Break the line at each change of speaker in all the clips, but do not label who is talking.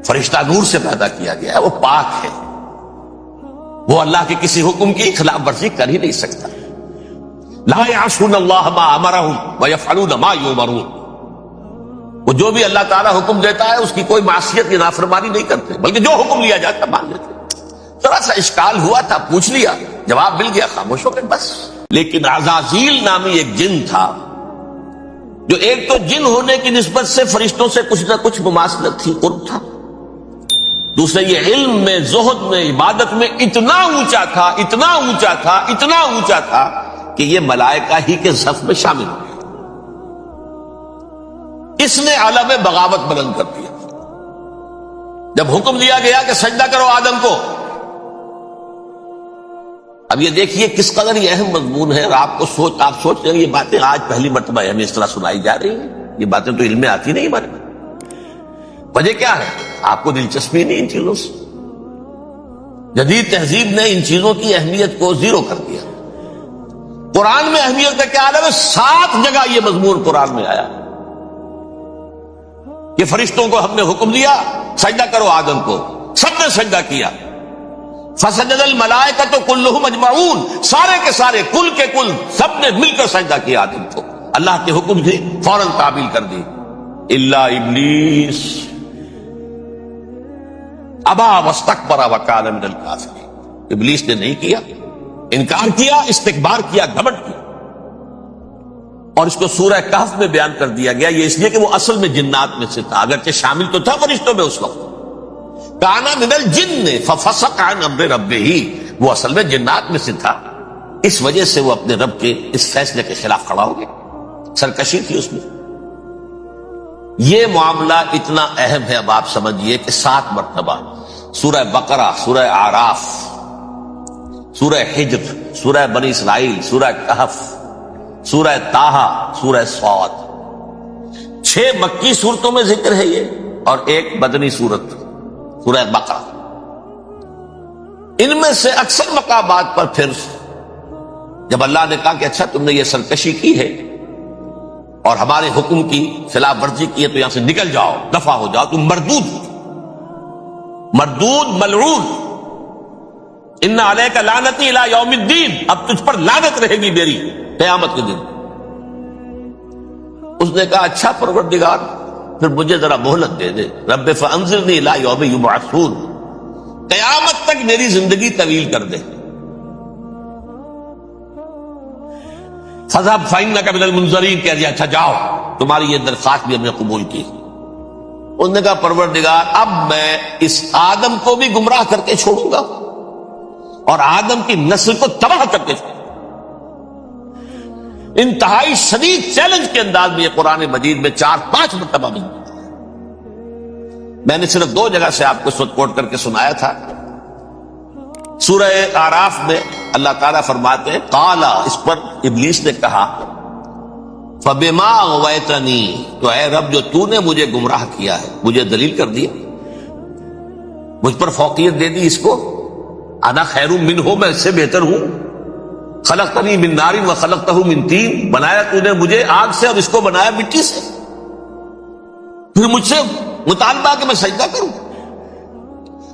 فرشتہ نور سے پیدا کیا گیا ہے، وہ پاک ہے، وہ اللہ کے کسی حکم کی خلاف ورزی کر ہی نہیں سکتا. لا یعصون اللہ ما امرہم ویفعلون ما یؤمرون. وہ جو بھی اللہ تعالیٰ حکم دیتا ہے اس کی کوئی معصیت یا نافرمانی نہیں کرتے، بلکہ جو حکم لیا جاتا مان لیتے. ذرا سا اشکال ہوا تھا، پوچھ لیا، جواب مل گیا، خاموش ہو گئے بس. لیکن عزازیل نامی ایک جن تھا جو ایک تو جن ہونے کی نسبت سے فرشتوں سے کچھ نہ کچھ مماثلت تھی، قرب تھا. دوسرے یہ علم میں، زہد میں، عبادت میں اتنا اونچا تھا، اتنا اونچا تھا، اتنا اونچا تھا کہ یہ ملائکہ ہی کے صف میں شامل ہو گیا. اس نے عالم بغاوت بلند کر دیا. جب حکم دیا گیا کہ سجدہ کرو آدم کو، اب یہ دیکھیے کس قدر یہ اہم مضمون ہے. اور آپ سوچ رہے ہیں یہ باتیں آج پہلی مرتبہ ہمیں اس طرح سنائی جا رہی ہیں. یہ باتیں تو علم میں آتی نہیں ہمارے. وجہ کیا ہے؟ آپ کو دلچسپی نہیں ان چیزوں سے. جدید تہذیب نے ان چیزوں کی اہمیت کو زیرو کر دیا. قرآن میں اہمیت کا کیا عالم ہے؟ 7 جگہ یہ مضمون قرآن میں آیا کہ فرشتوں کو ہم نے حکم دیا سجدہ کرو آدم کو، سب نے سجدہ کیا. فسجد الملائکۃ کلھم اجمعون، سارے کے سارے، کل کے کل، سب نے مل کر سجدہ کیا آدم کو. اللہ کے حکم سے فوراً تعمیل کر دی. الا ابلیس ابا واستکبر وکان من الکافرین. ابلیس نے نہیں کیا، انکار کیا، استکبار کیا، گھمنڈ کیا. اور اس کو سورہ کہف میں بیان کر دیا گیا. یہ اس لیے کہ وہ اصل میں جنات میں سے تھا، اگرچہ شامل تو تھا فرشتوں میں اس وقت. کانا من الجن ففسق عن امر ربہ، وہ اصل میں جنات میں سے تھا. اس وجہ سے وہ اپنے رب کے اس فیصلے کے خلاف کھڑا ہو گیا. سرکشی تھی اس میں. یہ معاملہ اتنا اہم ہے، اب آپ سمجھیے کہ 7 مرتبہ سورہ بقرہ، سورہ اعراف، سورہ حجر، سورہ بنی اسرائیل، سورہ کہف، سورہ طٰہٰ، سورہ صاد، 6 مکی صورتوں میں ذکر ہے یہ، اور ایک مدنی صورت سورہ بقرہ. ان میں سے اکثر مقامات پر پھر جب اللہ نے کہا کہ اچھا تم نے یہ سرکشی کی ہے اور ہمارے حکم کی خلاف ورزی کی ہے تو یہاں سے نکل جاؤ، دفع ہو جاؤ، تم مردود ملعون، ان علیک لعنتی الی یوم الدین، اب تجھ پر لعنت رہے گی میری قیامت کے دن. اس نے کہا اچھا پروردگار پھر مجھے ذرا مہلت دے دے. رب فانظرنی الی یوم یبعثون، قیامت تک میری زندگی طویل کر دے. فذهب فإنك من المنظرین، کہہ دیا اچھا جاؤ، تمہاری یہ درخواست بھی ہم نے قبول کی. انہوں نے کہا پروردگار اب میں اس آدم کو بھی گمراہ کر کے چھوڑوں گا اور آدم کی نسل کو تباہ کر کے چھوڑوں گا. انتہائی شدید چیلنج کے انداز میں یہ قرآن مجید میں 4-5 مرتبہ بھی. میں نے صرف 2 جگہ سے آپ کو اس وقت کوٹ کر کے سنایا تھا. سورہ اعراف میں اللہ تعالیٰ فرماتے ہیں قالا، اس پر ابلیس نے کہا فبما اغویتنی، تو اے رب جو تو نے مجھے گمراہ کیا ہے، مجھے دلیل کر دیا، مجھ پر فوقیت دے دی اس کو. انا خیر منہ، میں اس سے بہتر ہوں. خلقتنی من نار وخلقتہ من طین، بنایا تو نے مجھے آگ سے اور اس کو بنایا مٹی سے. پھر مجھ سے مطالبہ کہ میں سجدہ کروں،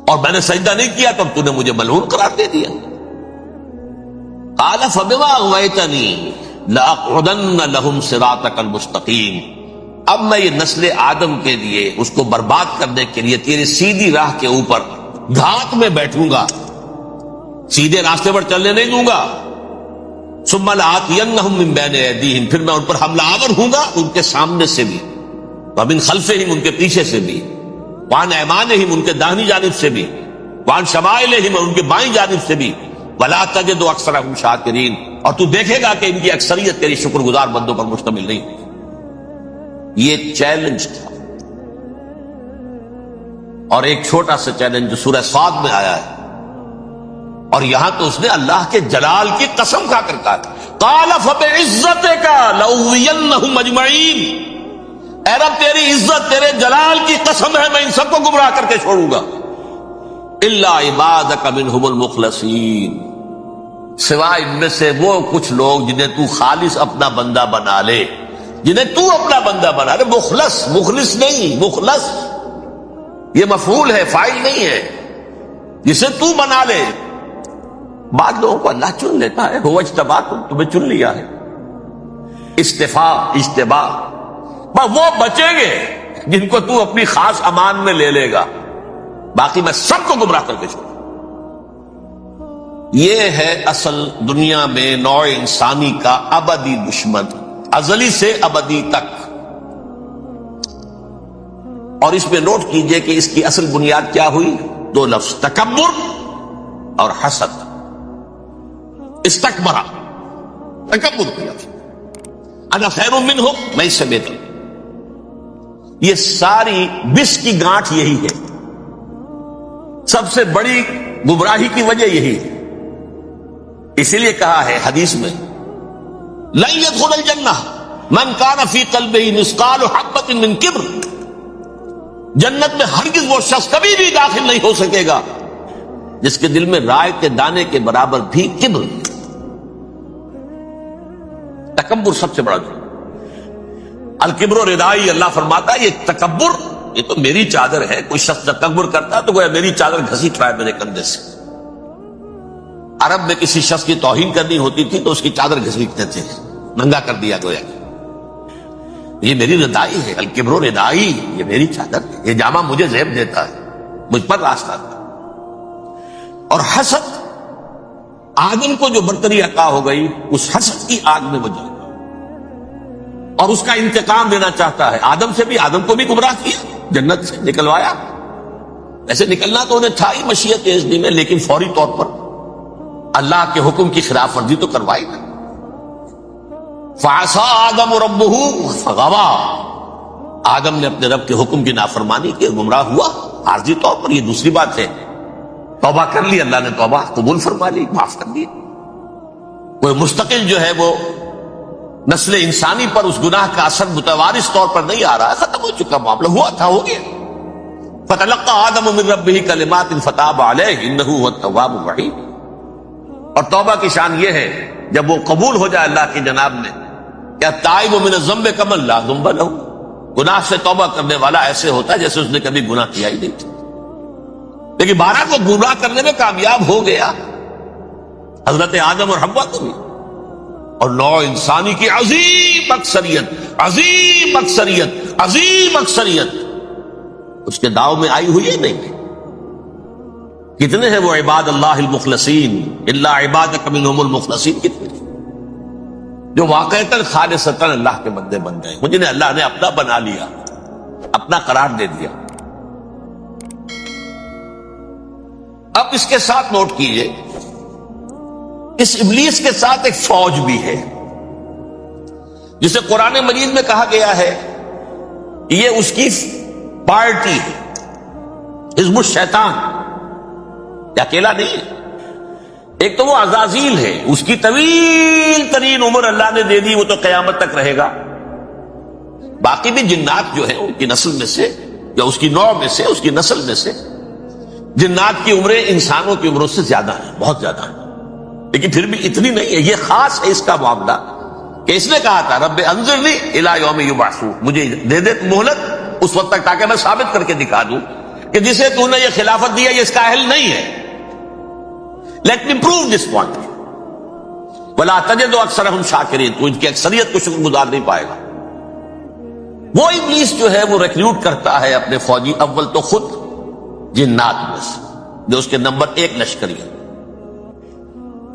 اور میں نے سجدہ نہیں کیا تو اب تو نے مجھے ملعون قرار دے دیا. قال فبما اغویتنی لاقعدن لهم صراطک المستقیم، اب میں یہ نسل آدم کے لیے، اس کو برباد کرنے کے لیے تیری سیدھی راہ کے اوپر گھات میں بیٹھوں گا، سیدھے راستے پر چلنے نہیں دوں گا. ثم لآتینہم من بین ایدیہم، پھر میں ان پر حملہ آور ہوں گا، ان کے سامنے سے بھی، ومن خلفہم، ان کے پیچھے سے بھی، وعن ایمانہم، ان کے داہنی جانب سے بھی، وعن شمائلہم، اور ان کے بائیں جانب سے بھی، ولا تجد اکثرہم شاکرین، اور تو دیکھے گا کہ ان کی اکثریت تیری شکر گزار بندوں پر مشتمل نہیں. یہ چیلنج تھا. اور ایک چھوٹا سا چیلنج جو سورہ صاد میں آیا ہے، اور یہاں تو اس نے اللہ کے جلال کی قسم کھا کر کہا قال فبعزتک لأغوینہم اجمعین، اے رب تیری عزت، تیرے جلال کی قسم ہے میں ان سب کو گمراہ کر کے چھوڑوں گا. الا عبادک منہم المخلصین، سوائے ان میں سے وہ کچھ لوگ جنہیں تو خالص اپنا بندہ بنا لے، جنہیں تو اپنا بندہ بنا لے. مخلص، مخلص نہیں، مخلص. یہ مفعول ہے، فاعل نہیں ہے، جسے تو بنا لے۔ بعض لوگوں کو اللہ چن لیتا ہے، هو اجتباکم، تمہیں چن لیا ہے۔ استفاء، اجتباء، بس وہ بچیں گے جن کو تو اپنی خاص امان میں لے لے گا، باقی میں سب کو گمراہ کر کے چھوڑوں۔ یہ ہے اصل دنیا میں نوع انسانی کا ابدی دشمن، ازلی سے ابدی تک۔ اور اس میں نوٹ کیجئے کہ اس کی اصل بنیاد کیا ہوئی؟ دو لفظ، تکبر اور حسد۔ استکبرا، تکبر کیا، انا خیر منہ، میں اس سے بہتر۔ یہ ساری بس کی گانٹھ یہی ہے، سب سے بڑی گمراہی کی وجہ یہی ہے۔ اسی لیے کہا ہے حدیث میں، لن يدخل الجنہ من کان فی قلبہ مثقال حبۃ من کبر، جنت میں ہرگز وہ شخص کبھی بھی داخل نہیں ہو سکے گا جس کے دل میں رائے کے دانے کے برابر بھی کبر۔ تکبر سب سے بڑا جرم۔ الکبر ردائی، اللہ فرماتا ہے یہ تکبر، یہ تو میری چادر ہے۔ کوئی شخص تکبر کرتا تو گویا میری چادر گھسیٹ رہا ہے میرے کندھے سے۔ عرب میں کسی شخص کی توہین کرنی ہوتی تھی تو اس کی چادر گھسیٹتے تھے، ننگا کر دیا گویا۔ یہ میری ردائی ہے، الکبر ردائی، یہ میری چادر ہے، یہ جامہ مجھے زیب دیتا ہے، مجھ پر راستہ تھا۔ اور حسد، آدم کو جو برتری عطا ہو گئی، اس حسد کی آگ میں وہ جل گیا اور اس کا انتقام لینا چاہتا ہے۔ آدم سے بھی، آدم کو بھی گمراہ کیا، جنت سے نکلوایا۔ ایسے نکلنا تو انہیں تھا ہی مشیت اذنی میں، لیکن فوری طور پر اللہ کے حکم کی خلاف ورزی تو کروائی نا۔ فعصى آدم ربہ فغوى، آدم نے اپنے رب کے حکم کی نافرمانی کی، گمراہ ہوا عارضی طور پر۔ یہ دوسری بات ہے، توبہ کر لی، اللہ نے توبہ قبول فرما لی، معاف کر دی۔ کوئی مستقل جو ہے وہ نسل انسانی پر اس گناہ کا اثر متوارث طور پر نہیں آ رہا ہے، ختم ہو چکا معاملہ، ہوا تھا ہو گیا۔ فتلقى آدم من ربہ کلمات فتاب علیہ انہ هو التواب الرحیم۔ اور توبہ کی شان یہ ہے جب وہ قبول ہو جائے اللہ کی جناب میں، کیا تائب من الذنب کمن لا ذنب لہ، گناہ سے توبہ کرنے والا ایسے ہوتا ہے جیسے اس نے کبھی گناہ کیا ہی نہیں تھا۔ لیکن بارہ کو گمراہ کرنے میں کامیاب ہو گیا، حضرت آدم اور حوا کو بھی، اور نوع انسانی کی عظیم اکثریت، عظیم اکثریت، عظیم اکثریت اس کے داؤ میں آئی ہوئی ہے نہیں۔ کتنے ہیں وہ عباد اللہ المخلصین، الا عبادک منہم المخلصین، کتنے جو واقعتاً خالصتاً اللہ کے بندے بن گئے، جنہیں اللہ نے اپنا بنا لیا، اپنا قرار دے دیا۔ اب اس کے ساتھ نوٹ کیجئے، اس ابلیس کے ساتھ ایک فوج بھی ہے جسے قرآن مجید میں کہا گیا ہے یہ اس کی پارٹی ہے، حزب الشیطان، یہ اکیلا نہیں ہے۔ ایک تو وہ عزازیل ہے، اس کی طویل ترین عمر اللہ نے دے دی، وہ تو قیامت تک رہے گا۔ باقی بھی جنات جو ہیں ان کی نسل میں سے، یا اس کی نوع میں سے، اس کی نسل میں سے، جنات کی عمریں انسانوں کی عمروں سے زیادہ ہیں، بہت زیادہ ہیں، لیکن پھر بھی اتنی نہیں ہے۔ یہ خاص ہے اس کا معاملہ کہ اس نے کہا تھا رب انظرنی الی یوم یبعثون، مجھے دے دے مہلت اس وقت تک تاکہ میں ثابت کر کے دکھا دوں کہ جسے تو نے یہ خلافت دیا یہ اس کا اہل نہیں ہے۔ Let me prove this point, ولا تجد اکثرہم شاکرین، تو ان کی اکثریت کو شکر گزار نہیں پائے گا۔ وہ ابلیس جو ہے وہ ریکروٹ کرتا ہے اپنے فوجی، اول تو خود جنات میں سے جو اس کے نمبر 1 لشکری ہے۔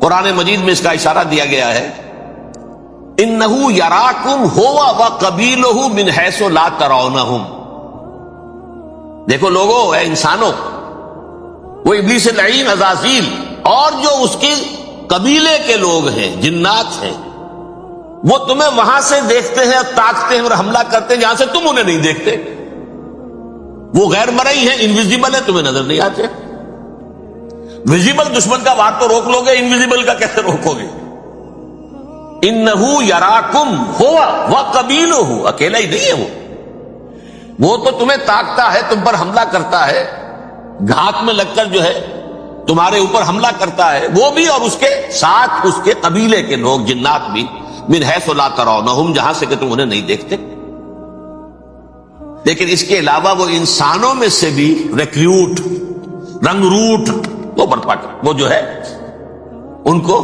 قرآن مجید میں اس کا اشارہ دیا گیا ہے، انہو یراکم ہوا وقبیلہ من حیث لا ترونہم۔ دیکھو لوگو، اے انسانوں، وہ ابلیس لعین عزازیل اور جو اس کے قبیلے کے لوگ ہیں، جنات ہیں، وہ تمہیں وہاں سے دیکھتے ہیں اور تاکتے ہیں اور حملہ کرتے ہیں جہاں سے تم انہیں نہیں دیکھتے۔ وہ غیر مرئی ہیں، انویزیبل ہے، تمہیں نظر نہیں آتے۔ ویزیبل دشمن کا وار تو روک لو گے، انویزیبل کا کیسے روکو گے؟ انہو یراکم ہوا وقبیلہ، اکیلا ہی نہیں ہے وہ تو تمہیں تاکتا ہے، تم پر حملہ کرتا ہے، گھات میں لگ کر جو ہے تمہارے اوپر حملہ کرتا ہے، وہ بھی اور اس کے ساتھ اس کے قبیلے کے لوگ جنات بھی، من حیث لا ترونہم، جہاں سے کہ تم انہیں نہیں دیکھتے۔ لیکن اس کے علاوہ وہ انسانوں میں سے بھی ریکریوٹ، رنگ روٹ وہ برپا کر، وہ جو ہے ان کو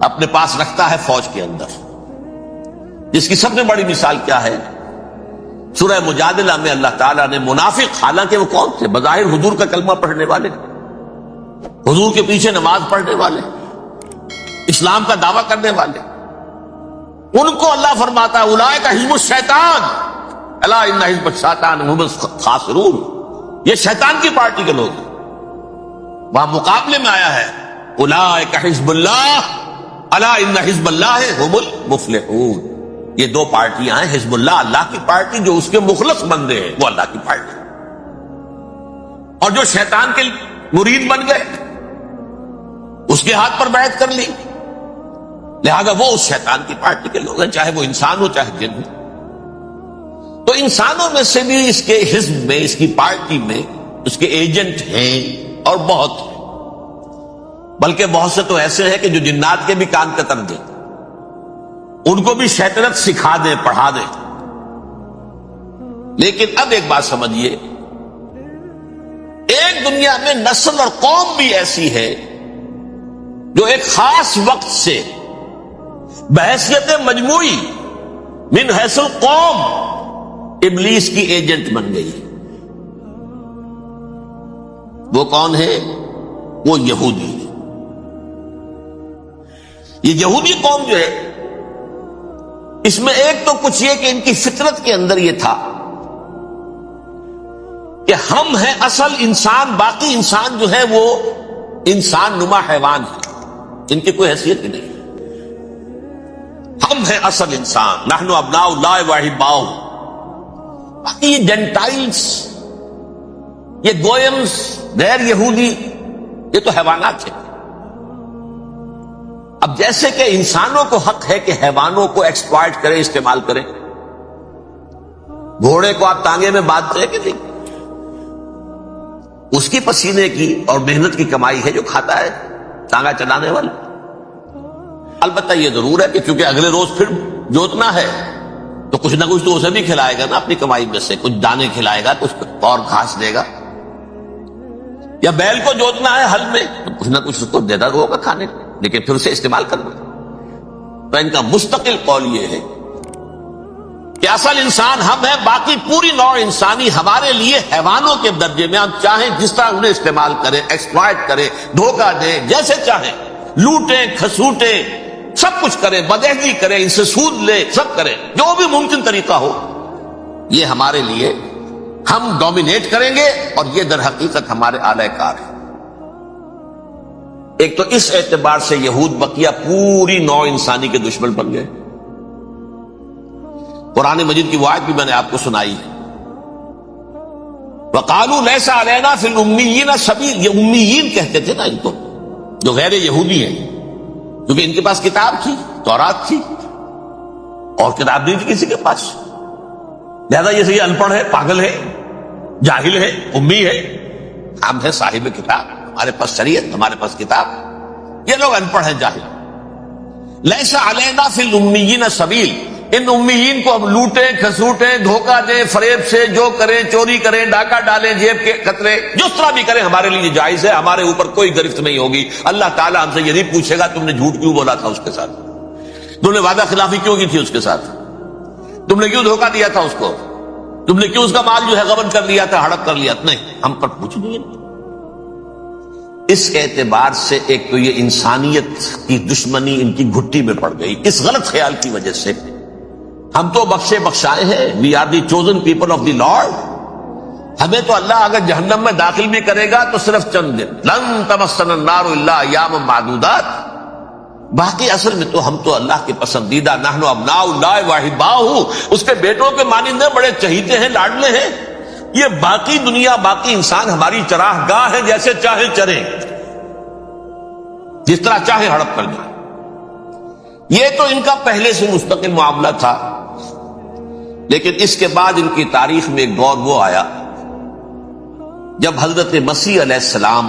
اپنے پاس رکھتا ہے فوج کے اندر، جس کی سب سے بڑی مثال کیا ہے؟ سورہ مجادلہ میں اللہ تعالیٰ نے منافق، حالانکہ وہ کون تھے؟ بظاہر حضور کا کلمہ پڑھنے والے، حضور کے پیچھے نماز پڑھنے والے، اسلام کا دعویٰ کرنے والے، ان کو اللہ فرماتا ہے اولئک حزب الشیطان الا ان حزب الشیطان هم الخاسرون، یہ شیطان کی پارٹی کے لوگ ہیں۔ وہاں مقابلے میں آیا ہے اولئک حزب اللہ الا ان حزب اللہ هم المفلحون، یہ دو پارٹیاں ہیں، حزب اللہ اللہ کی پارٹی جو اس کے مخلص بندے ہیں وہ اللہ کی پارٹی، اور جو شیطان کے مرید بن گئے اس کے ہاتھ پر بیعت کر لی، لہذا وہ اس شیطان کی پارٹی کے لوگ ہیں، چاہے وہ انسان ہو چاہے جن ہو۔ تو انسانوں میں سے بھی اس کے حزب میں، اس کی پارٹی میں اس کے ایجنٹ ہیں، اور بہت، بلکہ بہت سے تو ایسے ہیں کہ جو جنات کے بھی کان کتر دیں، ان کو بھی شیطنت سکھا دیں، پڑھا دیں۔ لیکن اب ایک بات سمجھیے، ایک دنیا میں نسل اور قوم بھی ایسی ہے جو ایک خاص وقت سے بحیثیت مجموعی من حیث القوم ابلیس کی ایجنٹ بن گئی۔ وہ کون ہے؟ وہ یہودی۔ یہ یہودی قوم جو ہے، اس میں ایک تو کچھ یہ کہ ان کی فطرت کے اندر یہ تھا کہ ہم ہیں اصل انسان، باقی انسان جو ہے وہ انسان نما حیوان ہے، ان کی کوئی حیثیت ہی نہیں، ہم ہیں اصل انسان، نحن ابناء اللہ واحباؤ۔ باقی یہ جینٹائلز، یہ گوئمز، غیر یہودی، یہ تو حیوانات ہیں۔ اب جیسے کہ انسانوں کو حق ہے کہ حیوانوں کو ایکسپلائٹ کرے، استعمال کرے، گھوڑے کو آپ ٹانگے میں باندھتے ہیں کہ نہیں؟ اس کی پسینے کی اور محنت کی کمائی ہے جو کھاتا ہے ٹانگا چلانے والا۔ البتہ یہ ضرور ہے کہ چونکہ اگلے روز پھر جوتنا ہے تو کچھ نہ کچھ تو اسے بھی کھلائے گا نا، اپنی کمائی میں سے کچھ دانے کھلائے گا، کچھ اور گھاس دے گا، یا بیل کو جوتنا ہے ہل میں تو کچھ نہ کچھ اس کو دیتا ہوگا کھانے، لیکن پھر اسے استعمال کرنا۔ تو ان کا مستقل قول یہ ہے کہ اصل انسان ہم ہیں، باقی پوری نوع انسانی ہمارے لیے حیوانوں کے درجے میں، ہم چاہیں جس طرح انہیں استعمال کریں، ایکسپلائٹ کریں، دھوکہ دیں، جیسے چاہیں، لوٹیں، کھسوٹیں، سب کچھ کریں، بدہضی کریں، ان سے سود لیں، سب کریں، جو بھی ممکن طریقہ ہو، یہ ہمارے لیے ہم ڈومینیٹ کریں گے، اور یہ در حقیقت ہمارے اعلی کار ہے۔ ایک تو اس اعتبار سے یہود بقیہ پوری نوع انسانی کے دشمن بن گئے۔ قرآن مجید کی وہ آیت بھی میں نے آپ کو سنائی ہے، وَقَالُوا لَيْسَ عَلَيْنَا فِي الْأُمِّيِّينَ سَبِيلٌ، یہ امیین کہتے تھے نا ان کو، جو غیر یہودی ہیں، کیونکہ ان کے پاس کتاب تھی، تورات تھی، اور کتاب نہیں تھی کسی کے پاس، لہذا یہ ان پڑھ ہے، پاگل ہے، جاہل ہے، امی ہے، ہم ہیں صاحب کتاب، ہمارے پاس شریعت، ہمارے پاس کتاب، یہ لوگ ان پڑھ ہیں، جاہل۔ لیس علینا فی الامیین سبیل، ان امیین کو ہم لوٹیں، کھسوٹیں، دھوکہ دیں، فریب سے جو کریں، چوری کریں، ڈاکہ ڈالیں، جیب کے قطرے، جس طرح بھی کریں ہمارے لیے جائز ہے، ہمارے اوپر کوئی گرفت نہیں ہوگی۔ اللہ تعالیٰ ہم سے یہ نہیں پوچھے گا تم نے جھوٹ کیوں بولا تھا اس کے ساتھ، تم نے وعدہ خلافی کیوں کی تھی اس کے ساتھ، تم نے کیوں دھوکہ دیا تھا اس کو، تم نے کیوں اس کا مال جو ہے غبن کر لیا تھا، ہڑپ کر لیا تھا، نہیں، ہم پر پوچھ نہیں۔ اس اعتبار سے ایک تو یہ انسانیت کی دشمنی ان کی گھٹی میں پڑ گئی، اس غلط خیال کی وجہ سے ہم تو بخشے بخشائے ہیں، we are the chosen people of the Lord, ہمیں تو اللہ اگر جہنم میں داخل بھی کرے گا تو صرف چند دن، لن تمسنا النار الا ایاما معدودات، باقی اصل میں تو ہم تو اللہ کے پسندیدہ، نحن ابناء اللہ واحباؤہ، اس کے بیٹوں کے مانندے بڑے چہیتے ہیں، لاڈلے ہیں۔ یہ باقی دنیا، باقی انسان ہماری چراہ گاہ ہے، جیسے چاہے چریں، جس طرح چاہے ہڑپ کر جائیں۔ یہ تو ان کا پہلے سے مستقل معاملہ تھا، لیکن اس کے بعد ان کی تاریخ میں ایک دور وہ آیا جب حضرت مسیح علیہ السلام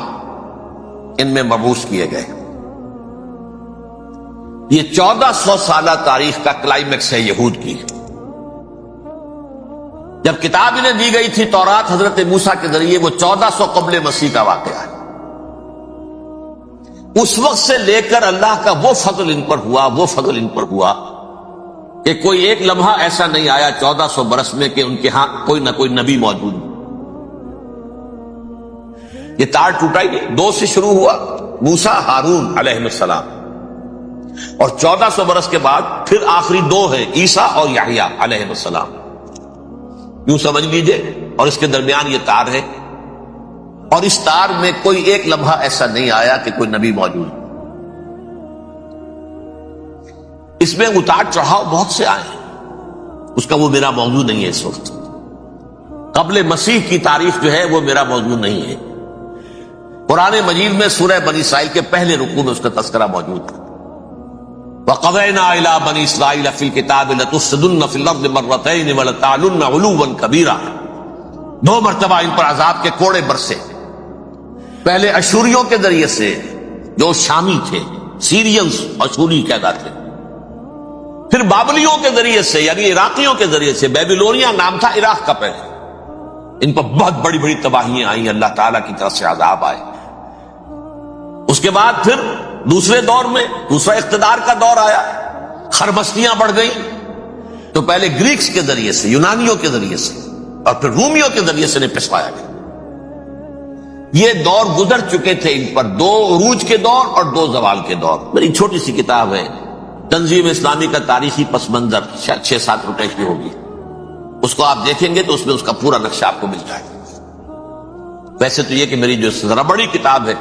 ان میں مبعوث کیے گئے۔ یہ 1400 سالہ تاریخ کا کلائمیکس ہے یہود کی۔ جب کتاب انہیں دی گئی تھی تورات حضرت موسیٰ کے ذریعے، وہ 1400 قبل مسیح کا واقعہ ہے۔ اس وقت سے لے کر اللہ کا وہ فضل ان پر ہوا کہ کوئی ایک لمحہ ایسا نہیں آیا 1400 برس میں کہ ان کے ہاں کوئی نہ کوئی نبی موجود۔ یہ تار ٹوٹا ہی نہیں، 2 سے شروع ہوا، موسیٰ ہارون علیہ السلام، اور 1400 برس کے بعد پھر آخری 2 ہیں، عیسیٰ اور یحییٰ علیہ السلام، یوں سمجھ لیجئے، اور اس کے درمیان یہ تار ہے، اور اس تار میں کوئی ایک لمحہ ایسا نہیں آیا کہ کوئی نبی موجود۔ اس میں اتار چڑھاؤ بہت سے آئے ہیں، اس کا وہ میرا موضوع نہیں ہے اس وقت۔ قبل مسیح کی تاریخ جو ہے وہ میرا موضوع نہیں ہے۔ قرآن مجید میں سورہ بنی اسرائیل کے پہلے رکوع میں اس کا تذکرہ موجود ہے۔ وَقَضَيْنَا إِلَىٰ بَنِي إِسْرَائِيلَ فِي الْكِتَابِ لَتُفْسِدُنَّ فِي الْأَرْضِ مَرَّتَيْنِ وَلَتَعْلُنَّ عُلُوًّا كَبِيرًا، 2 مرتبہ ان پر عذاب کے کوڑے برسے، پہلے اشوریوں کے ذریعے سے جو شامی تھے، سیرینز اشوری کہلاتے، پھر بابلیوں کے ذریعے سے یعنی عراقیوں کے ذریعے سے، بیبیلونیا نام تھا عراق کا پہلے، ان پر بہت بڑی بڑی تباہیاں آئیں، اللہ تعالیٰ کی طرف سے عذاب آئے۔ اس کے بعد پھر دوسرے دور میں دوسرا اقتدار کا دور آیا، خربستیاں بڑھ گئیں، تو پہلے گریکس کے ذریعے سے، یونانیوں کے ذریعے سے، اور پھر رومیوں کے ذریعے سے انہیں پسوایا گیا۔ یہ دور گزر چکے تھے ان پر، 2 عروج کے دور اور 2 زوال کے دور۔ میری چھوٹی سی کتاب ہے تنظیم اسلامی کا تاریخی پس منظر، شاید 6-7 روپے کی ہوگی، اس کو آپ دیکھیں گے تو اس میں اس کا پورا نقشہ آپ کو مل جائے گا۔ ویسے تو یہ کہ میری جو ذرا بڑی کتاب ہے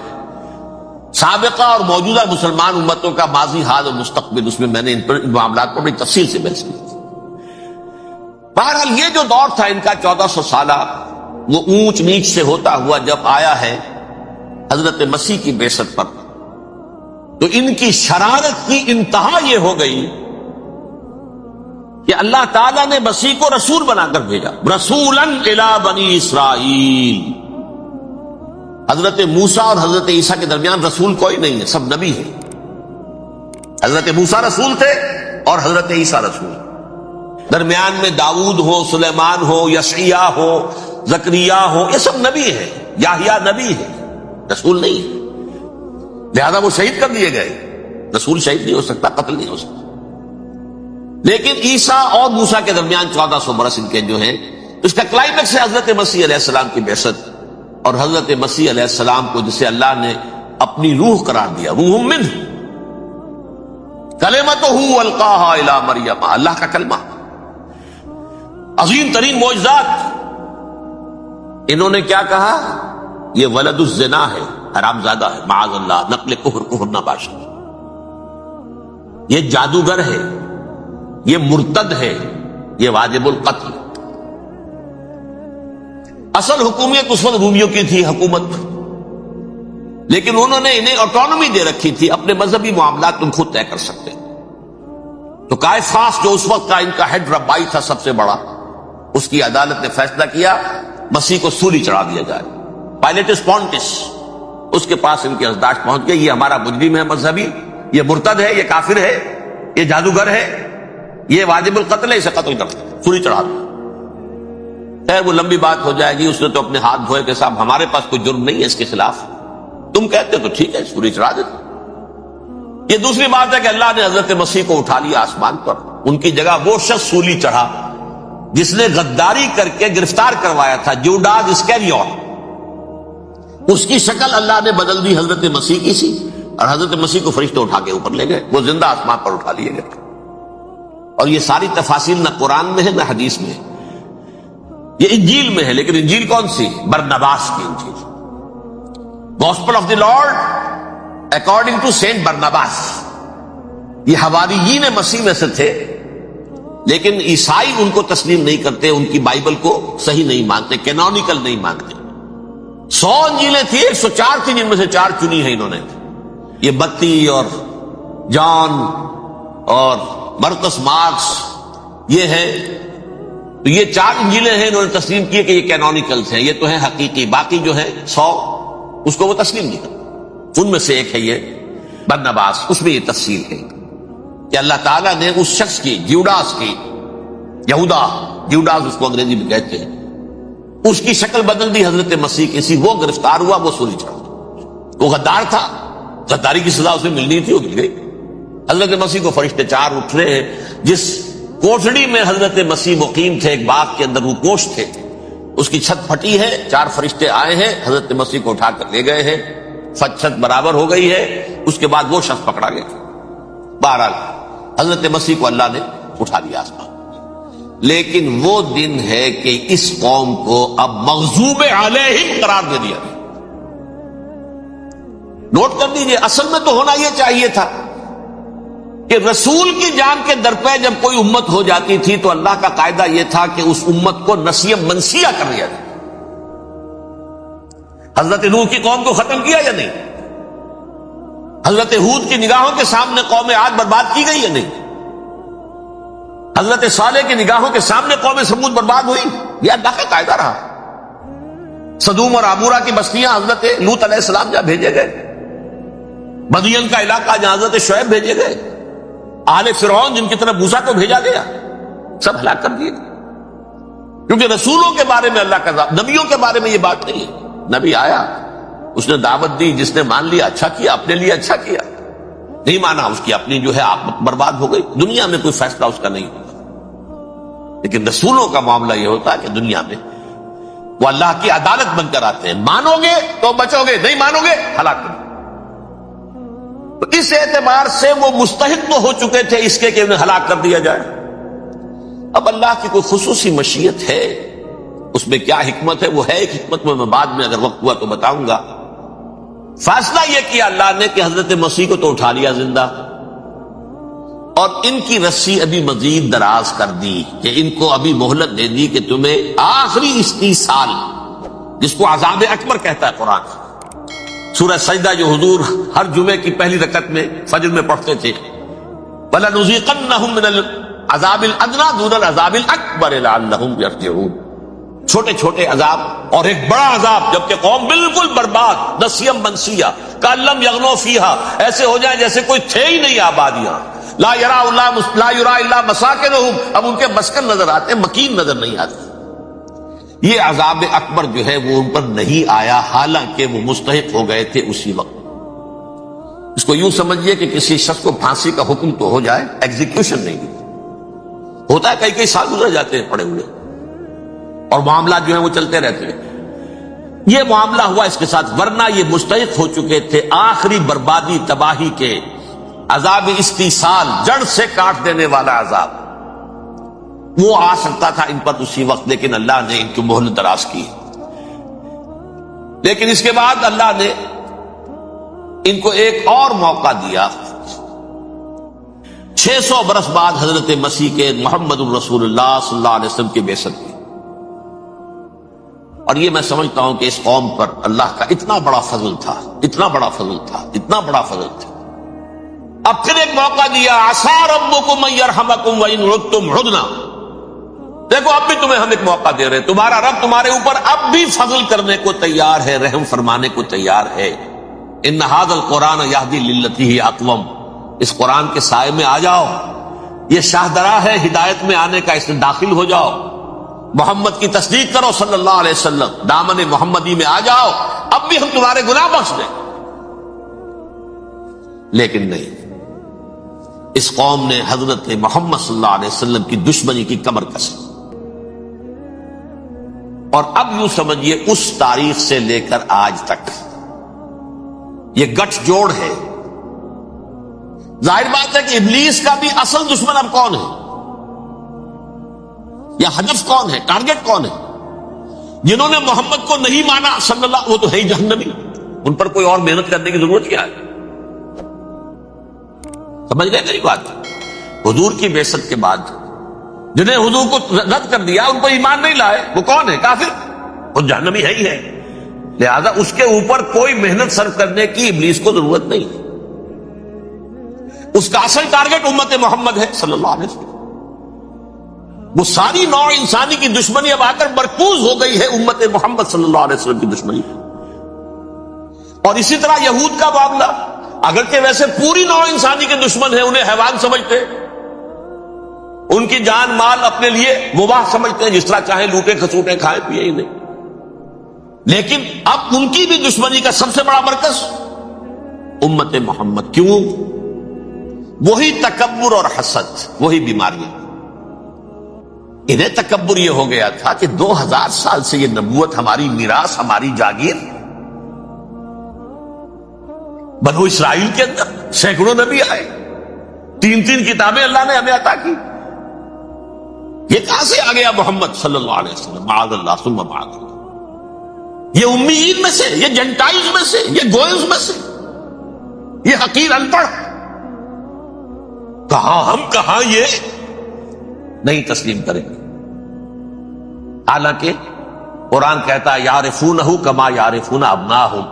سابقہ اور موجودہ مسلمان امتوں کا ماضی، حال اور مستقبل، اس میں میں نے ان معاملات کو بڑی تفصیل سے بحث کی۔ بہرحال یہ جو دور تھا ان کا 1400 سالہ، وہ اونچ نیچ سے ہوتا ہوا جب آیا ہے حضرت مسیح کی بعثت پر، تو ان کی شرارت کی انتہا یہ ہو گئی کہ اللہ تعالیٰ نے مسیح کو رسول بنا کر بھیجا، رسولاً الی بنی اسرائیل۔ حضرت موسیٰ اور حضرت عیسیٰ کے درمیان رسول کوئی نہیں ہے، سب نبی ہیں۔ حضرت موسیٰ رسول تھے اور حضرت عیسیٰ رسول، درمیان میں داؤد ہو، سلیمان ہو، یشعیاء ہو، زکریا ہو، یہ سب نبی ہیں، یحییٰ نبی ہے، رسول نہیں ہے، لہذا وہ شہید کر دیے گئے۔ رسول شہید نہیں ہو سکتا، قتل نہیں ہو سکتا۔ لیکن عیسیٰ اور موسیٰ کے درمیان 1400 برس ان کے جو ہیں، اس کا کلائمیکس ہے حضرت مسیح علیہ السلام کی بعثت، اور حضرت مسیح علیہ السلام کو جسے اللہ نے اپنی روح قرار دیا، روح منہ، کلمتہ القاہا الی مریم، اللہ کا کلمہ، عظیم ترین معجزات۔ انہوں نے کیا کہا؟ یہ ولد الزنا ہے، حرام زادہ ہے، معاذ اللہ، نقل کفر نہ باشد، یہ جادوگر ہے، یہ مرتد ہے، یہ واجب القتل۔ اصل حکومت اس وقت رومیوں کی تھی حکومت، لیکن انہوں نے انہیں آٹونومی دے رکھی تھی، اپنے مذہبی معاملات تم خود طے کر سکتے۔ تو کائفاس جو اس وقت کا ان کا ہیڈ ربائی تھا سب سے بڑا، اس کی عدالت نے فیصلہ کیا مسیح کو سولی چڑھا دیا جائے۔ پائلیٹس پونٹس، اس کے پاس ان کی ازداش پہنچ گئی، یہ ہمارا مجرم ہے مذہبی، یہ مرتد ہے، یہ کافر ہے، یہ جادوگر ہے، یہ واجب القتل ہے، اسے قتل کر سولی چڑھا دو۔ خیر وہ لمبی بات ہو جائے گی، اس نے تو اپنے ہاتھ دھوئے کہ صاحب ہمارے پاس کوئی جرم نہیں ہے اس کے خلاف، تم کہتے تو ٹھیک ہے سولی چڑھا دے۔ یہ دوسری بات ہے کہ اللہ نے حضرت مسیح کو اٹھا لیا آسمان پر، ان کی جگہ وہ شخص سولی چڑھا جس نے غداری کر کے گرفتار کروایا تھا، جوڈاس اسکیریوٹ، اس کی شکل اللہ نے بدل دی حضرت مسیح کی سی، اور حضرت مسیح کو فرشتے اٹھا کے اوپر لے گئے، وہ زندہ آسمان پر اٹھا لیے گئے۔ اور یہ ساری تفاصیل نہ قرآن میں ہے نہ حدیث میں ہے، یہ انجیل میں ہے، لیکن انجیل کون سی؟ برنباس کی انجیل، gospel of the Lord according to Saint Barnabas. یہ حواریین مسیح میں سے تھے، لیکن عیسائی ان کو تسلیم نہیں کرتے، ان کی بائبل کو صحیح نہیں مانتے، کینونیکل نہیں مانتے۔ 100 انجیلیں تھیں، 104 تھیں، جن میں سے 4 چنی ہیں انہوں نے، یہ متی اور جان اور مرقس مارکس، یہ ہے، تو یہ 4 انجیلیں ہیں، انہوں نے تسلیم کیے کہ یہ کینونیکلز ہیں، یہ تو ہیں حقیقی، باقی جو ہے 100 اس کو وہ تسلیم نہیں کرتے۔ ان میں سے ایک ہے یہ برنباس، اس میں یہ تفصیل ہے کہ اللہ تعالیٰ نے اس شخص کی، جیوڈاس کی، یہودا جیوڈاس اس کو انگریزی میں کہتے ہیں، اس کی شکل بدل دی حضرت مسیح کی سی، وہ گرفتار ہوا، وہ سولی چڑھا۔ وہ غدار تھا، غداری کی سزا اسے ملنی تھی، وہ مل گئی۔ حضرت مسیح کو فرشتے چار اٹھ رہے ہیں، جس کوٹڑی میں حضرت مسیح مقیم تھے، ایک باغ کے اندر روپوش تھے، اس کی چھت پھٹی ہے، چار فرشتے آئے ہیں، حضرت مسیح کو اٹھا کر لے گئے ہیں، چھت برابر ہو گئی ہے۔ اس کے بعد وہ شخص پکڑا گیا۔ بہرحال حضرت مسیح کو اللہ نے اٹھا لیا آسمان۔ لیکن وہ دن ہے کہ اس قوم کو اب مغضوب علیہم قرار دے دیا گیا۔ نوٹ کر دیجئے، اصل میں تو ہونا یہ چاہیے تھا کہ رسول کی جان کے در پہ جب کوئی امت ہو جاتی تھی تو اللہ کا قاعدہ یہ تھا کہ اس امت کو نسیہ منسیہ کر دیا جائے۔ حضرت نوح کی قوم کو ختم کیا یا نہیں؟ حضرت ہود کی نگاہوں کے سامنے قوم عاد برباد کی گئی یا نہیں؟ حضرت صالح کی نگاہوں کے سامنے قوم سمود برباد ہوئی؟ یہ اللہ کا قاعدہ رہا۔ سدوم اور عمورہ کی بستیاں حضرت لوط علیہ السلام جہاں بھیجے گئے، مدین کا علاقہ جہاں حضرت شعیب بھیجے گئے، آل فرعون جن کی طرف موسیٰ کو بھیجا گیا، سب ہلاک کر دیے گئے۔ کیونکہ رسولوں کے بارے میں اللہ کا، نبیوں کے بارے میں یہ بات نہیں ہے۔ نبی آیا، اس نے دعوت دی، جس نے مان لیا اچھا کیا، اپنے لیے اچھا کیا، نہیں مانا اس کی اپنی جو ہے آپ برباد ہو گئی۔ دنیا میں کوئی فیصلہ اس کا نہیں ہوتا، لیکن رسولوں کا معاملہ یہ ہوتا ہے کہ دنیا میں وہ اللہ کی عدالت بن کر آتے ہیں، مانو گے تو بچو گے، نہیں مانو گے ہلاک کر۔ تو اس اعتبار سے وہ مستحق تو ہو چکے تھے اس کے کہ انہیں ہلاک کر دیا جائے۔ اب اللہ کی کوئی خصوصی مشیت ہے، اس میں کیا حکمت ہے، وہ ہے ایک حکمت، میں بعد میں اگر وقت ہوا تو بتاؤں گا۔ فیصلہ یہ کیا اللہ نے کہ حضرت مسیح کو تو اٹھا لیا زندہ، اور ان کی رسی ابھی مزید دراز کر دی، کہ ان کو ابھی مہلت دے دی کہ تمہیں آخری 30 سال، جس کو عذاب اکبر کہتا ہے قرآن، سورہ سجدہ جو حضور ہر جمعے کی پہلی رکعت میں فجر میں پڑھتے تھے، وَلَنُذِيقَنَّهُم مِّنَ الْعَذَابِ الْأَدْنَىٰ دُونَ الْعَذَابِ الْأَكْبَرِ لَعَلَّهُمْ يَرْجِعُونَ۔ چھوٹے چھوٹے عذاب اور ایک بڑا عذاب، جبکہ قوم بالکل برباد، نسیم منسیہ، کأن لم یغنوا فیہا، ایسے ہو جائیں جیسے کوئی تھے ہی نہیں آبادیاں، لا یرا الا مساکنہم، اب ان کے مسکن نظر آتے، مکین نظر نہیں آتے۔ یہ عذاب اکبر جو ہے وہ ان پر نہیں آیا، حالانکہ وہ مستحق ہو گئے تھے اسی وقت۔ اس کو یوں سمجھیے کہ کسی شخص کو پھانسی کا حکم تو ہو جائے، ایگزیکیوشن نہیں ہوتا ہے، کئی سال گزر جاتے ہیں پڑے ہوئے، اور معاملات جو ہیں وہ چلتے رہتے ہیں۔ یہ معاملہ ہوا اس کے ساتھ، ورنہ یہ مستحق ہو چکے تھے آخری بربادی تباہی کے، عذاب استیصال، جڑ سے کاٹ دینے والا عذاب۔ وہ آ سکتا تھا ان پر اسی وقت، لیکن اللہ نے ان کی مہلت دراز کی۔ لیکن اس کے بعد اللہ نے ان کو ایک اور موقع دیا۔ 600 برس بعد حضرت مسیح کے، محمد الرسول اللہ صلی اللہ علیہ وسلم کی بعثت کی، اور یہ میں سمجھتا ہوں کہ اس قوم پر اللہ کا اتنا بڑا فضل تھا، اتنا بڑا فضل تھا، اتنا بڑا فضل تھا۔ اب پھر ایک موقع دیا، عسیٰ ربکم ان یرحمکم وان عدتم عدنا، دیکھو اب بھی تمہیں ہم ایک موقع دے رہے ہیں، تمہارا رب تمہارے اوپر اب بھی فضل کرنے کو تیار ہے، رحم فرمانے کو تیار ہے۔ ان ھذا القرآن یہدی للتی ہی اقوم، اس قرآن کے سائے میں آ جاؤ، یہ شاہدرا ہے ہدایت میں آنے کا، اس میں داخل ہو جاؤ، محمد کی تصدیق کرو صلی اللہ علیہ وسلم، دامن محمدی میں آ جاؤ، اب بھی ہم تمہارے گناہ بخش دیں۔ لیکن نہیں، اس قوم نے حضرت محمد صلی اللہ علیہ وسلم کی دشمنی کی کمر کسی، اور اب یوں سمجھیے اس تاریخ سے لے کر آج تک یہ گٹھ جوڑ ہے۔ ظاہر بات ہے کہ ابلیس کا بھی اصل دشمن اب کون ہے، یا ہدف کون ہے، ٹارگٹ کون ہے؟ جنہوں نے محمد کو نہیں مانا صلی اللہ، وہ تو ہے ہی جہنمی، ان پر کوئی اور محنت کرنے کی ضرورت کیا ہے؟ سمجھ گئے میری بات؟ حضور کی بعثت کے بعد جنہیں حضور کو رد کر دیا، ان کو ایمان نہیں لائے، وہ کون ہے؟ کافر، وہ جہنمی ہے ہی ہے۔ لہذا اس کے اوپر کوئی محنت صرف کرنے کی ابلیس کو ضرورت نہیں، اس کا اصل ٹارگٹ امت محمد ہے صلی اللہ علیہ وسلم۔ وہ ساری نوع انسانی کی دشمنی اب آ کر مرکوز ہو گئی ہے امت محمد صلی اللہ علیہ وسلم کی دشمنی۔ اور اسی طرح یہود کا معاملہ، اگرچہ ویسے پوری نوع انسانی کے دشمن ہیں، انہیں حیوان سمجھتے، ان کی جان مال اپنے لیے مباح سمجھتے ہیں، جس طرح چاہے لوٹے کھسوٹے کھائیں پیے ہی نہیں. لیکن اب ان کی بھی دشمنی کا سب سے بڑا مرکز امت محمد. کیوں؟ وہی تکبر اور حسد، وہی بیماریاں. انہیں تکبر یہ ہو گیا تھا کہ 2000 سال سے یہ نبوت ہماری میراث، ہماری جاگیر. بنو اسرائیل کے اندر سینکڑوں نبی آئے، 3 کتابیں اللہ نے ہمیں عطا کی. یہ کہاں سے آ گیا محمد صلی اللہ علیہ وسلم؟ معاذ اللہ ثم معاذ اللہ. یہ امیین میں سے، یہ جنٹائلز میں سے، یہ گوئنز میں سے، یہ حقیر ان پڑھ. کہاں یہ نہیں تسلیم کریں گے. حالانکہ قرآن کہتا ہے یعرفونہ کما یعرفون ابناہم.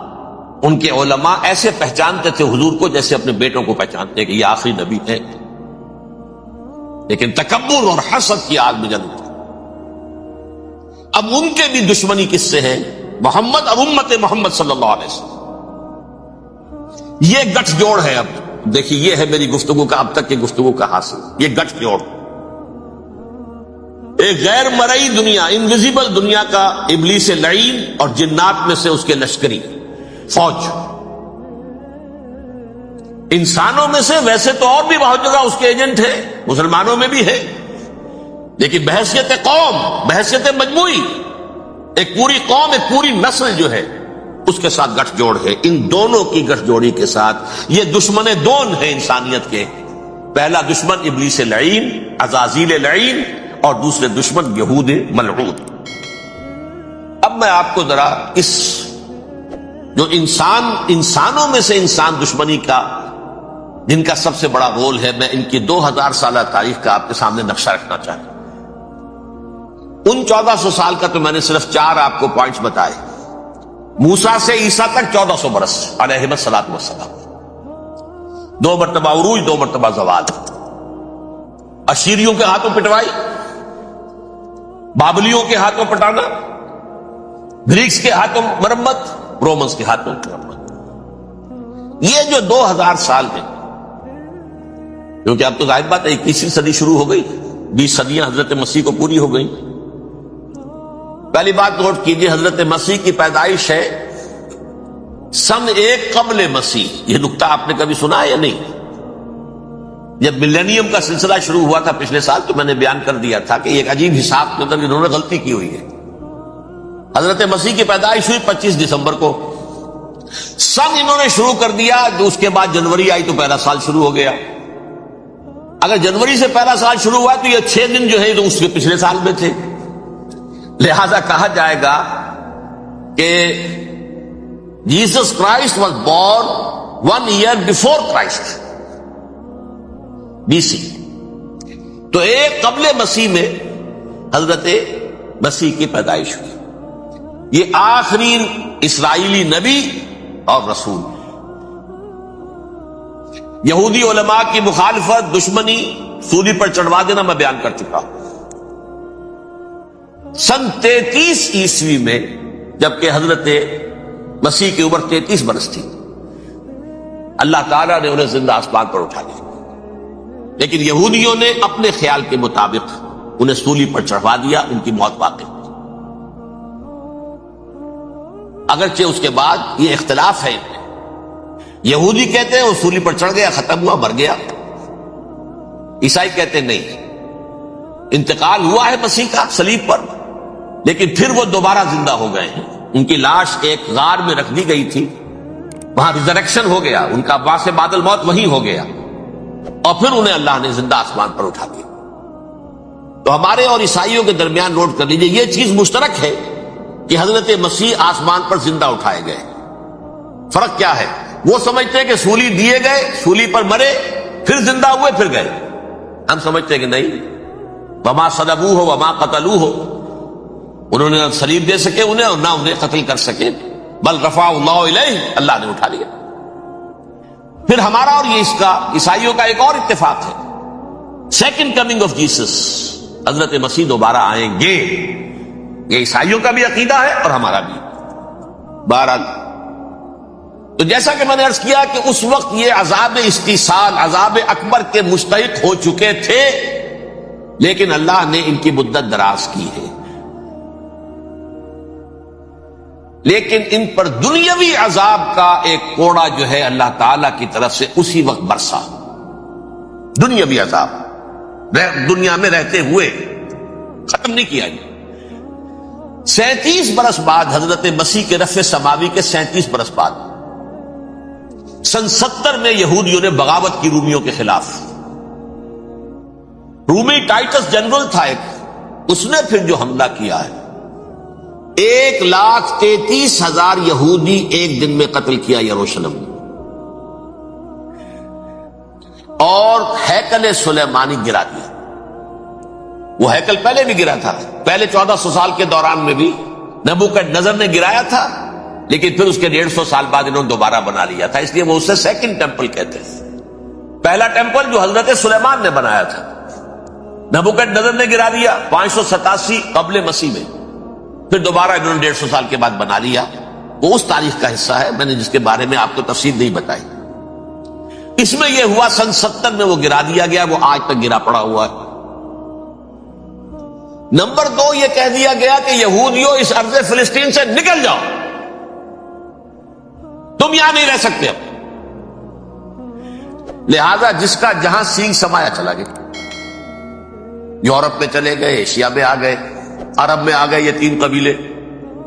ان کے علماء ایسے پہچانتے تھے حضور کو جیسے اپنے بیٹوں کو پہچانتے کہ یہ آخری نبی ہے. لیکن تکبر اور حسد کی آگ میں جل اٹھے. اب ان کے بھی دشمنی کس سے ہے؟ محمد اور امت محمد صلی اللہ علیہ وسلم. یہ گٹھ جوڑ ہے. اب دیکھیے یہ ہے میری گفتگو کا اب تک کی گفتگو کا حاصل. یہ گٹھ جوڑ ایک غیر مرئی دنیا، انویزیبل دنیا کا ابلیس لعین اور جنات میں سے اس کے لشکری فوج. انسانوں میں سے ویسے تو اور بھی بہت جگہ اس کے ایجنٹ ہیں، مسلمانوں میں بھی ہے، لیکن بحیثیت قوم، بحیثیت مجموعی، ایک پوری قوم، ایک پوری نسل جو ہے اس کے ساتھ گٹھ جوڑ ہے. ان دونوں کی گٹھ جوڑی کے ساتھ یہ دشمن دون ہیں انسانیت کے. پہلا دشمن ابلیس لعین، عزازیل لعین، اور دوسرے دشمن یہود ملعون. اب میں آپ کو ذرا اس جو انسانوں میں سے انسان دشمنی کا جن کا سب سے بڑا رول ہے، میں ان کی 2000 سالہ تاریخ کا آپ کے سامنے نقشہ رکھنا چاہتا ہوں. ان 1400 سال کا تو میں نے صرف 4 آپ کو پوائنٹس بتائے. موسیٰ سے عیسیٰ تک 1400 برس علیہ الصلوۃ والسلام. 2 مرتبہ عروج، 2 مرتبہ زوال. اشیریوں کے ہاتھوں پٹوائی، بابلیوں کے ہاتھوں پٹانا، گریکس کے ہاتھوں مرمت، رومنس کے ہاتھوں مرمت. یہ جو 2000 سال ہیں، کیونکہ اب تو ظاہر بات ہے 21ویں صدی شروع ہو گئی، 20 صدیاں حضرت مسیح کو پوری ہو گئی. پہلی بات نوٹ کیجئے، حضرت مسیح کی پیدائش ہے سن 1 قبل مسیح. یہ نکتہ آپ نے کبھی سنا ہے یا نہیں؟ جب ملینیم کا سلسلہ شروع ہوا تھا پچھلے سال تو میں نے بیان کر دیا تھا کہ ایک عجیب حساب کے اندر انہوں نے غلطی کی ہوئی ہے. حضرت مسیح کی پیدائش ہوئی 25 دسمبر کو. سن انہوں نے شروع کر دیا، جو اس کے بعد جنوری آئی تو پہلا سال شروع ہو گیا. اگر جنوری سے پہلا سال شروع ہوا تو یہ 6 دن جو ہے تو اس کے پچھلے سال میں تھے. لہذا کہا جائے گا کہ Jesus Christ was born 1 year before Christ, BC. تو 1 قبل مسیح میں حضرت مسیح کی پیدائش ہوئی. یہ آخری اسرائیلی نبی اور رسول. یہودی علماء کی مخالفت، دشمنی، سولی پر چڑھوا دینا میں بیان کر چکا ہوں. سن 33 عیسوی میں جبکہ حضرت مسیح کی عمر 33 برس تھی، اللہ تعالیٰ نے انہیں زندہ آسمان پر اٹھا لیا. لیکن یہودیوں نے اپنے خیال کے مطابق انہیں سولی پر چڑھوا دیا، ان کی موت واقع ہوئی. اگرچہ اس کے بعد یہ اختلاف ہے، یہودی کہتے ہیں وہ سولی پر چڑھ گیا، ختم ہوا، مر گیا. عیسائی کہتے ہیں نہیں، انتقال ہوا ہے مسیح کا صلیب پر، لیکن پھر وہ دوبارہ زندہ ہو گئے ہیں. ان کی لاش ایک غار میں رکھ دی گئی تھی، وہاں ریزریکشن ہو گیا، ان کا باعث بعد الموت وہیں ہو گیا، اور پھر انہیں اللہ نے زندہ آسمان پر اٹھا دیا. تو ہمارے اور عیسائیوں کے درمیان نوٹ کر لیجئے یہ چیز مشترک ہے کہ حضرت مسیح آسمان پر زندہ اٹھائے گئے. فرق کیا ہے؟ وہ سمجھتے ہیں کہ سولی دیے گئے، سولی پر مرے، پھر زندہ ہوئے، پھر گئے. ہم سمجھتے ہیں کہ نہیں، وما صلبوہ وما قتلوہ، انہوں نے نہ صلیب دے سکے انہیں اور نہ انہیں قتل کر سکے، بل رفعہ اللہ الیہ، اللہ نے اٹھا لیا. پھر ہمارا اور یہ اس کا عیسائیوں کا ایک اور اتفاق ہے، سیکنڈ کمنگ آف جیسس، حضرت مسیح دوبارہ آئیں گے. یہ عیسائیوں کا بھی عقیدہ ہے اور ہمارا بھی. بہرحال تو جیسا کہ میں نے عرض کیا کہ اس وقت یہ عذاب استیصال، عذاب اکبر کے مستحق ہو چکے تھے. لیکن اللہ نے ان کی مدت دراز کی ہے، لیکن ان پر دنیاوی عذاب کا ایک کوڑا جو ہے اللہ تعالی کی طرف سے اسی وقت برسا. دنیاوی عذاب دنیا میں رہتے ہوئے ختم نہیں کیا. 37 برس بعد حضرت مسیح کے رفع سماوی کے 37 برس بعد سن 70 میں یہودیوں نے بغاوت کی رومیوں کے خلاف. رومی ٹائٹس جنرل تھا ایک، اس نے پھر جو حملہ کیا ہے 1,33,000 یہودی ایک دن میں قتل کیا یروشلم میں، اور ہیکل سلیمانی گرا دیا. وہ ہیکل پہلے بھی گرا تھا، پہلے 1400 سال کے دوران میں بھی نبوکدنضر نے گرایا تھا، لیکن پھر اس کے 150 سال بعد انہوں نے دوبارہ بنا لیا تھا، اس لیے وہ اسے سیکنڈ ٹیمپل کہتے ہیں. پہلا ٹیمپل جو حضرت سلیمان نے بنایا تھا نبوکدنضر نے گرا دیا 587 قبل مسیح میں، پھر دوبارہ انہوں نے 150 سال کے بعد بنا لیا. وہ اس تاریخ کا حصہ ہے، میں نے جس کے بارے میں آپ کو تفصیل نہیں بتائی. اس میں یہ ہوا سن 70 میں وہ گرا دیا گیا، وہ آج تک گرا پڑا ہوا ہے. نمبر 2 یہ کہہ دیا گیا کہ یہودیوں اس ارض فلسطین سے نکل جاؤ، تم یہاں نہیں رہ سکتے اب. لہذا جس کا جہاں سینگ سمایا چلا گیا. یورپ میں چلے گئے، ایشیا میں آ گئے، عرب میں آ گئے. یہ 3 قبیلے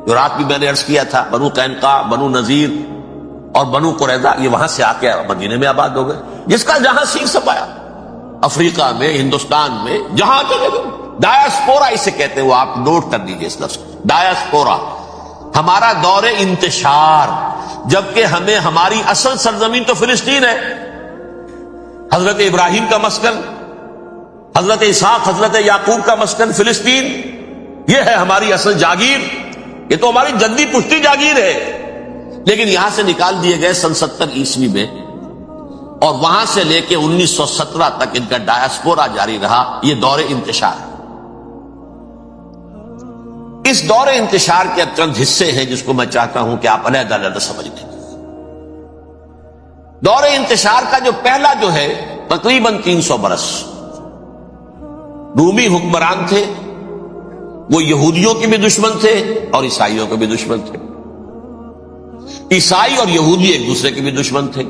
جو رات بھی میں نے عرض کیا تھا، بنو قینقاع، بنو نذیر اور بنو قریظہ، یہ وہاں سے آ کے مدینے میں آباد ہو گئے. جس کا جہاں سینگ سمایا، افریقہ میں، ہندوستان میں، جہاں چلے گئے. ڈایاسپورا اسے کہتے ہیں، وہ آپ نوٹ کر دیجئے اس لفظ کو، ڈایاسپورا. ہمارا دور انتشار، جبکہ ہمیں ہماری اصل سرزمین تو فلسطین ہے. حضرت ابراہیم کا مسکن، حضرت اسحاق حضرت یعقوب کا مسکن فلسطین، یہ ہے ہماری اصل جاگیر، یہ تو ہماری جدی پشتی جاگیر ہے. لیکن یہاں سے نکال دیے گئے سن 70 عیسوی میں، اور وہاں سے لے کے 1917 تک ان کا ڈایاسپورا جاری رہا. یہ دور انتشار ہے. اس دور انتشار کے چند حصے ہیں جس کو میں چاہتا ہوں کہ آپ علیحدہ علیحدہ سمجھ لیں. دور انتشار کا جو پہلا جو ہے تقریباً 300 برس رومی حکمران تھے. وہ یہودیوں کے بھی دشمن تھے اور عیسائیوں کے بھی دشمن تھے. عیسائی اور یہودی ایک دوسرے کے بھی دشمن تھے،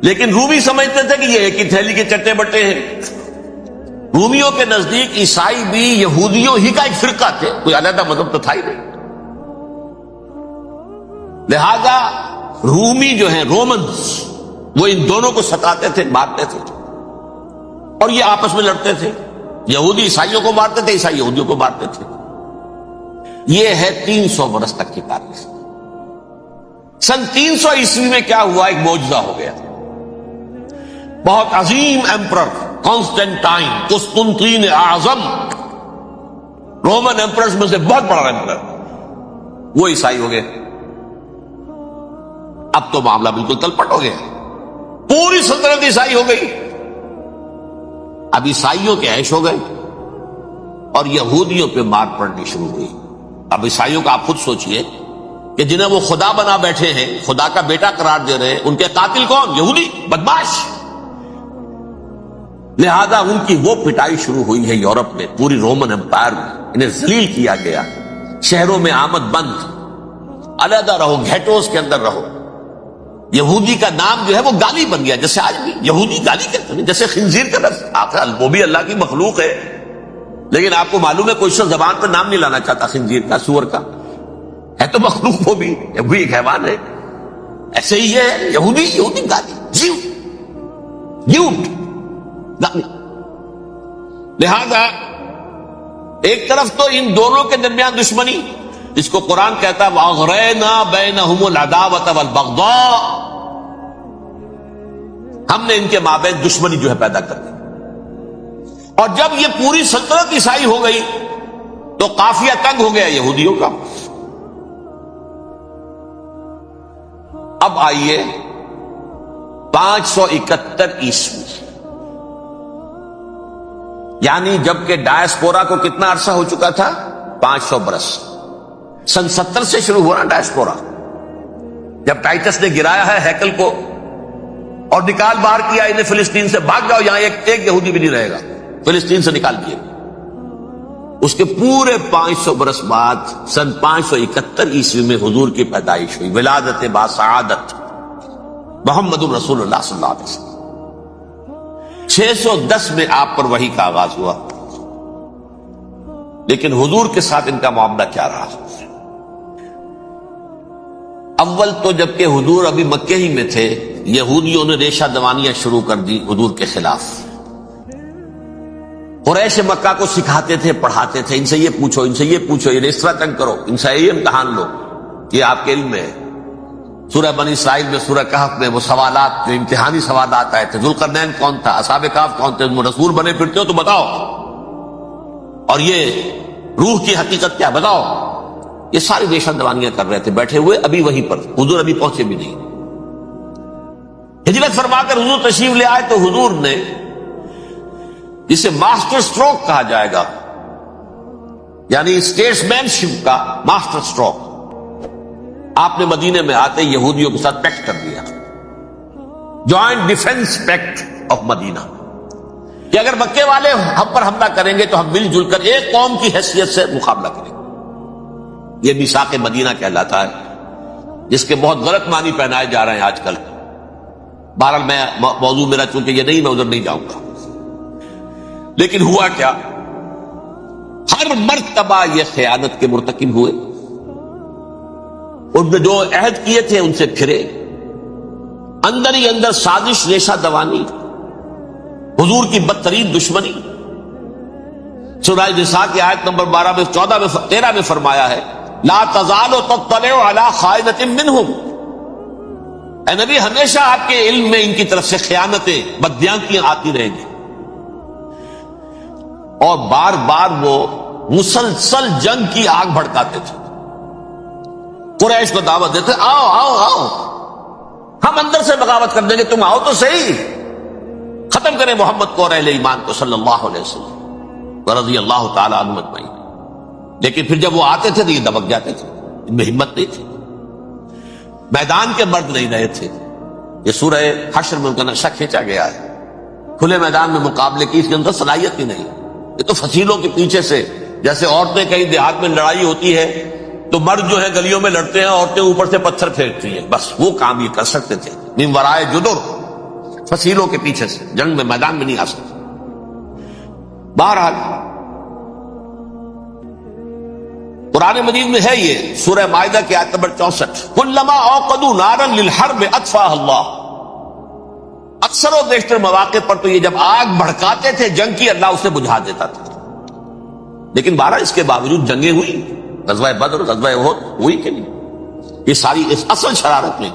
لیکن رومی سمجھتے تھے کہ یہ ایک ہی تھیلی کے چٹے بٹے ہیں. رومیوں کے نزدیک عیسائی بھی یہودیوں ہی کا ایک فرقہ تھے، کوئی علیحدہ مذہب تو تھا ہی نہیں. لہذا رومی جو ہیں رومنز، وہ ان دونوں کو ستاتے تھے، مارتے تھے، اور یہ آپس میں لڑتے تھے. یہودی عیسائیوں کو مارتے تھے، عیسائی یہودیوں کو مارتے تھے. یہ ہے 300 برس تک کی تاریخ. سن 300 عیسوی میں کیا ہوا؟ ایک معجزہ ہو گیا. بہت عظیم ایمپرر کانسٹینٹائن، قسطنطین اعظم، رومن ایمپررز میں سے بہت بڑا ایمپرر، وہ عیسائی ہو گئے. اب تو معاملہ بالکل تلپٹ ہو گیا، پوری سلطنت عیسائی ہو گئی. اب عیسائیوں کے عیش ہو گئے اور یہودیوں پہ مار پڑنی شروع ہوئی. اب عیسائیوں کا آپ خود سوچئے کہ جنہیں وہ خدا بنا بیٹھے ہیں، خدا کا بیٹا قرار دے رہے ہیں، ان کے قاتل کون؟ یہودی بدماش. لہذا ان کی وہ پٹائی شروع ہوئی ہے یورپ میں، پوری رومن امپائر میں. انہیں ذلیل کیا گیا، شہروں میں آمد بند، علیحدہ رہو، گھیٹوز کے اندر رہو. یہودی کا نام جو ہے وہ گالی بن گیا. جیسے آج بھی یہودی گالی کہتے ہیں، جیسے خنزیر کا لفظ. وہ بھی اللہ کی مخلوق ہے، لیکن آپ کو معلوم ہے کوئی شخص زبان پر نام نہیں لانا چاہتا خنزیر کا، سور کا. ہے تو مخلوق، وہ بھی ایک حیوان ہے. ایسے ہی ہے یہودی گالی، جیوٹ گالی. لہذا ایک طرف تو ان دونوں کے درمیان دشمنی، اس کو قرآن کہتا ہے وَأَغْرَيْنَا بَيْنَهُمُ الْعَدَاوَةَ وَالْبَغْضَاءَ، ہم نے ان کے مابین دشمنی جو ہے پیدا کر دی. اور جب یہ پوری سلطنت عیسائی ہو گئی تو قافیہ تنگ ہو گیا یہودیوں کا. اب آئیے 571 عیسوی، یعنی جبکہ ڈایاسپورا کو کتنا عرصہ ہو چکا تھا؟ 500 برس. سن 70 سے شروع ہوا نا ڈایاسپورا، جب ٹائٹس نے گرایا ہے ہیکل کو اور نکال باہر کیا انہیں فلسطین سے، بھاگ جاؤ یہاں ایک یہودی بھی نہیں رہے گا. فلسطین سے نکال دیے. اس کے پورے 500 برس بعد سن 571 عیسوی میں حضور کی پیدائش ہوئی. ولادت با سعادت محمد الرسول اللہ صلی اللہ علیہ وسلم. 610 میں آپ پر وحی کا آغاز ہوا. لیکن حضور کے ساتھ ان کا معاملہ کیا رہا؟ اول تو جبکہ حضور ابھی مکے ہی میں تھے، یہودیوں نے ریشہ دوانیاں شروع کر دی حضور کے خلاف. قریش مکہ کو سکھاتے تھے، پڑھاتے تھے، ان سے یہ پوچھو، ان سے یہ پوچھو، یہ اس طرح تنگ کرو، ان سے یہ امتحان لو. یہ آپ کے علم میں ہے. سورہ بنی اسرائیل میں، سورہ کہف میں وہ سوالات، جو امتحانی سوالات آئے تھے، ذوالقرنین کون تھا، اصحاب کہف کون تھے، تم رسول بنے پھرتے ہو تو بتاؤ، اور یہ روح کی حقیقت کیا بتاؤ. یہ ساری ریشہ دوانیاں کر رہے تھے بیٹھے ہوئے ابھی وہیں پر. حضور ابھی پہنچے بھی نہیں. ہجرت فرما کر حضور تشریف لے آئے تو حضور نے جسے ماسٹر سٹروک کہا جائے گا، یعنی اسٹیٹس مین شپ کا ماسٹر سٹروک، آپ نے مدینے میں آتے یہودیوں کے ساتھ پیکٹ کر دیا. جوائنٹ ڈیفنس پیکٹ آف مدینہ، کہ اگر مکے والے ہم پر حملہ کریں گے تو ہم مل جل کر ایک قوم کی حیثیت سے مقابلہ کریں گے. یہ میثاق مدینہ کہلاتا ہے، جس کے بہت غلط معنی پہنائے جا رہے ہیں آج کل. بہرحال میں موضوع میرا چونکہ یہ نہیں، میں ادھر نہیں جاؤں گا. لیکن ہوا کیا؟ ہر مرتبہ یہ خیانت کے مرتکب ہوئے. ان نے جو عہد کیے تھے ان سے پھرے. اندر ہی اندر سازش، ریشہ دوانی، حضور کی بدترین دشمنی. سورہ نساء کی آیت نمبر 12 میں 14 میں 13 میں فرمایا ہے لا تزال تطلع علی خائنۃ منہم. اے نبی ہمیشہ آپ کے علم میں ان کی طرف سے خیانتیں، بدیانتیاں آتی رہیں گی. اور بار بار وہ مسلسل جنگ کی آگ بھڑکاتے تھے. قریش کو دعوت دیتے، آؤ آؤ آؤ، ہم اندر سے بغاوت کر دیں گے، تم آؤ تو صحیح، ختم کریں محمد کو اور اہل ایمان کو صلی اللہ علیہ وسلم رضی اللہ تعالی عنہ اجمعین. لیکن پھر جب وہ آتے تھے تو یہ دبک جاتے تھے، ان میں ہمت نہیں تھی. میدان کے مرد نہیں رہے تھے. یہ سورہ حشر میں ان کا نقشہ کھینچا گیا ہے. کھلے میدان میں مقابلے کی اس کے اندر صلاحیت ہی نہیں. یہ تو فصیلوں کے پیچھے سے، جیسے عورتیں کہیں دیہات میں لڑائی ہوتی ہے تو مرد جو ہے گلیوں میں لڑتے ہیں، عورتیں اوپر سے پتھر پھینکتی ہیں، بس وہ کام یہ کر سکتے تھے. من ورائے جدر، فصیلوں کے پیچھے سے، جنگ میں میدان میں نہیں آ سکتے. بہرحال قرآن مجید میں ہے یہ سورہ مائدہ کی آیت نمبر 64 کلما اوقدوا نارا للحرب اطفاها اللہ. اکثر و بیشتر مواقع پر تو یہ جب آگ بھڑکاتے تھے جنگ کی، اللہ اسے بجھا دیتا تھا. لیکن بہرحال اس کے باوجود جنگیں ہوئی، غزوہ بدر، غزوہ احد ہوئی کہ نہیں. یہ ساری اس اصل شرارت میں،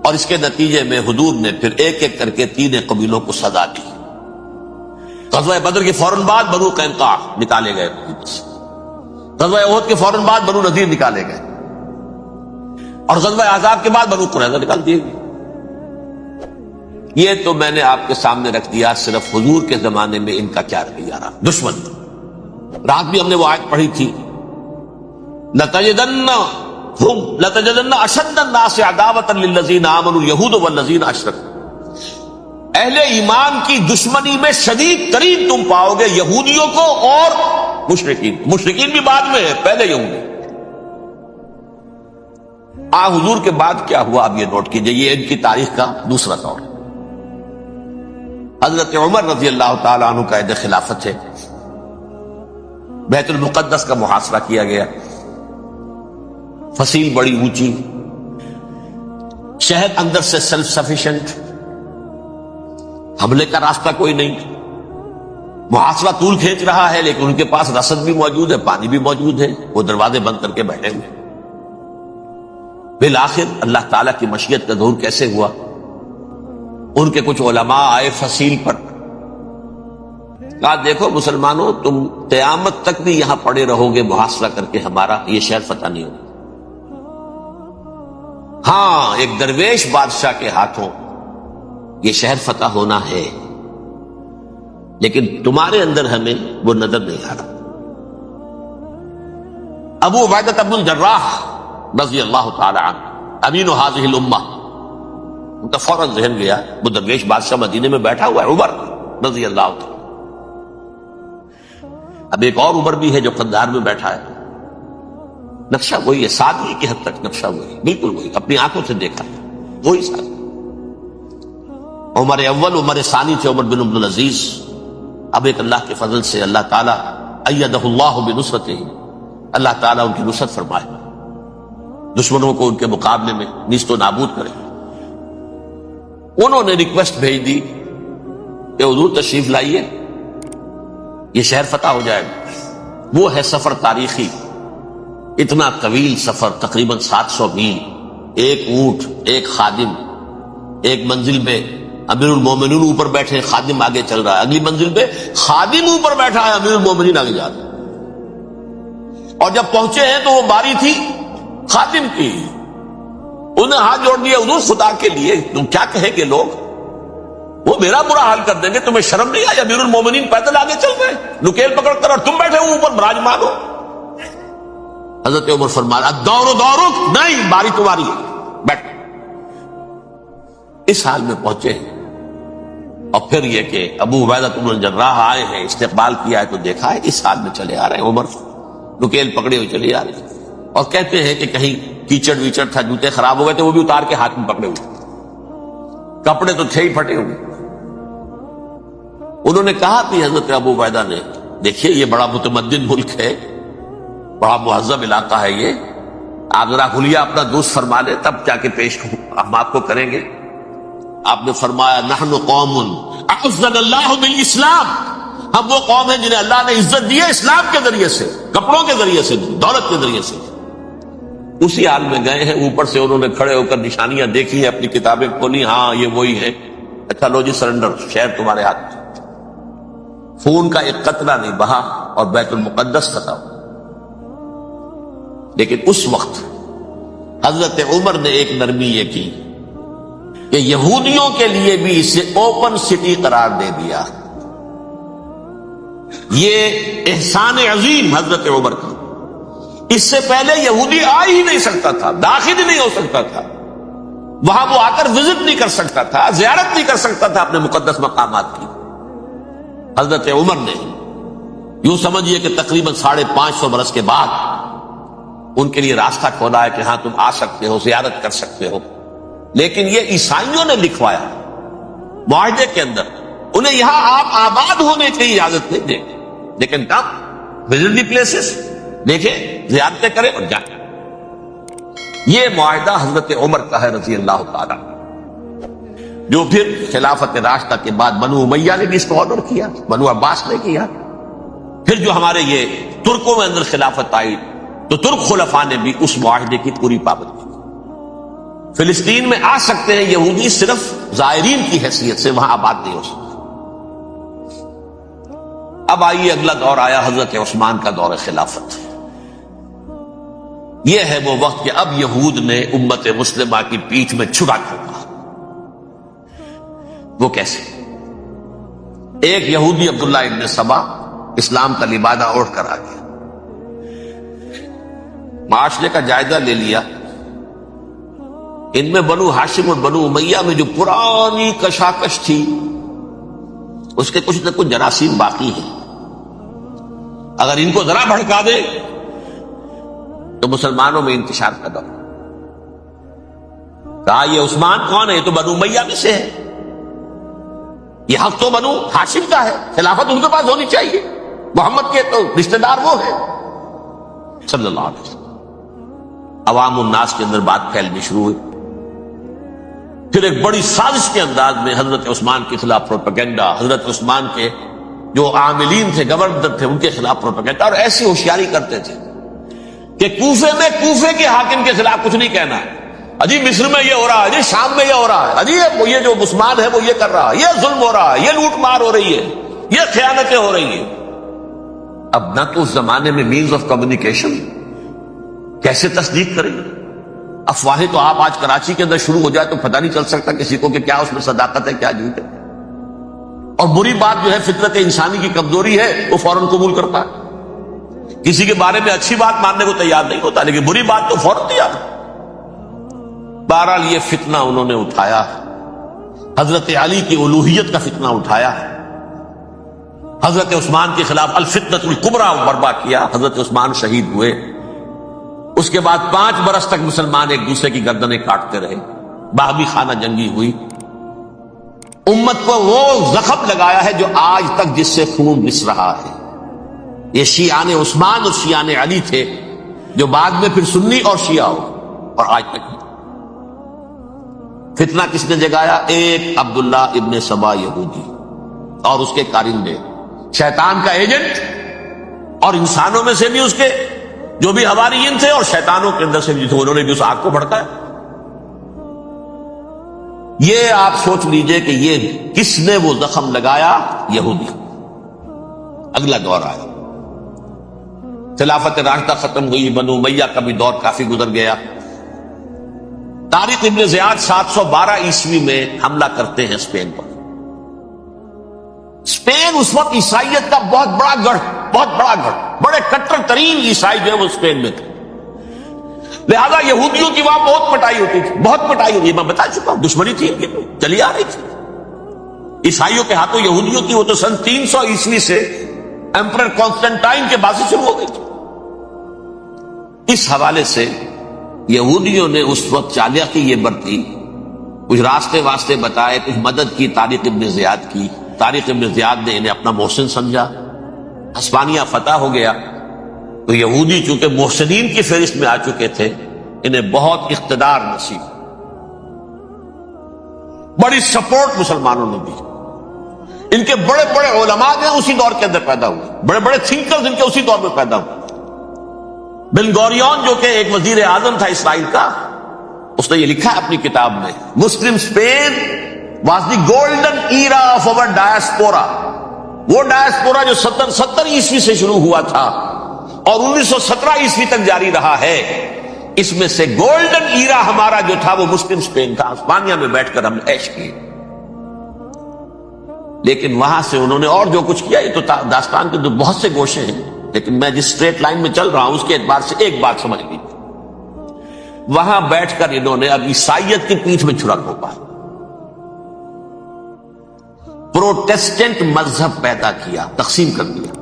اور اس کے نتیجے میں حضور نے پھر ایک ایک کر کے 3 قبیلوں کو سزا دی. غزوہ بدر کے فوراً بعد بنو قینقاع نکالے گئے، غزوہ احد کے فوراً بعد بنو نذیر نکالے گئے، اور غزوہ احزاب کے بعد بنو قریظہ نکال دیے گئے. یہ تو میں نے آپ کے سامنے رکھ دیا صرف حضور کے زمانے میں ان کا کیا رویہ رہا. دشمن، رات بھی ہم نے وہ آیت پڑھی تھی لَتَجِدَنَّ أَشَدَّ النَّاسِ عَدَاوَةً لِلَّذِينَ آمَنُوا الْيَهُودُ وَالَّذِينَ أَشْرَكُوا. اہل ایمان کی دشمنی میں شدید ترین تم پاؤ گے یہودیوں کو اور مشرکین بھی بعد میں ہے، پہلے یہودی. حضور کے بعد کیا ہوا اب یہ نوٹ کیجئے. یہ ان کی تاریخ کا دوسرا دور. حضرت عمر رضی اللہ تعالی عنہ کا عہد خلافت ہے. بیت المقدس کا محاصرہ کیا گیا، فصیل بڑی اونچی، شہر اندر سے سیلف سفیشینٹ، حملے کا راستہ کوئی نہیں. محاصرہ طول کھینچ رہا ہے لیکن ان کے پاس رسد بھی موجود ہے، پانی بھی موجود ہے، وہ دروازے بند کر کے بیٹھے ہوئے. بالآخر اللہ تعالیٰ کی مشیت کا ظہور کیسے ہوا؟ ان کے کچھ علماء آئے فصیل پر، کہا دیکھو مسلمانوں، تم قیامت تک بھی یہاں پڑے رہو گے محاصرہ کر کے، ہمارا یہ شہر فتح نہیں ہوگا. ہاں ایک درویش بادشاہ کے ہاتھوں یہ شہر فتح ہونا ہے، لیکن تمہارے اندر ہمیں وہ نظر نہیں آ رہا. ابو عبیدہ بن الجراح رضی اللہ تعالی عنہ امین هذه الامہ، ان کا فوراً ذہن گیا وہ درویش بادشاہ مدینے میں بیٹھا ہوا ہے عمر رضی اللہ تعالی. اب ایک اور عمر بھی ہے جو قندھار میں بیٹھا ہے، نقشہ وہی ہے، سادگی کی حد تک نقشہ وہی، بالکل وہی، اپنی آنکھوں سے دیکھا وہی سادگی۔ عمر اول عمر ثانی تھے عمر بن عبدالعزیز۔ اب ایک اللہ کے فضل سے اللہ تعالیٰ ایدہ اللہ بنصرتہ، اللہ تعالیٰ ان کی نصرت فرمائے، دشمنوں کو ان کے مقابلے میں نیست و نابود کرے۔ انہوں نے ریکویسٹ بھیج دی کہ حضور تشریف لائیے، یہ شہر فتح ہو جائے گا۔ وہ ہے سفر تاریخی، اتنا طویل سفر، تقریباً 700 میل، ایک اونٹ، ایک خادم، ایک منزل پہ امیر المومنین اوپر بیٹھے، خادم آگے چل رہا ہے، اگلی منزل پہ خادم اوپر بیٹھا ہے، امیر المومنین آگے جا رہا ہے۔ اور جب پہنچے ہیں تو وہ باری تھی خادم کی، انہیں ہاتھ جوڑ دیا، حضور خدا کے لیے تم کیا کہے گے لوگ، وہ میرا برا حال کر دیں گے، تمہیں شرم نہیں آئی؟ امیر المومنین پیدل آگے چل رہے، نکیل پکڑ کر، اور تم بیٹھے ہو اوپر براجمان ہو۔ حضرت عمر فرمایا الدور دورک، نہیں، باری تمہاری ہے، بیٹھ۔ اس حال میں پہنچے ہیں، اور پھر یہ کہ ابو عبیدہ بن الجراح آئے ہیں، استقبال کیا ہے تو دیکھا ہے اس حال میں چلے آ رہے ہیں، عمر نکیل پکڑے ہوئے چلے آ رہے ہیں، اور کہتے ہیں کہ کہیں کیچڑ ویچڑ تھا، جوتے خراب ہو گئے تھے، وہ بھی اتار کے ہاتھ میں پکڑے ہوئے، کپڑے تو تھے ہی پھٹے ہوئے۔ انہوں نے کہا کہ حضرت ابو عبیدہ نے، دیکھیے یہ بڑا متمدن ملک ہے، بڑا مہذب علاقہ ہے، یہ آپ ذرا حلیہ اپنا دوست فرما لیں تب جا کے پیش ہم آپ کو کریں گے۔ آپ نے فرمایا نحن قوم اعزنا اللہ بالاسلام، ہم وہ قوم ہیں جنہیں اللہ نے عزت دی ہے اسلام کے ذریعے سے، کپڑوں کے ذریعے سے، دولت کے ذریعے سے۔ اسی حال میں گئے ہیں، اوپر سے انہوں نے کھڑے ہو کر نشانیاں دیکھی ہیں، اپنی کتابیں کھولی، ہاں یہ وہی ہے، اچھا لو جی سرنڈر، شہر تمہارے ہاتھ میں۔ خون کا ایک قطرہ نہیں بہا اور بیت المقدس فتح ہوا۔ لیکن اس وقت حضرت عمر نے ایک نرمی یہ کی کہ یہودیوں کے لیے بھی اسے اوپن سٹی قرار دے دیا۔ یہ احسان عظیم حضرت عمر کا، اس سے پہلے یہودی آ ہی نہیں سکتا تھا، داخل ہی نہیں ہو سکتا تھا، وہاں وہ آ کر وزٹ نہیں کر سکتا تھا، زیارت نہیں کر سکتا تھا اپنے مقدس مقامات کی۔ حضرت عمر نے یوں سمجھیے کہ تقریباً 550 برس کے بعد ان کے لیے راستہ کھولا ہے کہ ہاں تم آ سکتے ہو، زیارت کر سکتے ہو۔ لیکن یہ عیسائیوں نے لکھوایا معاہدے کے اندر، انہیں یہاں آپ آباد ہونے کی اجازت نہیں دیں، لیکن کم وزٹ دی پلیسز، دیکھیں زیارتیں کریں اور جائیں۔ یہ معاہدہ حضرت عمر کا ہے رضی اللہ تعالیٰ، جو پھر خلافت راشدہ کے بعد بنو امیہ نے بھی اس کو آنر کیا، بنو عباس نے کیا، پھر جو ہمارے یہ ترکوں میں اندر خلافت آئی تو ترک خلفاء نے بھی اس معاہدے کی پوری پابندی کی۔ فلسطین میں آ سکتے ہیں یہودی، صرف زائرین کی حیثیت سے، وہاں آباد نہیں ہو سکتے۔ اب آئیے اگلا دور آیا حضرت عثمان کا دور خلافت۔ یہ ہے وہ وقت کہ اب یہود نے امت مسلمہ کی پیٹھ میں چھڑا ٹھوکا۔ وہ کیسے؟ ایک یہودی عبداللہ ابن سبا اسلام کا لبادہ اوڑھ کر آ گیا، معاشرے کا جائزہ لے لیا، ان میں بنو ہاشم اور بنو امیہ میں جو پرانی کشاکش تھی اس کے کچھ نہ کچھ جراثیم باقی ہیں، اگر ان کو ذرا بھڑکا دے تو مسلمانوں میں انتشار پیدا ہو۔ کہا یہ عثمان کون ہے؟ یہ تو بنو امیہ میں سے ہے، یہ حق تو بنو ہاشم کا ہے، خلافت ان کے پاس ہونی چاہیے، محمد کے تو رشتہ دار وہ ہے صلی اللہ علیہ وسلم۔ عوام الناس کے اندر بات پھیلنی شروع ہوئی، پھر ایک بڑی سازش کے انداز میں حضرت عثمان کے خلاف پروپیگنڈا، حضرت عثمان کے جو عاملین تھے، گورنر تھے، ان کے خلاف پروپیگنڈا، اور ایسی ہوشیاری کرتے تھے کہ کوفے میں کوفے کے حاکم کے خلاف کچھ نہیں کہنا ہے، اجی مصر میں یہ ہو رہا ہے، اجی شام میں یہ ہو رہا ہے، اجی یہ جو عثمان ہے وہ یہ کر رہا ہے، یہ ظلم ہو رہا ہے، یہ لوٹ مار ہو رہی ہے، یہ خیانتیں ہو رہی ہیں۔ اب نہ تو اس زمانے میں مینز آف کمیونیکیشن، کیسے تصدیق کریں گے؟ افواہیں تو آپ آج کراچی کے اندر شروع ہو جائے تو پتہ نہیں چل سکتا کسی کو کہ کیا اس میں صداقت ہے کیا جھوٹ ہے، اور بری بات جو ہے فطرت انسانی کی کمزوری ہے وہ فوراً قبول کرتا ہے، کسی کے بارے میں اچھی بات ماننے کو تیار نہیں ہوتا، لیکن بری بات تو فوراً تیار ہے۔ بہرحال یہ فتنہ انہوں نے اٹھایا، حضرت علی کی الوہیت کا فتنہ اٹھایا، حضرت عثمان کے خلاف الفتنۃ الکبریٰ برپا کیا، حضرت عثمان شہید ہوئے، اس کے بعد 5 برس تک مسلمان ایک دوسرے کی گردنیں کاٹتے رہے، باہمی خانہ جنگی ہوئی، امت کو وہ زخم لگایا ہے جو آج تک جس سے خون رس رہا ہے۔ یہ شیعان عثمان اور شیعان علی تھے جو بعد میں پھر سنی اور شیعہ ہو، اور آج تک فتنہ کس نے جگایا؟ ایک عبداللہ ابن سبا یہودی اور اس کے کارندے، شیطان کا ایجنٹ، اور انسانوں میں سے بھی اس کے جو بھی حواریین تھے اور شیطانوں کے اندر سے بھی تھے، انہوں نے بھی اس آگ کو بھڑکایا۔ یہ آپ سوچ لیجئے کہ یہ کس نے وہ زخم لگایا؟ یہودی۔ اگلا دور آیا، خلافت راشدہ ختم ہوئی، بنو امیہ کا بھی دور کافی گزر گیا۔ طارق ابن زیاد 712 عیسوی میں حملہ کرتے ہیں اسپین پر۔ اسپین اس وقت عیسائیت کا بہت بڑا گڑھ، بڑے کٹر ترین عیسائی جو ہے وہ اسپین میں تھے، لہذا یہودیوں کی وہاں بہت پٹائی ہوتی تھی، بہت پٹائی ہوتی، میں بتا چکا ہوں، دشمنی تھی ان کی چلی آ رہی تھی عیسائیوں کے ہاتھوں یہودیوں کی۔ وہ تو سن 300 عیسوی سے ایمپرر کانسٹنٹائن کے بعد سے شروع ہو گئی تھی۔ اس حوالے سے یہودیوں نے اس وقت چالاکی یہ برتی، کچھ راستے واسطے بتائے، کچھ مدد کی طارق ابن زیاد کی۔ طارق ابن زیاد نے انہیں اپنا محسن سمجھا، ہسپانیہ فتح ہو گیا تو یہودی چونکہ محسنین کی فہرست میں آ چکے تھے، انہیں بہت اقتدار نصیب، بڑی سپورٹ مسلمانوں نے دی۔ ان کے بڑے بڑے علماء جو اسی دور کے اندر پیدا ہوئے، بڑے بڑے تھنکرز ان کے اسی دور میں پیدا ہوئے۔ بن گوریون جو کہ ایک وزیر اعظم تھا اسرائیل کا، اس نے یہ لکھا ہے اپنی کتاب میں، Muslim Spain was the golden era of our diaspora. وہ ڈائسپورا جو 70 عیسوی سے شروع ہوا تھا اور 1917 عیسوی تک جاری رہا ہے، اس میں سے گولڈن ایرا ہمارا جو تھا وہ مسلم اسپین کا، اسپانیہ میں بیٹھ کر ہم نے عیش کیے۔ لیکن وہاں سے انہوں نے اور جو کچھ کیا، یہ تو داستان کے تو بہت سے گوشے ہیں، لیکن میں جس اسٹریٹ لائن میں چل رہا ہوں اس کے اعتبار سے ایک بات سمجھ لیجیے، وہاں بیٹھ کر انہوں نے اب عیسائیت کی پیٹھ میں چھرا گھونپا، پروٹیسٹنٹ مذہب پیدا کیا، تقسیم کر دیا،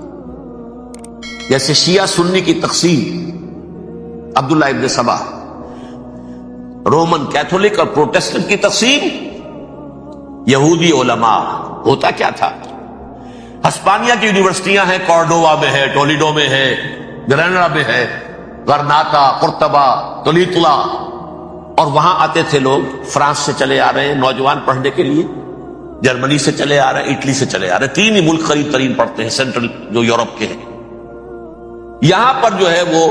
جیسے شیعہ سنی کی تقسیم، عبداللہ ابن سبا، رومن کیتھولک اور پروٹیسٹنٹ کی تقسیم، یہودی علماء۔ ہوتا کیا تھا؟ ہسپانیہ کی یونیورسٹیاں ہیں، کارڈووا میں ہے، ٹولیڈو میں ہے، گریناڈا میں ہے، غرناطہ، قرطبہ، تولیتلا، اور وہاں آتے تھے لوگ، فرانس سے چلے آ رہے ہیں نوجوان پڑھنے کے لیے، جرمنی سے چلے آ رہے ہیں، اٹلی سے چلے آ رہے ہیں، 3 ہی ملک قریب ترین پڑھتے ہیں سینٹرل جو یورپ کے ہیں۔ یہاں پر جو ہے وہ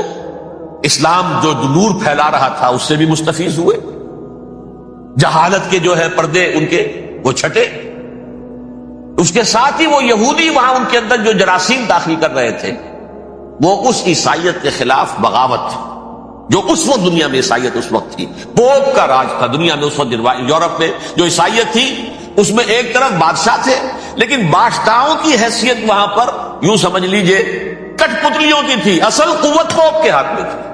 اسلام جو نور پھیلا رہا تھا اس سے بھی مستفیض ہوئے، جہالت کے جو ہے پردے ان کے وہ چھٹے، اس کے ساتھ ہی وہ یہودی وہاں ان کے اندر جو جراثیم داخل کر رہے تھے وہ اس عیسائیت کے خلاف بغاوت، جو اس وقت دنیا میں عیسائیت اس وقت تھی، پوپ کا راج تھا دنیا میں اس وقت، یورپ میں جو عیسائیت تھی اس میں ایک طرف بادشاہ تھے، لیکن بادشاہوں کی حیثیت وہاں پر یوں سمجھ لیجئے کٹ پتلیوں کی تھی، اصل قوت پوپ کے ہاتھ میں تھی۔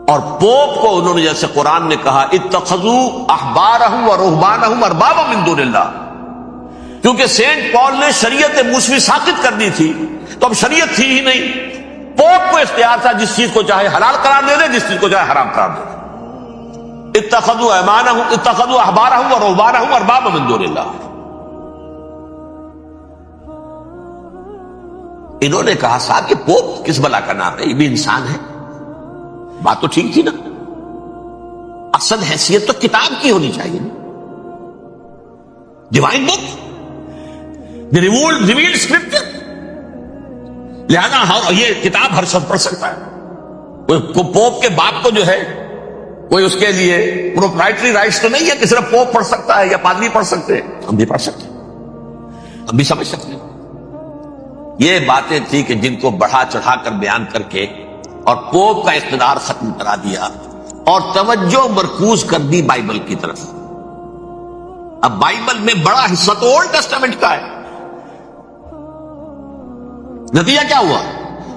اور پوپ کو انہوں نے جیسے قرآن نے کہا اتخذوا احبارهم ورهبانهم اربابا من دون اللہ، کیونکہ سینٹ پال نے شریعت موسوی ساقط کر دی تھی تو اب شریعت تھی ہی نہیں، پوپ کو اختیار تھا جس چیز کو چاہے حلال قرار دے دے، جس چیز کو چاہے حرام قرار دے دے۔ اتخذوا احبارهم ورهبانهم اربابا من دون اللہ۔ انہوں نے کہا صاحب یہ پوپ کس بلا کا نام ہے، یہ بھی انسان ہے۔ بات تو ٹھیک تھی نا، اصل حیثیت تو کتاب کی ہونی چاہیے، ڈیوائن بک، ریویلڈ اسکرپچر، لہذا یہ کتاب ہر شخص پڑھ سکتا ہے۔ کوئی پوپ کے باپ کو جو ہے کوئی اس کے لیے پروپرائٹری رائٹس تو نہیں ہے کہ صرف پوپ پڑھ سکتا ہے یا پادری پڑھ سکتے ہیں، ہم بھی پڑھ سکتے ہیں، ہم بھی سمجھ سکتے ہیں۔ یہ باتیں تھی کہ جن کو بڑھا چڑھا کر بیان کر کے اور پوپ کا اقتدار ختم کرا دیا اور توجہ مرکوز کر دی بائبل کی طرف۔ اب بائبل میں بڑا حصہ تو اولڈ ٹیسٹامنٹ کا ہے۔ نتیجہ کیا ہوا؟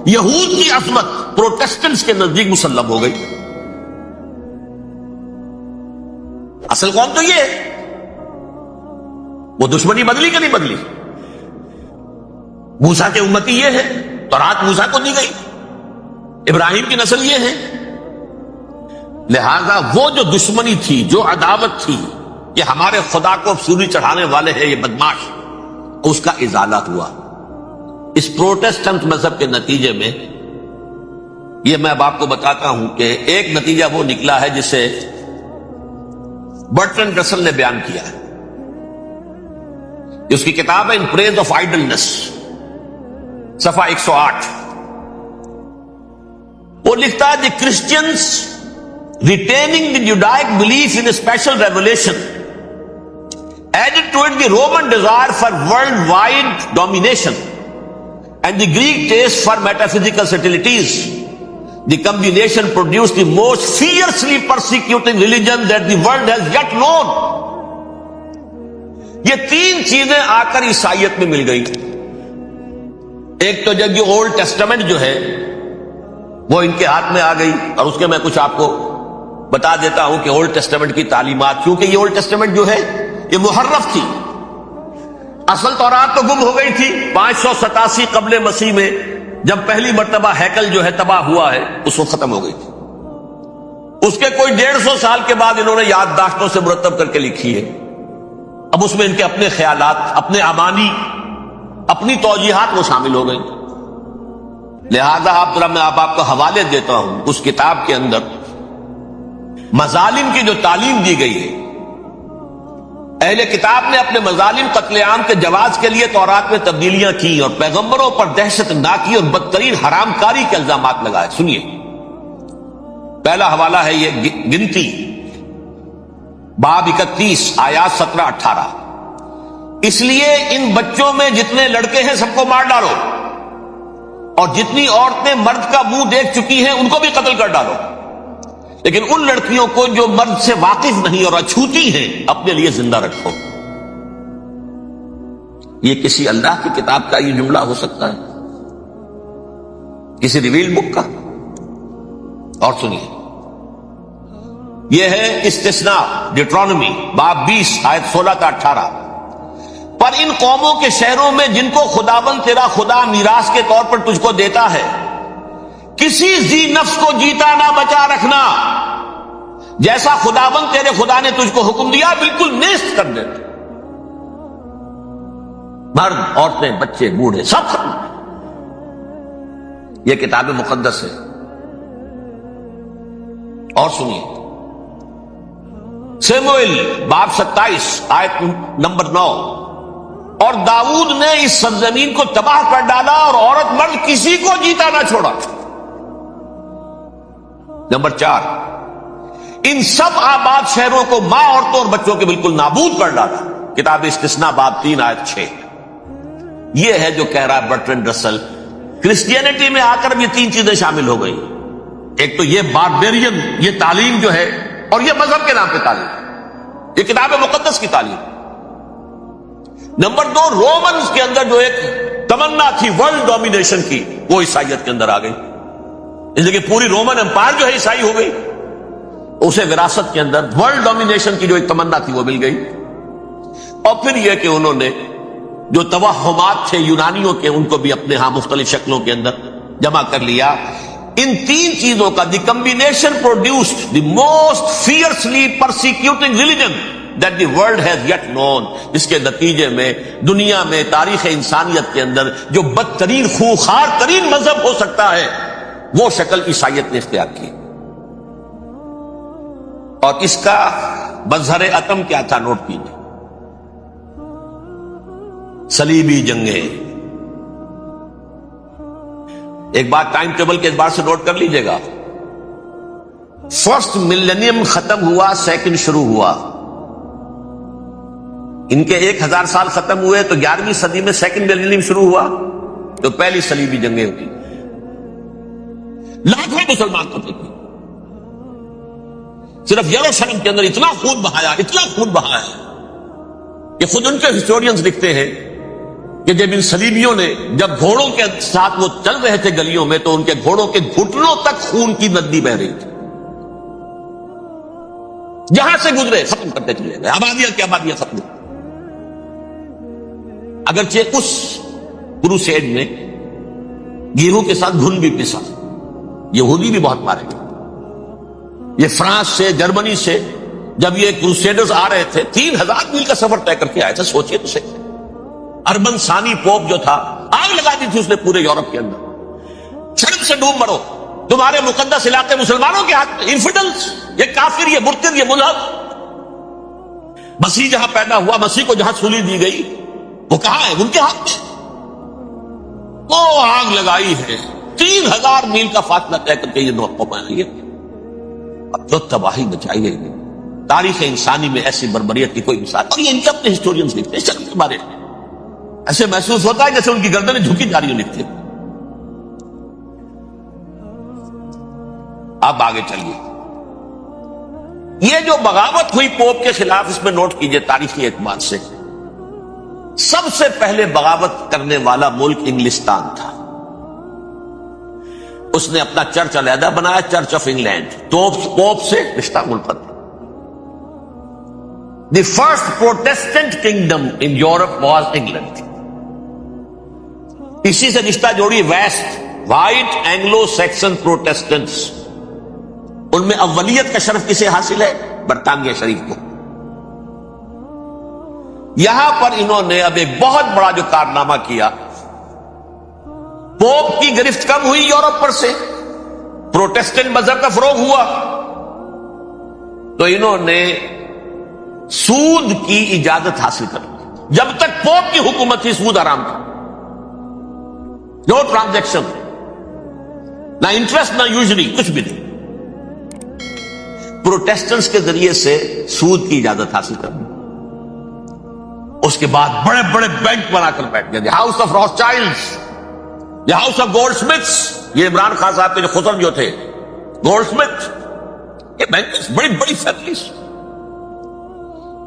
یہود کی عظمت پروٹیسٹنٹس کے نزدیک مسلم ہو گئی۔ اصل قوم تو یہ ہے، وہ دشمنی بدلی کہ نہیں بدلی؟ موسیٰ کے امتی یہ ہے، تورات موسیٰ کو دی گئی، ابراہیم کی نسل یہ ہے، لہذا وہ جو دشمنی تھی، جو عداوت تھی کہ ہمارے خدا کو سولی چڑھانے والے ہیں یہ بدماش، اس کا ازالہ ہوا اس پروٹسٹنٹ مذہب کے نتیجے میں۔ یہ میں اب آپ کو بتاتا ہوں کہ ایک نتیجہ وہ نکلا ہے جسے برٹرنڈ رسل نے بیان کیا ہے، اس کی کتاب ہے ان پریز آف آئیڈلنس، صفحہ 108۔ وہ لکھتا ہے the Christians retaining the Judaic belief in special revelation added to it the Roman desire for worldwide domination and the Greek taste for metaphysical subtleties. The combination produced the most fiercely persecuting religion that the world has yet known. یہ تین چیزیں آ کر عیسائیت میں مل گئی۔ ایک تو جب یہ اولڈ ٹیسٹمنٹ جو ہے وہ ان کے ہاتھ میں آ گئی، اور اس کے میں کچھ آپ کو بتا دیتا ہوں کہ اولڈ ٹیسٹمنٹ کی تعلیمات، کیونکہ یہ اولڈ ٹیسٹمنٹ جو ہے یہ محرف تھی، اصل تورات تو گم ہو گئی تھی 587 قبل مسیح میں، جب پہلی مرتبہ ہیکل جو ہے تباہ ہوا ہے، اس وقت ختم ہو گئی تھی۔ اس کے کوئی 150 سال کے بعد انہوں نے یادداشتوں سے مرتب کر کے لکھی ہے۔ اب اس میں ان کے اپنے خیالات، اپنے امانی، اپنی توجیحات وہ شامل ہو گئی۔ لہذا میں آپ کو حوالے دیتا ہوں اس کتاب کے اندر مظالم کی جو تعلیم دی گئی ہے۔ اہل کتاب نے اپنے مظالم قتل عام کے جواز کے لیے تورات میں تبدیلیاں کی اور پیغمبروں پر دہشت ناکی اور بدترین حرام کاری کے الزامات لگائے۔ سنیے، پہلا حوالہ ہے یہ گنتی باب 31 آیات 17-18۔ اس لیے ان بچوں میں جتنے لڑکے ہیں سب کو مار ڈالو، اور جتنی عورتیں مرد کا منہ دیکھ چکی ہیں ان کو بھی قتل کر ڈالو، لیکن ان لڑکیوں کو جو مرد سے واقف نہیں اور اچھوتی ہیں اپنے لیے زندہ رکھو۔ یہ کسی اللہ کی کتاب کا یہ جملہ ہو سکتا ہے؟ کسی ریویل بک کا؟ اور سنیے، یہ ہے استثناء ڈیٹرانومی باب 20 آیت 16-18۔ پر ان قوموں کے شہروں میں جن کو خداوند تیرا خدا میراث کے طور پر تجھ کو دیتا ہے، کسی ذی نفس کو جیتا نہ بچا رکھنا، جیسا خداوند تیرے خدا نے تجھ کو حکم دیا بالکل نیست کر دے۔ مرد، عورتیں، بچے، بوڑھے سب ختم۔ یہ کتاب مقدس ہے۔ اور سنیے، سیموئیل باب 27 آیت نمبر 9۔ اور داؤد نے اس سرزمین کو تباہ کر ڈالا اور عورت مرد کسی کو جیتا نہ چھوڑا۔ نمبر 4، ان سب آباد شہروں کو ماں، عورتوں اور بچوں کے بالکل نابود کر ڈالا۔ کتاب استثناء باب 3 آیت 6۔ یہ ہے جو کہہ رہا ہے برٹرنڈ رسل، کرسچینٹی میں آ کر بھی 3 چیزیں شامل ہو گئی۔ ایک تو یہ باربیرین، یہ تعلیم جو ہے، اور یہ مذہب کے نام پہ تعلیم، یہ کتاب مقدس کی تعلیم۔ نمبر 2، رومنز کے اندر جو ایک تمنا تھی ورلڈ ڈومینیشن کی، وہ عیسائیت کے اندر آ گئی، اس لیے کہ پوری رومن امپائر جو ہے عیسائی ہو گئی۔ اسے وراثت کے اندر ورلڈ ڈومینیشن کی جو ایک تمنا تھی وہ مل گئی۔ اور پھر یہ کہ انہوں نے جو توہمات تھے یونانیوں کے، ان کو بھی اپنے ہاں مختلف شکلوں کے اندر جمع کر لیا۔ ان 3 چیزوں کا the combination produced the most fiercely persecuting religion that the world has yet known، جس کے نتیجے میں دنیا میں تاریخ انسانیت کے اندر جو بدترین خونخوار ترین مذہب ہو سکتا ہے وہ شکل عیسائیت نے اختیار کی۔ اور اس کا مظہر عتم کیا تھا؟ نوٹ کیجیے، صلیبی جنگیں۔ ایک بات ٹائم ٹیبل کے اعتبار سے نوٹ کر لیجئے گا، فرسٹ ملینیم ختم ہوا، سیکنڈ شروع ہوا۔ ان کے 1000 سال ختم ہوئے تو 11ویں صدی میں سیکنڈ ملینیم شروع ہوا، تو پہلی صلیبی جنگیں ہوئی، لاکھوں مسلمان قتل ہوئے۔ صرف یروشلم کے اندر اتنا خون بہایا، اتنا خون بہایا کہ خود ان کے ہسٹورینز لکھتے ہیں کہ جب ان صلیبیوں نے، جب گھوڑوں کے ساتھ وہ چل رہے تھے گلیوں میں، تو ان کے گھوڑوں کے گھٹنوں تک خون کی ندی بہ رہی تھی۔ جہاں سے گزرے ختم کرتے چلے گئے، آبادیاں کی آبادیاں ختم۔ اگرچہ اس کروسیڈ میں گیہوں کے ساتھ گھن بھی پسا، یہودی بھی بہت مارے گئے۔ یہ فرانس سے، جرمنی سے جب یہ کروسیڈرز آ رہے تھے 3000 میل کا سفر طے کر کے آئے تھے، سوچئے تو صحیح۔ اربن ثانی پوپ جو تھا، آگ لگا دی تھی اس نے پورے یورپ کے اندر، سڑک سے ڈوب مرو، تمہارے مقدس علاقے مسلمانوں کے ہاتھ میں، انفیڈلز، یہ کافر، یہ مرتد، یہ ملحد۔ مسیح جہاں پیدا ہوا، مسیح کو جہاں سولی دی گئی، وہ کہاں ہے؟ ان کے ہاتھ میں۔ وہ آگ لگائی ہے، 3000 میل کا فاصلہ طے کر کے یہ دو قوم آئی ہے۔ اب جو تباہی مچائی ہے، تاریخ انسانی میں ایسی بربریت کی کوئی مثال، اور یہ ان کے اپنے ہسٹورینز لکھتے ہیں اس شخص کے بارے میں، ایسے محسوس ہوتا ہے جیسے ان کی گردنیں جھکی جا رہی ہوں لکھتے ہیں۔ اب آگے چلیے، یہ جو بغاوت ہوئی پوپ کے خلاف، اس میں نوٹ کیجئے تاریخی اعتبار سے سب سے پہلے بغاوت کرنے والا ملک انگلستان تھا۔ اس نے اپنا چرچ علیحدہ بنایا، چرچ آف انگلینڈ، تو پوپ سے رشتہ ملفت۔ The first Protestant kingdom in Europe was England. اسی سے رشتہ جوڑی west, white Anglo Saxon Protestants, ان میں اولیت کا شرف کسے حاصل ہے؟ برطانیہ شریف کو۔ یہاں پر انہوں نے اب ایک بہت بڑا جو کارنامہ کیا، پوپ کی گرفت کم ہوئی یورپ پر سے، پروٹیسٹنٹ مذہب کا فروغ ہوا، تو انہوں نے سود کی اجازت حاصل کر لی۔ جب تک پوپ کی حکومت تھی سود حرام تھا، نو ٹرانزیکشن، نہ انٹرسٹ نہ یوزری، کچھ بھی نہیں۔ پروٹیسٹنٹس کے ذریعے سے سود کی اجازت حاصل کر لی۔ اس کے بعد بڑے بڑے بینک بنا کر بیٹھ گئے، ہاؤس آف راس چائلڈز، یہ ہاؤس آف گولڈ سمتھس، یہ عمران خان صاحب کے جو خسر جو تھے گولڈ سمتھ، یہ بینکرز، بڑی بڑی فیملیز۔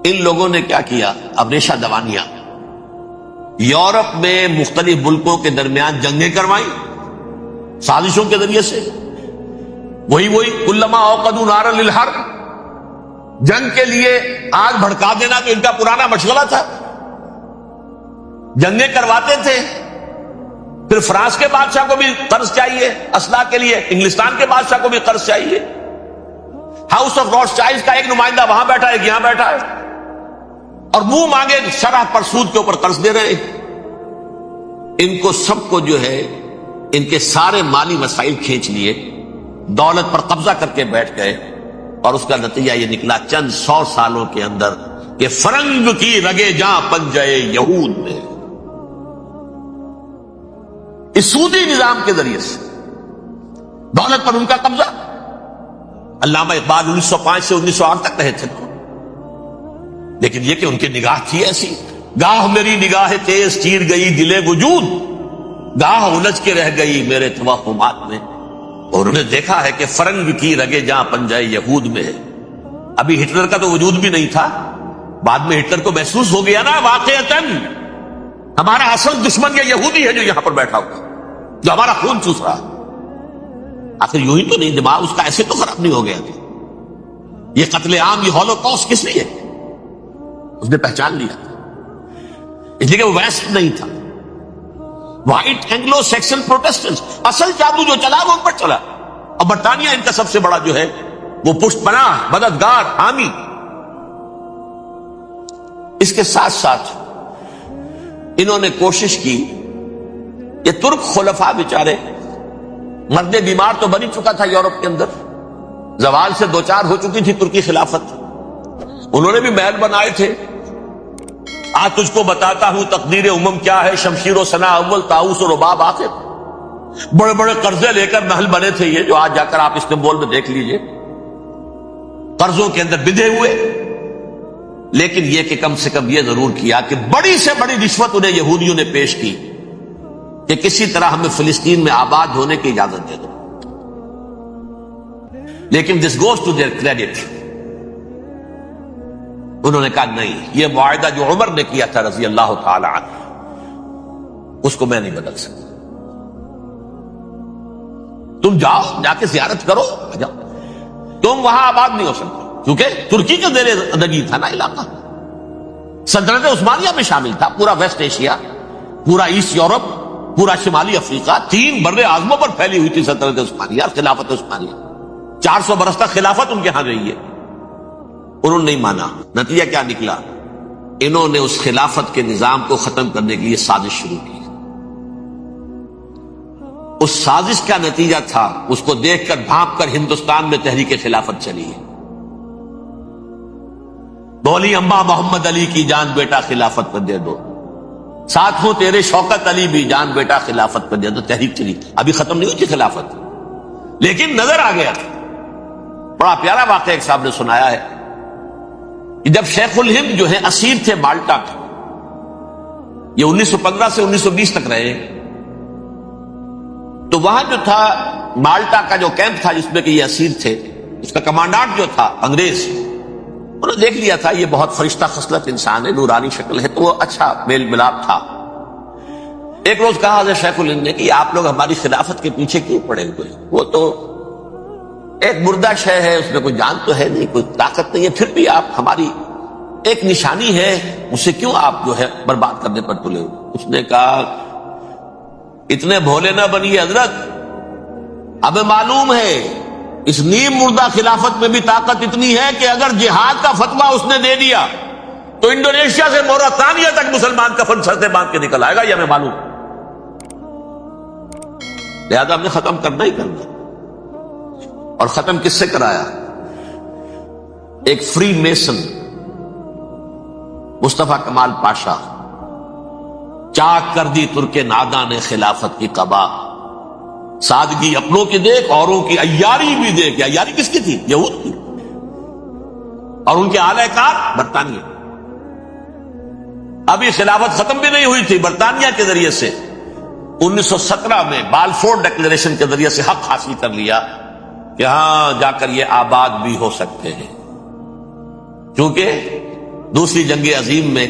ان لوگوں نے کیا کیا؟ اب ریشہ دوانیاں، یورپ میں مختلف ملکوں کے درمیان جنگیں کروائی سازشوں کے ذریعے سے، وہی کلما اوقدوا نارا للحرب، جنگ کے لیے آگ بھڑکا دینا تو ان کا پرانا مشغلہ تھا، جنگیں کرواتے تھے۔ پھر فرانس کے بادشاہ کو بھی قرض چاہیے اسلحہ کے لیے، انگلستان کے بادشاہ کو بھی قرض چاہیے، ہاؤس آف راس چائلڈز کا ایک نمائندہ وہاں بیٹھا ہے، یہاں بیٹھا ہے، اور منہ مانگے شرح پر سود کے اوپر قرض دے رہے۔ ان کو سب کو جو ہے ان کے سارے مالی وسائل کھینچ لیے، دولت پر قبضہ کر کے بیٹھ گئے، اور اس کا نتیجہ یہ نکلا چند 100 سالوں کے اندر کہ فرنگ کی رگے جاں پنجے یہود میں، اس سودی نظام کے ذریعے سے دولت پر ان کا قبضہ۔ علامہ اقبال 1905 سے 1908 تک رہے تھے، لیکن یہ کہ ان کی نگاہ تھی ایسی، گاہ میری نگاہ تیز چیر گئی دلے وجود، گاہ الجھ کے رہ گئی میرے توہمات میں، اور انہوں نے دیکھا ہے کہ فرنگ کی رگے جہاں پنجائے یہود میں ہے۔ ابھی ہٹلر کا تو وجود بھی نہیں تھا، بعد میں ہٹلر کو محسوس ہو گیا نا واقعتاً ہمارا اصل دشمن یہ یہودی ہے جو یہاں پر بیٹھا ہوا، جو ہمارا خون چوس رہا۔ آخر یوں ہی تو نہیں، دماغ اس کا ایسے تو خراب نہیں ہو گیا تھا۔ یہ قتل عام، یہ ہولوکاسٹ کس لیے؟ اس نے پہچان لیا، اس لیے کہ وہ ویسٹ نہیں تھا، وائٹ اینگلو سیکسن پروٹیسٹنٹس، اصل جادو جو چلا وہ ان پر چلا، اور برطانیہ ان کا سب سے بڑا جو ہے وہ پشت پناہ، مددگار، حامی۔ اس کے ساتھ ساتھ انہوں نے کوشش کی، یہ ترک خلفاء بیچارے، مرد بیمار تو بن ہی چکا تھا یورپ کے اندر، زوال سے دوچار ہو چکی تھی ترکی خلافت، انہوں نے بھی محل بنائے تھے۔ آج تجھ کو بتاتا ہوں تقدیر امم کیا ہے، شمشیر و ثنا اول، طاؤس و رباب آخر۔ بڑے بڑے قرضے لے کر محل بنے تھے یہ، جو آج جا کر آپ استنبول میں دیکھ لیجئے، قرضوں کے اندر بندھے ہوئے۔ لیکن یہ کہ کم سے کم یہ ضرور کیا کہ بڑی سے بڑی رشوت انہیں یہودیوں نے پیش کی کہ کسی طرح ہمیں فلسطین میں آباد ہونے کی اجازت دے دو، لیکن this goes to their credit, انہوں نے کہا نہیں، یہ معاہدہ جو عمر نے کیا تھا رضی اللہ تعالی عنہ، اس کو میں نہیں بدل سکتا، تم جاؤ، جا کے زیارت کرو، جاؤ، تم وہاں آباد نہیں ہو سکتے، کیونکہ ترکی کا زیر زندگی تھا نا علاقہ۔ سلطنت عثمانیہ میں شامل تھا پورا ویسٹ ایشیا، پورا ایسٹ یورپ، پورا شمالی افریقہ، 3 بر اعظموں پر پھیلی ہوئی تھی سلطنت عثمانیہ، خلافت عثمانیہ۔ 400 برس تک خلافت ان کے ہاں رہی ہے، انہوں نے نہیں مانا۔ نتیجہ کیا نکلا؟ انہوں نے اس خلافت کے نظام کو ختم کرنے کے لیے سازش شروع کی۔ اس سازش کا نتیجہ تھا، اس کو دیکھ کر بھانپ کر ہندوستان میں تحریک خلافت چلی ہے۔ بولی اماں محمد علی کی جان بیٹا خلافت پر دے دو، ساتھ ہوں تیرے شوکت علی بھی جان بیٹا خلافت پر دے دو، تحریک چلی۔ ابھی ختم نہیں ہوئی تھی خلافت، لیکن نظر آ گیا۔ بڑا پیارا واقعہ ایک صاحب نے سنایا ہے کہ جب شیخ الہند جو ہے اسیر تھے مالٹا کے، یہ 1915 سے 1920 تک رہے، تو وہاں جو تھا مالٹا کا جو کیمپ تھا جس میں کہ یہ اسیر تھے، اس کا کمانڈانٹ جو تھا انگریز، انہوں نے دیکھ لیا تھا یہ بہت فرشتہ خصلت انسان ہے، نورانی شکل ہے، تو وہ اچھا میل ملاپ تھا۔ ایک روز کہا حضرت شیخ الہند نے کہ آپ لوگ ہماری خلافت کے پیچھے کیوں پڑے ہوئے ہیں؟ وہ تو ایک مردہ شے ہے، اس میں کوئی جان تو ہے نہیں، کوئی طاقت نہیں ہے، پھر بھی آپ ہماری ایک نشانی ہے، اسے کیوں آپ جو ہے برباد کرنے پر تلے ہوئے؟ اس نے کہا اتنے بھولے نہ بنیے حضرت، ہمیں معلوم ہے اس نیم مردہ خلافت میں بھی طاقت اتنی ہے کہ اگر جہاد کا فتویٰ اس نے دے دیا تو انڈونیشیا سے موریتانیہ تک مسلمان کفن سر سے باندھ کے نکل آئے گا، یہ ہمیں معلوم، لہذا ہم نے ختم کرنا ہی کرنا۔ اور ختم کس سے کرایا؟ ایک فری میسن مصطفیٰ کمال پاشا، چاک کر دی ترک ناداں نے خلافت کی قبا، سادگی اپنوں کی دیکھ اوروں کی عیاری بھی دیکھ۔ عیاری کس کی تھی؟ یہود کی، اور ان کے اعلی کار برطانیہ۔ ابھی خلافت ختم بھی نہیں ہوئی تھی، برطانیہ کے ذریعے سے 1917 میں بالفور ڈکلیریشن کے ذریعے سے حق حاصل کر لیا کہ ہاں جا کر یہ آباد بھی ہو سکتے ہیں، کیونکہ دوسری جنگ عظیم میں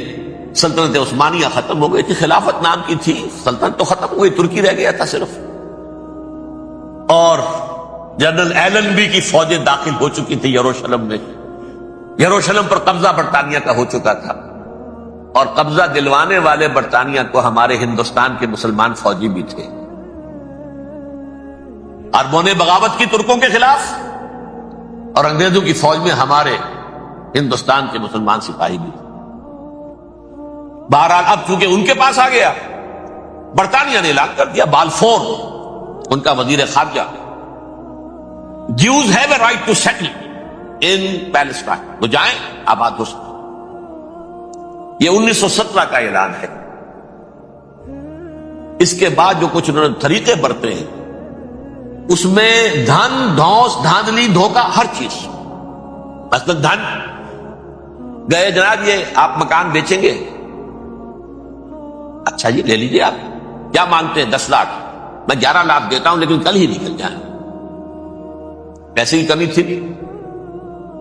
سلطنت عثمانیہ ختم ہو گئی تھی، خلافت نام کی تھی، سلطنت تو ختم ہو گئی، ترکی رہ گیا تھا صرف، اور جنرل ایلنبی کی فوجیں داخل ہو چکی تھی یروشلم میں، یروشلم پر قبضہ برطانیہ کا ہو چکا تھا، اور قبضہ دلوانے والے برطانیہ کو ہمارے ہندوستان کے مسلمان فوجی بھی تھے۔ اربوں نے بغاوت کی ترکوں کے خلاف، اور انگریزوں کی فوج میں ہمارے ہندوستان کے مسلمان سپاہی بھی تھے۔ بہرحال اب چونکہ ان کے پاس آ گیا، برطانیہ نے اعلان کر دیا، بالفور ان کا وزیر خارجہ، Jews have a right to settle in Palestine, وہ جائیں آباد ہو سکتے۔ یہ 1917 کا اعلان ہے۔ اس کے بعد جو کچھ انہوں نے طریقے برتے ہیں، اس میں دھن دھوس دھاندلی دھوکہ ہر چیز، مثلا دھن گئے جناب یہ آپ مکان بیچیں گے، اچھا جی لے لیجیے، آپ کیا مانگتے ہیں؟ 10 لاکھ، میں 11 لاکھ دیتا ہوں لیکن کل ہی نکل جائیں۔ پیسے کی کمی تھی،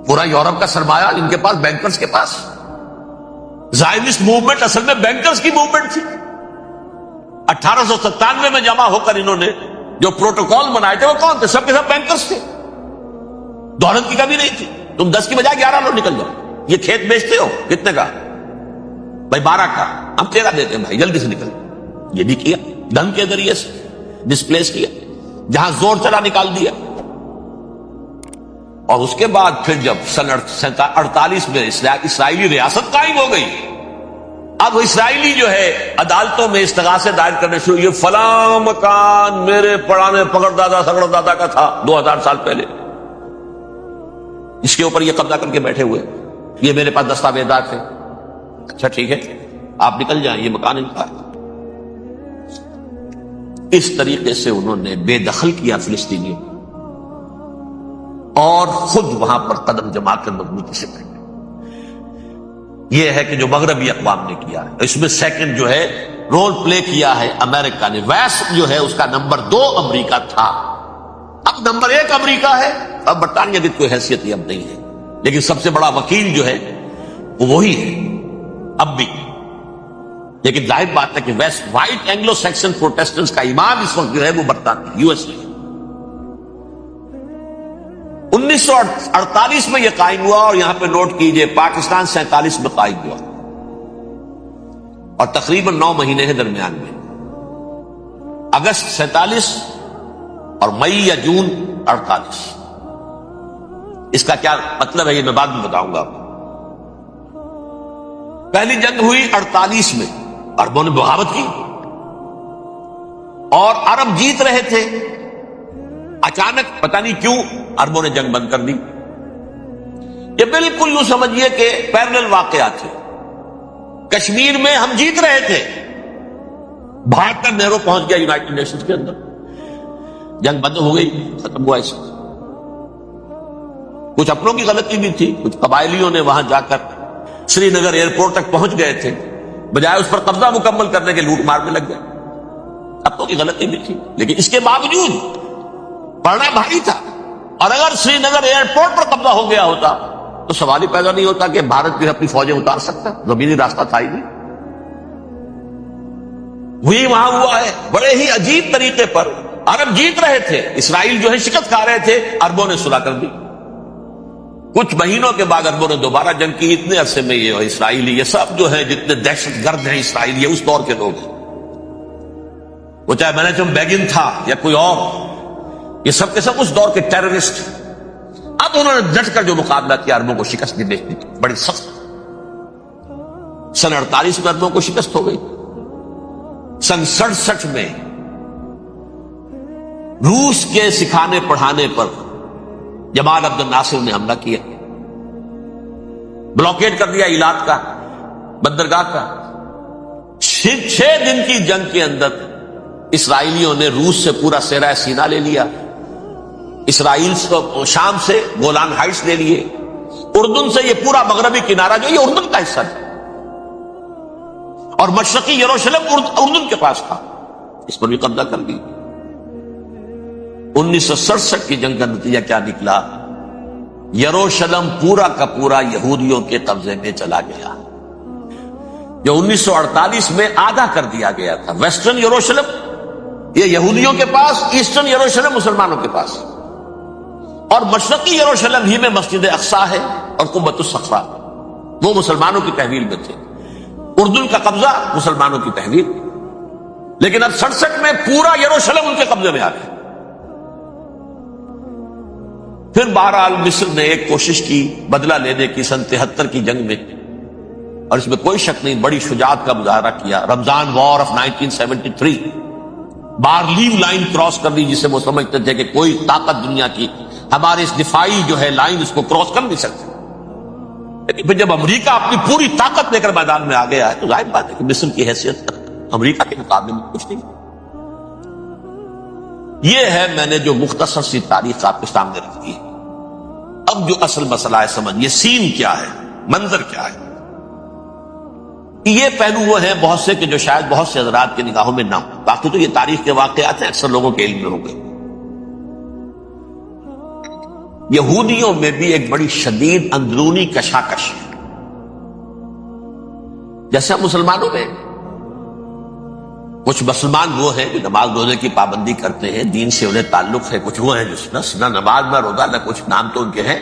پورا یورپ کا سرمایہ ان کے پاس، بینکرز کے پاس۔ زائنسٹ موومنٹ اصل میں بینکرز کی موومنٹ تھی۔ 1897 میں جمع ہو کر انہوں نے جو پروٹوکول بنائے تھے وہ کون تھے؟ سب کے سب بینکرز تھے، دولت کی کمی نہیں تھی۔ تم 10 کی بجائے 11 لو، نکل جاؤ۔ یہ کھیت بیچتے ہو کتنے کا؟ بھائی 12 کا، ہم 13 دیتے ہیں بھائی، جلدی سے نکل۔ یہ بھی کیا، دھن کے ذریعے سے ڈسپلیس کیا، جہاں زور چلا نکال دیا۔ اور اس کے بعد پھر جب سن 48 میں اسرائیلی ریاست قائم ہو گئی، اب اسرائیلی جو ہے عدالتوں میں استغاثے دائر کرنے شروع، یہ فلاں مکان میرے پرانے پگڑ دادا سگڑ دادا کا تھا 2000 سال پہلے، اس کے اوپر یہ قبضہ کر کے بیٹھے ہوئے، یہ میرے پاس دستاویزات ہیں، اچھا ٹھیک ہے آپ نکل جائیں، یہ مکان ان کا ہے۔ اس طریقے سے انہوں نے بے دخل کیا فلسطینیوں، اور خود وہاں پر قدم جما کر مضبوطی سے بیٹھے۔ یہ ہے کہ جو مغربی اقوام نے کیا ہے، اس میں سیکنڈ جو ہے رول پلے کیا ہے امریکہ نے۔ ویسٹ جو ہے اس کا نمبر 2 امریکہ تھا، اب نمبر 1 امریکہ ہے۔ اب برطانیہ کی کوئی حیثیت ہی اب نہیں ہے، لیکن سب سے بڑا وکیل جو ہے وہ وہی ہے اب بھی۔ لیکن ظاہر بات ہے کہ west white Anglo Saxon Protestants کا امام اس وقت جو ہے وہ برطانیہ، یو ایس اے۔ 1948 میں یہ قائم ہوا، اور یہاں پہ نوٹ کیجئے پاکستان 47 میں قائم ہوا۔ اور تقریباً 9 مہینے ہیں درمیان میں، اگست 47 اور مئی یا جون 48۔ اس کا کیا مطلب ہے یہ میں بعد میں بتاؤں گا آپ کو۔ پہلی جنگ ہوئی 48 میں، عربوں نے بغاوت کی اور عرب جیت رہے تھے، اچانک پتہ نہیں کیوں عربوں نے جنگ بند کر دی۔ یہ بالکل یوں سمجھیے کہ پیرلل واقعات تھے۔ کشمیر میں ہم جیت رہے تھے، بھاگ کر نہرو پہنچ گیا یونائٹڈ نیشنز کے اندر، جنگ بند ہو گئی، ختم ہوا اس۔ کچھ اپنوں کی غلطی بھی تھی، کچھ قبائلیوں نے وہاں جا کر سری نگر ایئرپورٹ تک پہنچ گئے تھے، بجائے اس پر قبضہ مکمل کرنے کے لوٹ مار میں لگ گئے، اپنوں کی غلطی بھی تھی، لیکن اس کے باوجود پڑھنا بھاری تھا۔ اور اگر سری نگر ایئرپورٹ پر قبضہ ہو گیا ہوتا تو سوال ہی پیدا نہیں ہوتا کہ بھارت بھی اپنی فوجیں اتار سکتا، زمینی راستہ تھا ہی نہیں۔ وہی وہاں ہوا ہے، بڑے ہی عجیب طریقے پر عرب جیت رہے تھے، اسرائیل جو ہے شکست کھا رہے تھے، عربوں نے صلح کر دی۔ کچھ مہینوں کے بعد عربوں نے دوبارہ جنگ کی۔ اتنے عرصے میں یہ اسرائیلی، یہ سب جو ہے جتنے دہشت گرد ہیں اسرائیل، یہ اس دور کے لوگ ہیں، وہ چاہے مینیجم بیگن تھا یا کوئی اور، یہ سب کے سب اس دور کے ٹیررسٹ۔ اب انہوں نے ڈٹ کر جو مقابلہ کیا، عربوں کو شکست دی، بڑی سخت۔ سن 48 میں عربوں کو شکست ہو گئی۔ سن 67 میں روس کے سکھانے پڑھانے پر جمال عبد الناصر نے حملہ کیا، بلاکیڈ کر دیا ایلات کا، بندرگاہ کا۔ 6 دن کی جنگ کے اندر اسرائیلیوں نے روس سے پورا صحرا سینا لے لیا، اسرائیل شام سے گولان ہائٹس لے لیے، اردن سے یہ پورا مغربی کنارہ جو یہ اردن کا حصہ تھا، اور مشرقی یروشلم اردن کے پاس تھا، اس پر بھی قبضہ کر لی۔ 1967 کی جنگ کا نتیجہ کیا نکلا؟ یروشلم پورا کا پورا یہودیوں کے قبضے میں چلا گیا، جو 1948 میں آدھا کر دیا گیا تھا۔ ویسٹرن یروشلم یہ یہودیوں کے پاس، ایسٹرن یروشلم مسلمانوں کے پاس، اور مشرقی یروشلم ہی میں مسجد اقصی ہے اور قبۃ الصخرہ، وہ مسلمانوں کی تحویل میں تھے۔ اردن کا قبضہ مسلمانوں کی تحویل، لیکن اب 67 میں پورا یروشلم ان کے قبضے میں آ گیا۔ پھر بہرحال مصر نے ایک کوشش کی بدلہ لینے کی سن 73 کی جنگ میں، اور اس میں کوئی شک نہیں بڑی شجاعت کا مظاہرہ کیا۔ رمضان وار آف 1973، بارلیو لائن کراس کر دی، جسے وہ سمجھتے تھے کہ کوئی طاقت دنیا کی ہمارے اس دفاعی جو ہے لائن اس کو کراس کر نہیں سکتی۔ لیکن پھر جب امریکہ اپنی پوری طاقت لے کر میدان میں آ گیا ہے تو ظاہر بات ہے کہ مصر کی حیثیت امریکہ کے مقابلے میں کچھ نہیں۔ یہ ہے میں نے جو مختصر سی تاریخ آپ کے سامنے رکھی ہے۔ اب جو اصل مسئلہ ہے سمجھیے، سین کیا ہے، منظر کیا ہے۔ یہ پہلو وہ ہیں بہت سے کہ جو شاید بہت سے حضرات کے نگاہوں میں نہ ہو، باقی تو یہ تاریخ کے واقعات ہیں، اکثر لوگوں کے علم میں ہوں گے۔ یہودیوں میں بھی ایک بڑی شدید اندرونی کشاکش ہے، جیسے مسلمانوں میں کچھ مسلمان وہ ہیں جو نماز روزے کی پابندی کرتے ہیں، دین سے انہیں تعلق ہے، کچھ وہ ہیں جو نہ نماز نہ روزہ نہ کچھ، نام تو ان کے ہیں،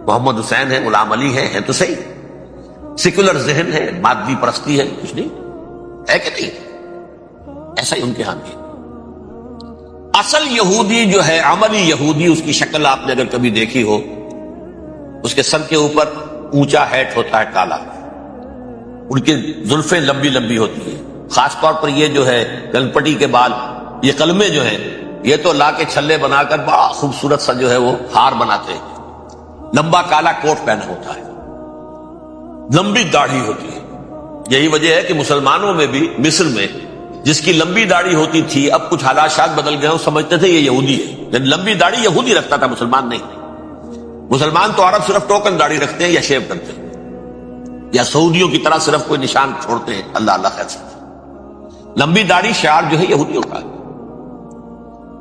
محمد حسین ہے، غلام علی ہے تو صحیح، سیکولر ذہن ہے، مادی پرستی ہے، کچھ نہیں ہے کہ نہیں، ایسا ہی ان کے ہاں بھی۔ اصل یہودی جو ہے، عملی یہودی، اس کی شکل آپ نے اگر کبھی دیکھی ہو، اس کے سر کے اوپر اونچا ہیٹ ہوتا ہے کالا، ان کی زلفیں لمبی لمبی ہوتی ہیں، خاص طور پر یہ جو ہے گلپٹی کے بال، یہ قلمے جو ہیں یہ تو لا کے چھلے بنا کر بڑا خوبصورت سا جو ہے وہ ہار بناتے ہیں، لمبا کالا کوٹ پہنا ہوتا ہے، لمبی داڑھی ہوتی ہے۔ یہی وجہ ہے کہ مسلمانوں میں بھی مصر میں جس کی لمبی داڑھی ہوتی تھی، اب کچھ حالات شاید بدل گئے، سمجھتے تھے یہ یہودی ہے، لیکن لمبی داڑھی یہودی رکھتا تھا، مسلمان نہیں۔ مسلمان تو عرب صرف ٹوکن داڑھی رکھتے ہیں یا شیو کرتے ہیں، یا سعودیوں کی طرح صرف کوئی نشان چھوڑتے ہیں، اللہ اللہ خیر سے۔ لمبی داڑھی شعار جو ہے یہودیوں کا۔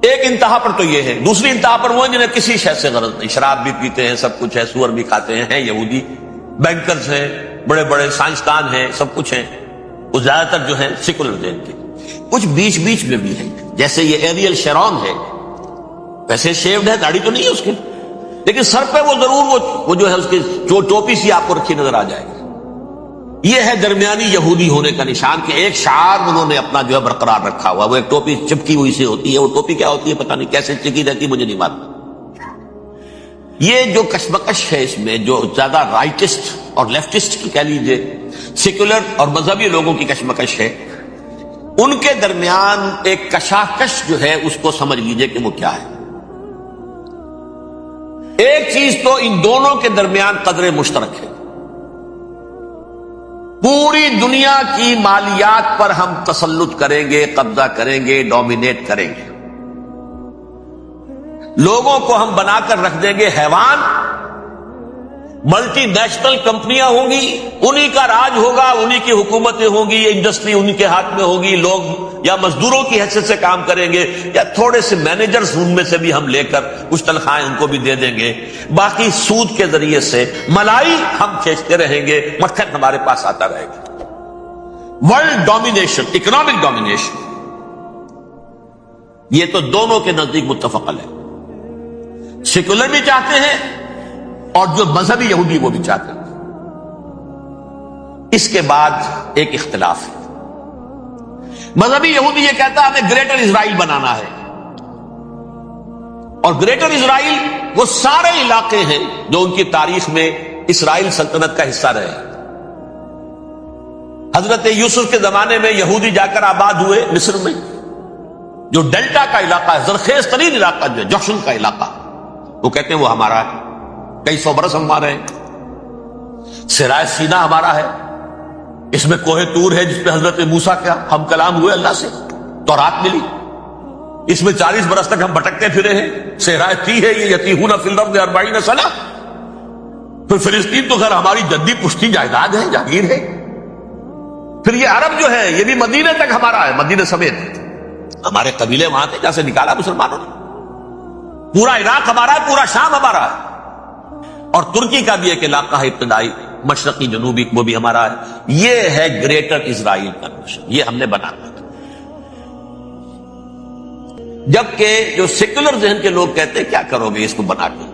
ایک انتہا پر تو یہ ہے، دوسری انتہا پر وہ ہیں جنہیں کسی شے سے غرض نہیں، شراب بھی پیتے ہیں، سب کچھ ہے، سور بھی کھاتے ہیں یہودی، بینکرز ہیں، بڑے بڑے سائنسدان ہیں، سب کچھ ہیں، وہ زیادہ تر جو ہیں سیکولر ذہن کے۔ کچھ بیچ بیچ میں بھی ہیں، جیسے یہ ایریل شیرون ہے، ویسے شیوڈ ہے، داڑھی تو نہیں ہے اس کی، لیکن سر پہ وہ ضرور وہ جو ہے اس کی ٹوپی سی آپ کو رکھی نظر آ جائے گی، یہ ہے درمیانی یہودی ہونے کا نشان کہ ایک شعار انہوں نے اپنا جو ہے برقرار رکھا ہوا. وہ ایک ٹوپی چپکی ہوئی سے ہوتی ہے, وہ ٹوپی کیا ہوتی ہے پتہ نہیں, کیسے چکی رہتی مجھے نہیں معلوم. یہ جو کشمکش ہے اس میں, جو زیادہ رائٹسٹ اور لیفٹسٹ کی کہہ لیجیے, سیکولر اور مذہبی لوگوں کی کشمکش ہے, ان کے درمیان ایک کشاکش جو ہے اس کو سمجھ لیجیے کہ وہ کیا ہے. ایک چیز تو ان دونوں کے درمیان قدر مشترک ہے. پوری دنیا کی مالیات پر ہم تسلط کریں گے, قبضہ کریں گے, ڈومینیٹ کریں گے. لوگوں کو ہم بنا کر رکھ دیں گے حیوان. ملٹی نیشنل کمپنیاں ہوں گی, انہی کا راج ہوگا, انہی کی حکومتیں ہوں گی, انڈسٹری انہی کے ہاتھ میں ہوگی. لوگ یا مزدوروں کی حیثیت سے کام کریں گے, یا تھوڑے سے مینیجرز ان میں سے بھی ہم لے کر کچھ تنخواہیں ان کو بھی دے دیں گے. باقی سود کے ذریعے سے ملائی ہم کھینچتے رہیں گے, مکھن ہمارے پاس آتا رہے گا. ورلڈ ڈومینیشن, اکنامک ڈومینیشن, یہ تو دونوں کے نزدیک متفق ہے. سیکولر بھی چاہتے ہیں اور جو مذہبی یہودی وہ بھی چاہتے ہیں. اس کے بعد ایک اختلاف ہے. مذہبی یہودی یہ کہتا ہے ہمیں گریٹر اسرائیل بنانا ہے, اور گریٹر اسرائیل وہ سارے علاقے ہیں جو ان کی تاریخ میں اسرائیل سلطنت کا حصہ رہے. حضرت یوسف کے زمانے میں یہودی جا کر آباد ہوئے مصر میں. جو ڈیلٹا کا علاقہ ہے, زرخیز ترین علاقہ جو ہے, جوشن کا علاقہ, وہ کہتے ہیں وہ ہمارا ہے, کئی سو برس ہمارے ہیں. سرائے سینا ہمارا ہے, اس میں کوہ طور ہے جس پہ حضرت موسیٰ کا ہم کلام ہوئے اللہ سے, تورات ملی. اس میں 40 برس تک ہم بھٹکتے پھرے ہیں. صحرائے تی ہے یہ, یتیہون فی الارض 40 سنہ. پھر فلسطین تو خیر ہماری جدی پشتی جائیداد ہے, جاگیر ہے. پھر یہ عرب جو ہے یہ بھی مدینے تک ہمارا ہے, مدینے سمیت. ہمارے قبیلے وہاں تھے جہاں سے نکالا مسلمانوں نے. پورا عراق ہمارا ہے, پورا شام ہمارا ہے, اور ترکی کا بھی ایک علاقہ ہے ابتدائی مشرقی جنوبی, وہ بھی ہمارا ہے. یہ ہے گریٹر اسرائیل کا نقشہ, یہ ہم نے بنانا تھا. جبکہ جو سیکولر ذہن کے لوگ کہتے ہیں کیا کرو گے اس کو بنا کے,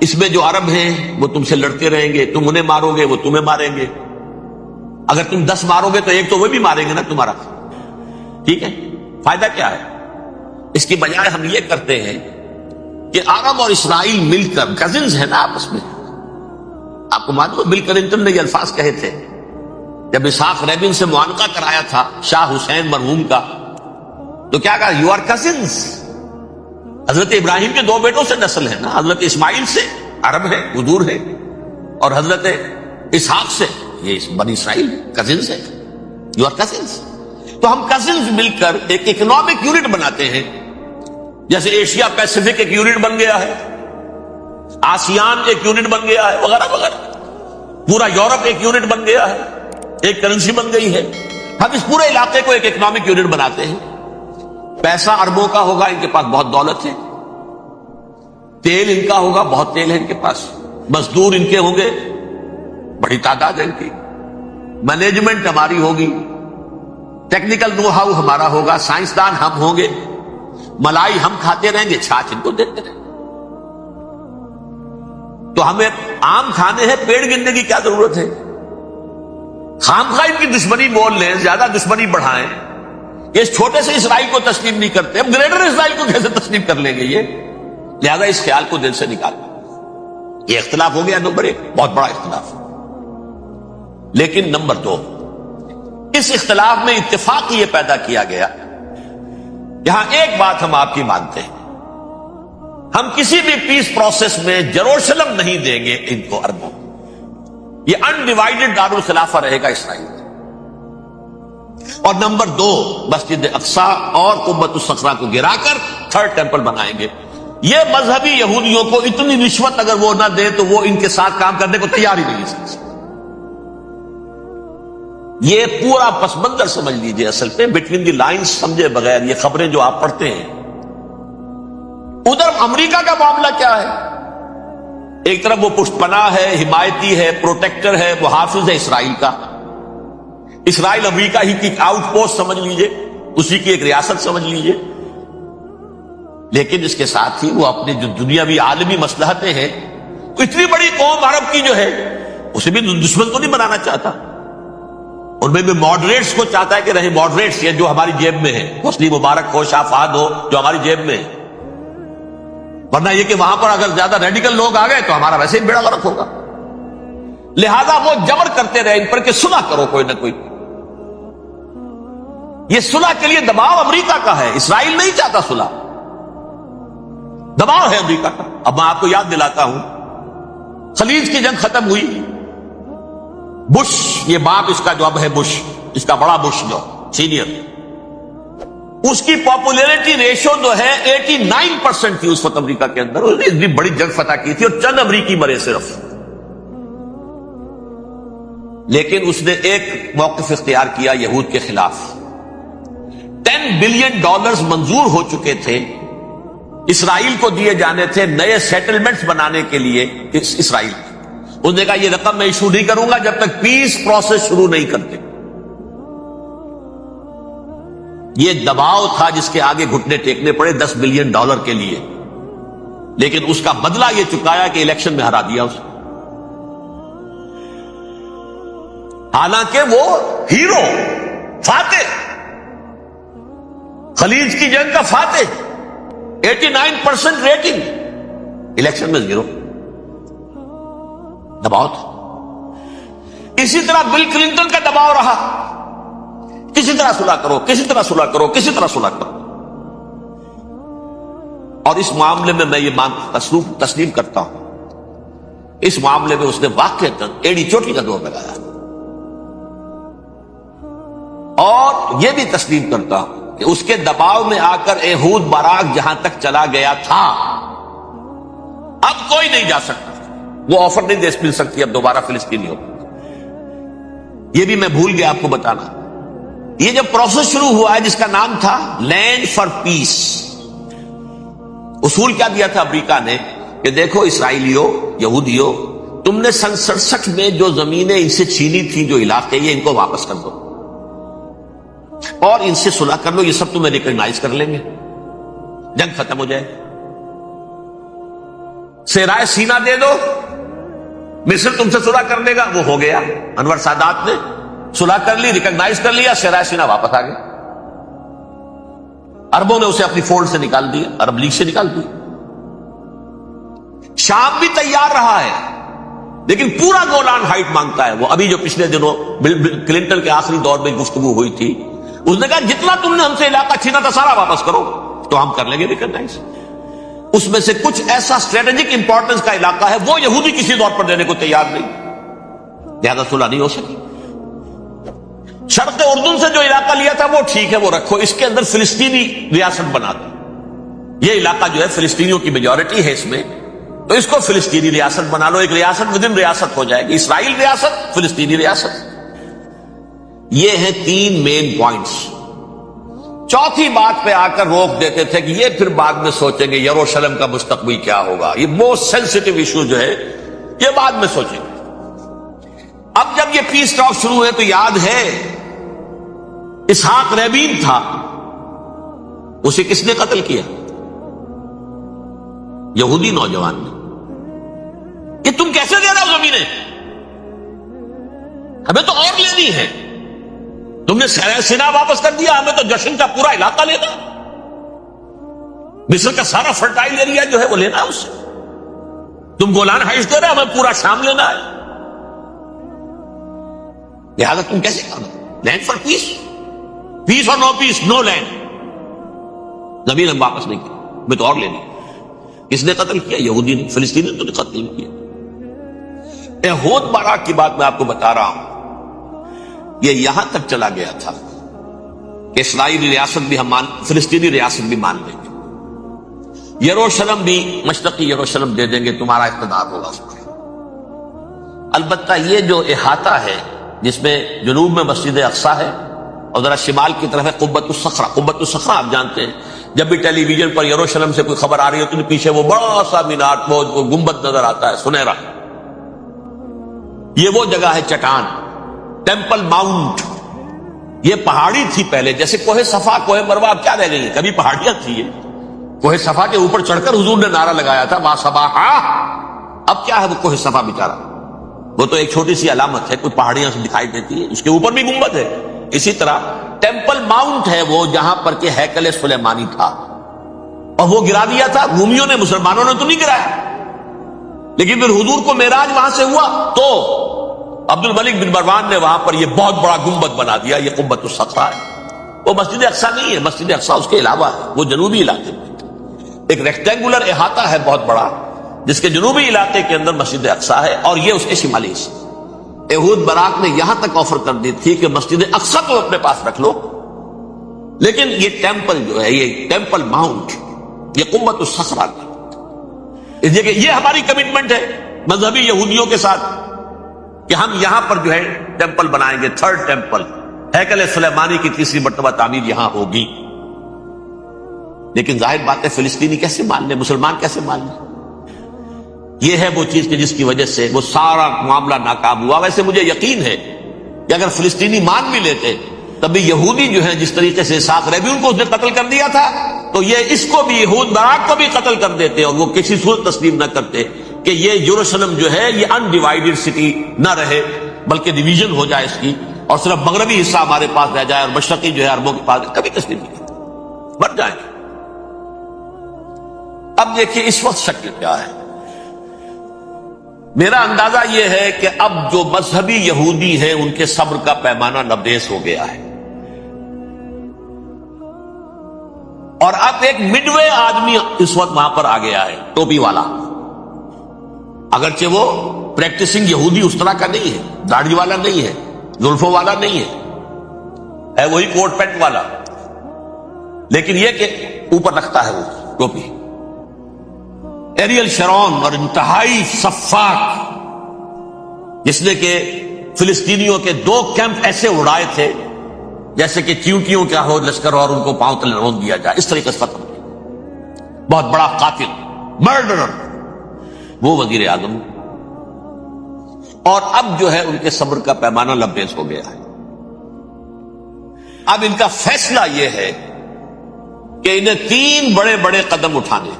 اس میں جو عرب ہیں وہ تم سے لڑتے رہیں گے, تم انہیں مارو گے وہ تمہیں ماریں گے. اگر تم 10 مارو گے تو ایک تو وہ بھی ماریں گے نا تمہارا. ٹھیک ہے, فائدہ کیا ہے؟ اس کی بجائے ہم یہ کرتے ہیں کہ عرب اور اسرائیل مل کر, کزنز ہیں نا آپس میں. آپ کو معلوم ہے بل کلنٹن نے یہ الفاظ کہے تھے جب اسحاق ریبن سے معانقہ کرایا تھا شاہ حسین مرحوم کا, تو کیا کہا؟ You are cousins. حضرت ابراہیم کے 2 بیٹوں سے نسل ہے نا, حضرت اسماعیل سے عرب ہے, حضور ہے, اور حضرت اسحاق سے یہ بنی اسرائیل کزنز ہے. You are cousins. تو ہم کزنز مل کر ایک اکنامک یونٹ بناتے ہیں, جیسے ایشیا پیسیفک ایک یونٹ بن گیا ہے, آسیان ایک یونٹ بن گیا ہے, وغیرہ وغیرہ. پورا یورپ ایک یونٹ بن گیا ہے, ایک کرنسی بن گئی ہے. ہم اس پورے علاقے کو ایک اکنامک یونٹ بناتے ہیں. پیسہ اربوں کا ہوگا, ان کے پاس بہت دولت ہے. تیل ان کا ہوگا, بہت تیل ہے ان کے پاس. مزدور ان کے ہوں گے, بڑی تعداد ہے ان کی. مینجمنٹ ہماری ہوگی, ٹیکنیکل نو ہاؤ ہمارا ہوگا, سائنسدان ہم ہوں گے. ملائی ہم کھاتے رہیں گے, چھاچھ ان کو دیتے رہیں گے. تو ہمیں آم کھانے ہیں, پیڑ گننے کی کیا ضرورت ہے؟ خامخواہ ان کی دشمنی مول لیں, زیادہ دشمنی بڑھائیں. یہ اس چھوٹے سے اسرائیل کو تسلیم نہیں کرتے, ہم گریٹر اسرائیل کو کیسے تسلیم کر لیں گے؟ یہ لہذا اس خیال کو دل سے نکالیں. یہ اختلاف ہو گیا نمبر 1, بہت بڑا اختلاف. لیکن نمبر 2, اس اختلاف میں اتفاق یہ پیدا کیا گیا, یہاں ایک بات ہم آپ کی مانتے ہیں, ہم کسی بھی پیس پروسیس میں جروشلم نہیں دیں گے ان کو, عربوں. یہ انڈیوائیڈڈ دارالخلافہ رہے گا اسرائیل. اور نمبر 2, مسجد اقصی اور قبۃ الصخرہ کو گرا کر 3rd ٹیمپل بنائیں گے. یہ مذہبی یہودیوں کو اتنی رشوت اگر وہ نہ دیں تو وہ ان کے ساتھ کام کرنے کو تیار ہی نہیں ہے. یہ پورا پس منظر سمجھ لیجئے. اصل میں بٹوین دی لائنز سمجھے بغیر یہ خبریں جو آپ پڑھتے ہیں, ادھر امریکہ کا معاملہ کیا ہے؟ ایک طرف وہ پشت پناہ ہے, حمایتی ہے, پروٹیکٹر ہے, محافظ ہے اسرائیل کا. اسرائیل امریکہ ہی کی آؤٹ پوسٹ سمجھ لیجئے, اسی کی ایک ریاست سمجھ لیجئے. لیکن اس کے ساتھ ہی وہ اپنے جو دنیاوی عالمی مصلحتیں ہیں, اتنی بڑی قوم عرب کی جو ہے اسے بھی دشمن کو نہیں بنانا چاہتا، ان میں بھی ماڈریٹس کو چاہتا ہے کہ رہے ماڈریٹس، یہ جو ہماری جیب میں ہے، حسنی مبارک ہو، شاہ فہد ہو، جو ہماری جیب میں ہے، ورنہ یہ کہ وہاں پر اگر زیادہ ریڈیکل لوگ آ گئے تو ہمارا ویسے ہی بیڑا غرق ہوگا۔ لہذا وہ جبر کرتے رہے ان پر کہ صلح کرو کوئی نہ کوئی۔ یہ صلح کے لیے دباؤ امریکہ کا ہے، اسرائیل نہیں چاہتا صلح، دباؤ ہے امریکہ کا۔ اب میں آپ کو یاد دلاتا ہوں، خلیج کی جنگ ختم ہوئی، بش، یہ باپ اس کا جو اب ہے بش، اس کا بڑا بش جو سینئر، اس کی پاپولیرٹی ریشو جو ہے 89% تھی اس وقت امریکہ کے اندر۔ اس نے اتنی بڑی جنگ فتح کی تھی اور چند امریکی مرے صرف، لیکن اس نے ایک موقف اختیار کیا یہود کے خلاف۔ $10 بلین منظور ہو چکے تھے، اسرائیل کو دیے جانے تھے نئے سیٹلمنٹس بنانے کے لیے اسرائیل۔ اس نے کہا یہ رقم میں ایشو نہیں کروں گا جب تک پیس پروسیس شروع نہیں کرتے۔ یہ دباؤ تھا جس کے آگے گھٹنے ٹیکنے پڑے $10 بلین کے لیے، لیکن اس کا بدلہ یہ چکایا کہ الیکشن میں ہرا دیا اسے، حالانکہ وہ ہیرو، فاتح، خلیج کی جنگ کا فاتح، 89% ریٹنگ، الیکشن میں 0، دباؤ تھا۔ اسی طرح بل کلنٹن کا دباؤ رہا، کسی طرح صلح کرو، کسی طرح صلح کرو، کسی طرح صلح کرو۔ اور اس معاملے میں میں یہ تسلیم کرتا ہوں، اس معاملے میں اس نے واقعتاً ایڑی چوٹی کا دور لگایا، اور یہ بھی تسلیم کرتا ہوں کہ اس کے دباؤ میں آ کر ایہود باراک جہاں تک چلا گیا تھا، اب کوئی نہیں جا سکتا، وہ آفر نہیں دے مل سکتی اب دوبارہ فلسطینی ہو۔ یہ بھی میں بھول گیا آپ کو بتانا، یہ جب پروسیس شروع ہوا ہے جس کا نام تھا لینڈ فار پیس، اصول کیا دیا تھا امریکہ نے کہ دیکھو اسرائیلیوں، یہودیوں، تم نے سن 67 میں جو زمینیں ان سے چھینی تھی، جو علاقے، یہ ان کو واپس کر دو اور ان سے صلح کر لو، یہ سب تمہیں ریکگنائز کر لیں گے، جنگ ختم ہو جائے۔ صحرائے سینا دے دو، مصر تم سے صلح کر لے گا، وہ ہو گیا۔ انور سادات نے صلح کر لی، ریکگنائز کر لیا، صحرائے سینا واپس آ گیا۔ عربوں نے اسے اپنی فولڈ سے نکال دیا، عرب لیگ سے نکال دیا۔ شام بھی تیار رہا ہے، لیکن پورا گولان ہائٹ مانگتا ہے وہ۔ ابھی جو پچھلے دنوں کلنٹن کے آخری دور میں گفتگو ہوئی تھی، اس نے کہا جتنا تم نے ہم سے علاقہ چھینا تھا سارا واپس کرو تو ہم کر لیں گے ریکگنائز۔ اس میں سے کچھ ایسا اسٹریٹجک امپورٹنس کا علاقہ ہے وہ یہودی کسی دور پر دینے کو تیار نہیں، لہذا صلح نہیں ہو سکی۔ شرق اردن سے جو علاقہ لیا تھا وہ ٹھیک ہے، وہ رکھو، اس کے اندر فلسطینی ریاست بنا دو، یہ علاقہ جو ہے فلسطینیوں کی میجورٹی ہے اس میں، تو اس کو فلسطینی ریاست بنا لو، ایک ریاست ودن ریاست ہو جائے گی، اسرائیل ریاست، فلسطینی ریاست۔ یہ ہیں 3 مین پوائنٹس۔ چوتھی بات پہ آ کر روک دیتے تھے کہ یہ پھر بعد میں سوچیں گے یروشلم کا مستقبل کیا ہوگا، یہ موسٹ سینسٹیو ایشو جو ہے یہ بعد میں سوچیں گے۔ اب جب یہ پیس ٹاک شروع ہوئے تو یاد ہے اسحاق ریبین تھا، اسے کس نے قتل کیا؟ یہودی نوجوان نے۔ کہ تم کیسے دے رہے ہو زمینیں، ہمیں تو اور لینی ہے، تم نے سینا واپس کر دیا، ہمیں تو جشن کا پورا علاقہ لینا، مصر کا سارا فرٹائل ایریا جو ہے وہ لینا ہے اس سے، تم گولان ہائٹس دے رہے ہمیں پورا شام لینا ہے، لہذا تم کیسے کرنا؟ لینڈ فار پیس، پیس اور نو پیس، نو لینڈ، زمین ہم واپس نہیں کی، ہمیں تو اور لینی۔ کس نے قتل کیا؟ یہودی نے، فلسطینی نے تو قتل کیا۔ ایہود باراک کی بات میں آپ کو بتا رہا ہوں، یہ یہاں تک چلا گیا تھا کہ اسرائیلی ریاست بھی ہم فلسطینی ریاست بھی مان لیں گے، یروشلم بھی، مشرقی یروشلم دے دیں گے، تمہارا اقتدار ہوگا اس پر۔ البتہ یہ جو احاطہ ہے جس میں جنوب میں مسجد اقصیٰ ہے اور ذرا شمال کی طرف ہے قبۃ الصخرہ، قبۃ الصخرہ آپ جانتے ہیں، جب بھی ٹیلی ویژن پر یروشلم سے کوئی خبر آ رہی ہوتی ہے تو پیچھے وہ بڑا سا مینار، وہ گنبد نظر آتا ہے سنہرا، یہ وہ جگہ ہے چٹان، ٹیمپل ماؤنٹ۔ یہ پہاڑی تھی پہلے، جیسے کوہ صفا، کوہ مروہ، اب کیا رہ گئی ہے؟ کبھی پہاڑیاں تھی یہ، کوہ صفا کے اوپر چڑھ کر حضور نے نعرہ لگایا تھا ما صباحا، اب کیا ہے وہ کوہ صفا بیچارہ؟ وہ تو ایک چھوٹی سی علامت ہے، کوئی پہاڑیاں سے دکھائی دیتی ہے، اس کے اوپر بھی گنبد ہے. اسی طرح ٹیمپل ماؤنٹ ہے وہ جہاں پر کہ ہیکل سلیمانی تھا، اور وہ گرا دیا تھا رومیوں نے، مسلمانوں نے تو نہیں گرایا. لیکن پھر حضور کو معراج وہاں سے ہوا تو عبد الملک بن مروان نے وہاں پر یہ بہت بڑا گنبد بنا دیا. یہ قبۃ الصخرہ ہے. وہ مسجد اقصیٰ نہیں ہے، مسجد اقصیٰ اس کے علاوہ ہے، وہ جنوبی علاقے میں ایک ریکٹینگولر احاطہ ہے بہت بڑا، جس کے جنوبی علاقے کے اندر مسجد اقصیٰ ہے، اور یہ اس کے شمالی حصے. یہود براق نے یہاں تک آفر کر دی تھی کہ مسجد اقصیٰ تو اپنے پاس رکھ لو، لیکن یہ ٹیمپل جو ہے، یہ ٹیمپل ماؤنٹ، یہ قبۃ الصخرہ کا، اس لیے کہ یہ ہماری کمٹمنٹ ہے مذہبی یہودیوں کے ساتھ کہ ہم یہاں پر جو ہے ٹیمپل بنائیں گے، تھرڈ ٹیمپل، ہیکل سلیمانی کی تیسری مرتبہ تعمیر یہاں ہوگی. لیکن ظاہر بات ہے فلسطینی کیسے مان لیں، مسلمان کیسے مان لیں؟ یہ ہے وہ چیز کہ جس کی وجہ سے وہ سارا معاملہ ناکام ہوا. ویسے مجھے یقین ہے کہ اگر فلسطینی مان بھی لیتے تب بھی یہودی جو ہے جس طریقے سے اسحاق ریبیون کو اس نے قتل کر دیا تھا، تو یہ اس کو بھی، یہود براق کو بھی قتل کر دیتے، اور وہ کسی صورت تسلیم نہ کرتے کہ یہ یروشلم جو ہے یہ انڈیوائیڈڈ سٹی نہ رہے، بلکہ ڈویژن ہو جائے اس کی، اور صرف مغربی حصہ ہمارے پاس رہ جائے اور مشرقی جو ہے عربوں کے پاس. کبھی تسلیم نہیں کرتے، مر جائیں گے. اب دیکھیے اس وقت شکل کیا ہے. میرا اندازہ یہ ہے کہ اب جو مذہبی یہودی ہیں ان کے صبر کا پیمانہ لبریز ہو گیا ہے، اور اب ایک مڈ وے آدمی اس وقت وہاں پر آ گیا ہے، ٹوپی والا. اگرچہ وہ پریکٹسنگ یہودی اس طرح کا نہیں ہے، داڑھی والا نہیں ہے، زلفوں والا نہیں ہے وہی کوٹ پینٹ والا، لیکن یہ کہ اوپر رکھتا ہے وہ ٹوپی. ایریل شرون اور انتہائی سفاک، جس نے کہ فلسطینیوں کے 2 کیمپ ایسے اڑائے تھے جیسے کہ چیونٹیوں کیا ہو لشکر اور ان کو پاؤں تلے رون دیا جائے، اس طریقے سے ختم کیا. بہت بڑا قاتل، مرڈرر، وہ وزیر اعظم. اور اب جو ہے ان کے صبر کا پیمانہ لبریز ہو گیا ہے. اب ان کا فیصلہ یہ ہے کہ انہیں 3 بڑے بڑے قدم اٹھانے.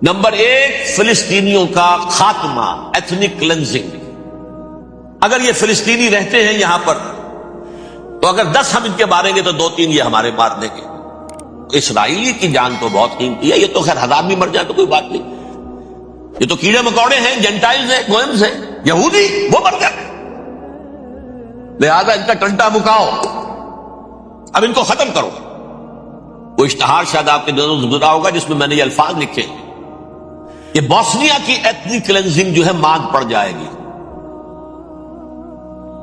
نمبر 1، فلسطینیوں کا خاتمہ، ایتھنک کلینزنگ. اگر یہ فلسطینی رہتے ہیں یہاں پر تو اگر 10 ہم ان کے ماریں گے تو 2-3 یہ ہمارے مار دیں گے. اسرائیلی کی جان تو بہت قیمتی ہے، یہ تو خیر 1000 بھی مر جائے تو کوئی بات نہیں، یہ تو کیڑے مکوڑے ہیں، جنٹائلز ہیں، گوئمز ہیں. یہودی وہ مر جائے، لہذا ان کا ٹنٹا مکاؤ، اب ان کو ختم کرو. وہ اشتہار شاید آپ کے نظروں سے گزرا ہوگا جس میں میں نے یہ الفاظ لکھے کہ بوسنیا کی ایتھنک کلینزنگ جو ہے مانگ پڑ جائے گی.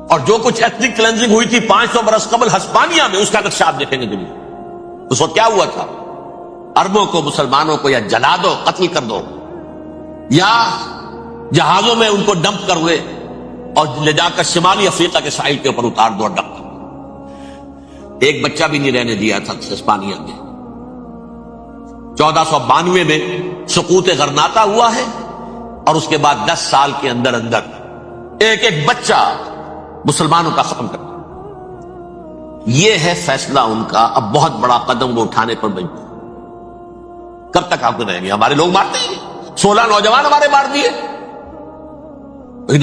اور جو کچھ ایتھنک کلینزنگ ہوئی تھی 500 برس قبل ہسپانیہ میں، اس کا نقشہ آپ دیکھیں گے دنیا. اس وقت کیا ہوا تھا؟ عربوں کو، مسلمانوں کو یا جلا دو، قتل کر دو، یا جہازوں میں ان کو ڈمپ کر دے اور لے جا کر شمالی افریقہ کے ساحل کے اوپر اتار دو اور ڈمپ کر دو. ایک بچہ بھی نہیں رہنے دیا تھا ہسپانیہ میں. 1492 میں سقوط غرناطہ ہوا ہے، اور اس کے بعد 10 سال کے اندر اندر ایک ایک بچہ مسلمانوں کا ختم کر دیا. یہ ہے فیصلہ ان کا. اب بہت بڑا قدم وہ اٹھانے پر مجبور. کب تک آپ کو رہیں گے؟ ہمارے لوگ مارتے ہیں، 16 نوجوان ہمارے مار دیے.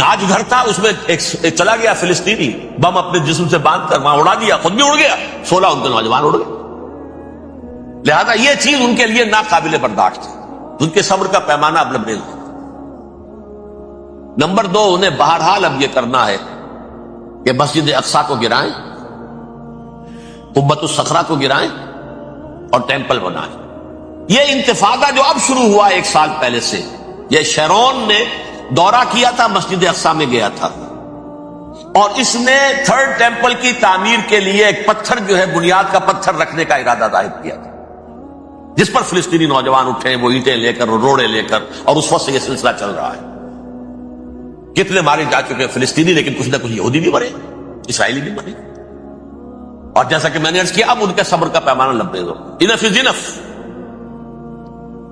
آج گھر تھا، اس میں ایک چلا گیا فلسطینی، بم اپنے جسم سے باندھ کر وہاں اڑا دیا، خود بھی اڑ گیا، 16 ان کے نوجوان اڑ گئے. لہذا یہ چیز ان کے لیے ناقابل برداشت ہے. ان کے صبر کا پیمانہ اب لبریز ہے. نمبر 2، انہیں بہرحال اب یہ کرنا ہے کہ مسجد اقصیٰ کو گرائیں، قبۃ الصخرہ کو گرائیں اور ٹیمپل بنائیں. یہ انتفاضہ جو اب شروع ہوا 1 سال پہلے سے، یہ شیرون نے دورہ کیا تھا، مسجد اقصیٰ میں گیا تھا، اور اس نے 3rd ٹیمپل کی تعمیر کے لیے ایک پتھر جو ہے، بنیاد کا پتھر رکھنے کا ارادہ ظاہر کیا تھا، جس پر فلسطینی نوجوان اٹھے، وہ اینٹیں لے کر اور روڑے لے کر، اور اس وقت سے یہ سلسلہ چل رہا ہے. کتنے مارے جا چکے فلسطینی، لیکن کچھ نہ کچھ یہودی بھی مرے، اسرائیلی بھی مرے. اور جیسا کہ میں نے عرض کیا، اب ان کے صبر کا پیمانہ لبریز ہو. انف از انف.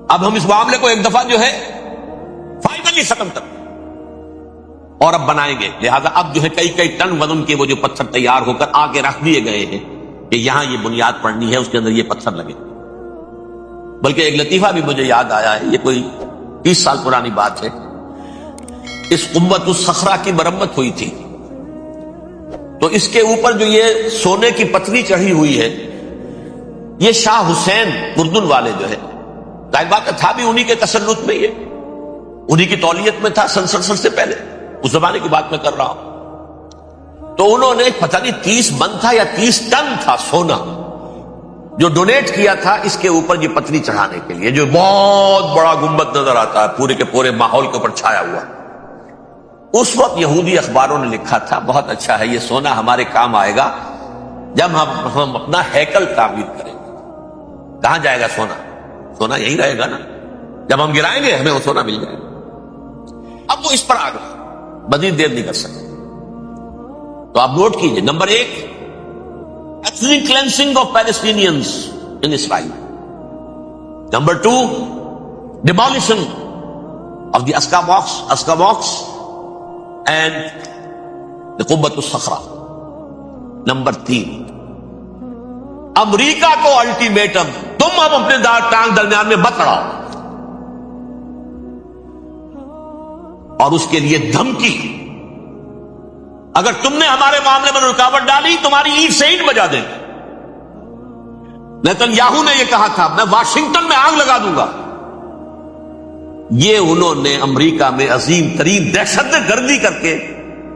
اب ہم اس معاملے کو ایک دفعہ جو ہے فائنلی ختم کر اور اب بنائیں گے. لہذا اب جو ہے کئی ٹن وزن کے وہ جو پتھر تیار ہو کر آگے رکھ دیے گئے ہیں کہ یہاں یہ بنیاد پڑنی ہے، اس کے اندر یہ پتھر لگے. بلکہ ایک لطیفہ بھی مجھے یاد آیا ہے، یہ کوئی 30 سال پرانی بات ہے. اس قبۃ الصخرہ کی مرمت ہوئی تھی، تو اس کے اوپر جو یہ سونے کی پتری چڑھی ہوئی ہے، یہ شاہ حسین اردن والے جو ہے، ظاہر بات تھا بھی انہی کے تسلط میں، یہ انہی کی تولیت میں تھا سن 67 سے پہلے، اس زمانے کی بات میں کر رہا ہوں۔ تو انہوں نے پتہ نہیں 30 من تھا یا 30 ٹن تھا سونا جو ڈونیٹ کیا تھا اس کے اوپر یہ پتری چڑھانے کے لیے، جو بہت بڑا گنبد نظر آتا ہے پورے کے پورے ماحول کے اوپر چھایا ہوا۔ اس وقت یہودی اخباروں نے لکھا تھا بہت اچھا ہے، یہ سونا ہمارے کام آئے گا جب ہم اپنا ہیکل تعمیر کریں گے۔ کہاں جائے گا سونا؟ سونا یہی رہے گا نا، جب ہم گرائیں گے ہمیں وہ سونا مل جائے گا۔ اب وہ اس پر آ گئے، مزید دیر نہیں کر سکتے۔ تو آپ نوٹ کیجئے، number 1، ethnic cleansing of Palestinians in Israel. Number 2, demolition of the Aqsa mosques and the Qubbat al-Sakhra. Number 3, امریکہ کو الٹیمیٹم، تم اب اپنے ٹانگ درمیان میں مت لڑاؤ، اور اس کے لیے دھمکی، اگر تم نے ہمارے معاملے میں رکاوٹ ڈالی تمہاری اینٹ سے اینٹ بجا دیں گے۔ نیتن یاہو نے یہ کہا تھا میں واشنگٹن میں آگ لگا دوں گا۔ یہ انہوں نے امریکہ میں عظیم ترین دہشت گردی کر کے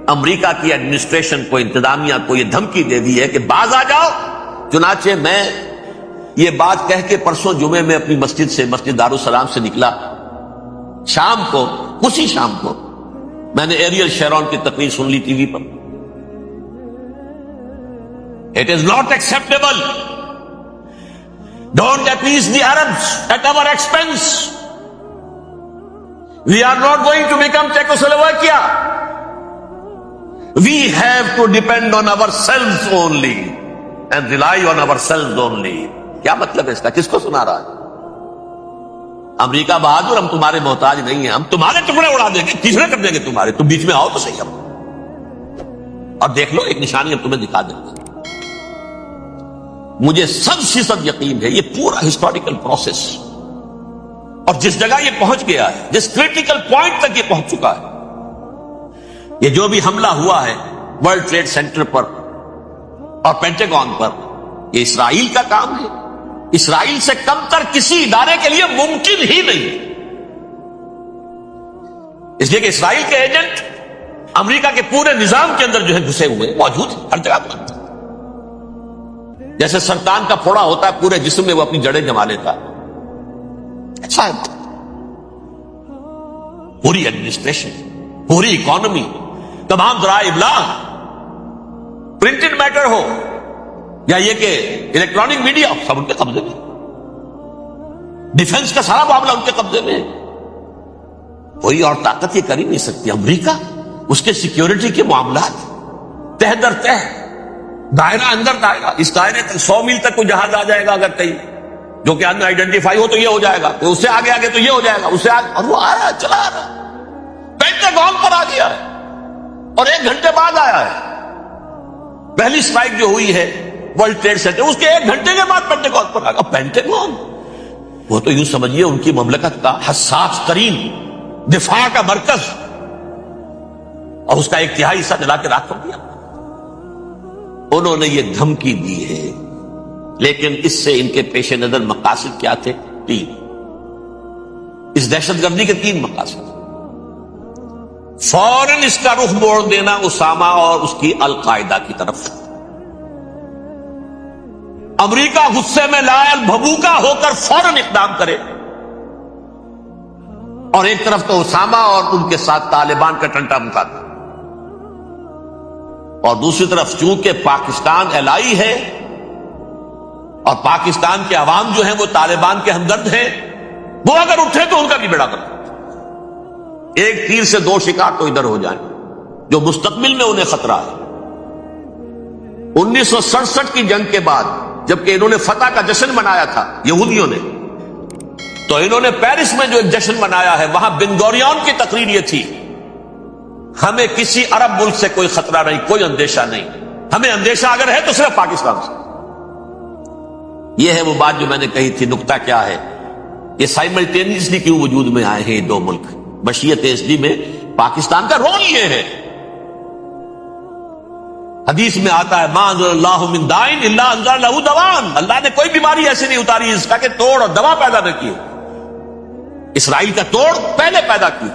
امریکہ کی ایڈمنسٹریشن کو، انتظامیہ کو یہ دھمکی دے دی ہے کہ باز آ جاؤ۔ چنانچہ میں یہ بات کہہ کے پرسوں جمعے میں اپنی مسجد دارالسلام سے نکلا، شام کو، اسی شام کو میں نے ایریل شیرون کی تقریر سن لی T V per. It is not acceptable. Don't appease the Arabs at our expense. We are not going to become Czechoslovakia. We have to depend on ourselves only and rely on ourselves only. کیا مطلب ہے اس کا؟ کس کو سنا رہا ہے؟ امریکہ بہادر، ہم تمہارے محتاج نہیں ہیں، ہم تمہارے ٹکڑے اڑا دیں گے، تیسرے کر دیں گے تمہارے، تم بیچ میں آؤ تو صحیح ہم، اور دیکھ لو ایک نشانی ہم تمہیں دکھا دیں گے۔ مجھے 100% یقین ہے یہ پورا ہسٹوریکل پروسیس، اور جس جگہ یہ پہنچ گیا ہے، جس کریٹیکل پوائنٹ تک یہ پہنچ چکا ہے، یہ جو بھی حملہ ہوا ہے ورلڈ ٹریڈ سینٹر پر اور پینٹاگون پر، یہ اسرائیل کا کام ہے۔ اسرائیل سے کم تر کسی ادارے کے لیے ممکن ہی نہیں، اس لیے کہ اسرائیل کے ایجنٹ امریکہ کے پورے نظام کے اندر جو ہے گھسے ہوئے موجود ہیں ہر جگہ پر۔ جیسے سرطان کا پھوڑا ہوتا ہے پورے جسم میں وہ اپنی جڑیں جما لیتا ہے، اچھا ہے، پوری ایڈمنسٹریشن، پوری اکانومی، تمام ذرائع ابلاغ، پرنٹڈ میٹر ہو یا یہ کہ الیکٹرانک میڈیا، سب ان کے قبضے میں، ڈیفنس کا سارا معاملہ ان کے قبضے میں ہے۔ کوئی اور طاقت یہ کر ہی نہیں سکتی۔ امریکہ، اس کے سیکیورٹی کے معاملات تہ در تہ، دائرہ اندر دائرہ، اس دائرے تک 100 میل تک کوئی جہاز آ جائے گا اگر کہیں جو کہ ان آئیڈینٹیفائی ہو تو یہ ہو جائے گا، اس سے آگے آگے تو یہ ہو جائے گا، اس سے آگے، اور وہ آ رہا ہے، چلا رہا ہے، پینٹاگون پر آ گیا ہے، اور 1 گھنٹے بعد آیا ہے۔ پہلی اسٹرائک جو ہوئی ہے ورلڈ ٹریڈ سینٹر، اس کے 1 گھنٹے کے بعد پینٹاگون پر آ گیا۔ پینٹاگون وہ تو یوں سمجھیے ان کی مملکت کا حساس ترین دفاع کا مرکز، اور اس کا 1/3 حصہ جلا کے راکھ کر دیا۔ انہوں نے یہ دھمکی دی ہے، لیکن اس سے ان کے پیش نظر مقاصد کیا تھے؟ 3۔ اس دہشت گردی کے 3 مقاصد۔ فوراً اس کا رخ موڑ دینا اسامہ اور اس کی القاعدہ کی طرف۔ امریکہ غصے میں لائل بھبوکا ہو کر فوراً اقدام کرے، اور ایک طرف تو اسامہ اور ان کے ساتھ طالبان کا ٹنٹا مکاتا، اور دوسری طرف چونکہ پاکستان الائی ہے اور پاکستان کے عوام جو ہیں وہ طالبان کے ہمدرد ہیں، وہ اگر اٹھے تو ان کا بھی بیڑا کرتا، ایک تیر سے 2 شکار تو ادھر ہو جائیں، جو مستقبل میں انہیں خطرہ ہے۔ 1967 کی جنگ کے بعد جبکہ انہوں نے فتح کا جشن منایا تھا یہودیوں نے، تو انہوں نے پیرس میں جو ایک جشن منایا ہے، وہاں بن گوریون کی تقریر یہ تھی، ہمیں کسی عرب ملک سے کوئی خطرہ نہیں، کوئی اندیشہ نہیں، ہمیں اندیشہ اگر ہے تو صرف پاکستان سے۔ یہ ہے وہ بات جو میں نے کہی تھی۔ نکتہ کیا ہے؟ یہ سائملٹینیسلی کیوں وجود میں آئے ہیں یہ 2 ملک؟ مشیت ایس ڈی میں پاکستان کا رول یہ ہے. حدیث میں آتا ہے ما انزل اللہ من دائن الا انزل لہ دوان. اللہ نے کوئی بیماری ایسی نہیں اتاری اس کا کہ توڑ اور دوا پیدا نہ کی. اسرائیل کا توڑ پہلے پیدا کی.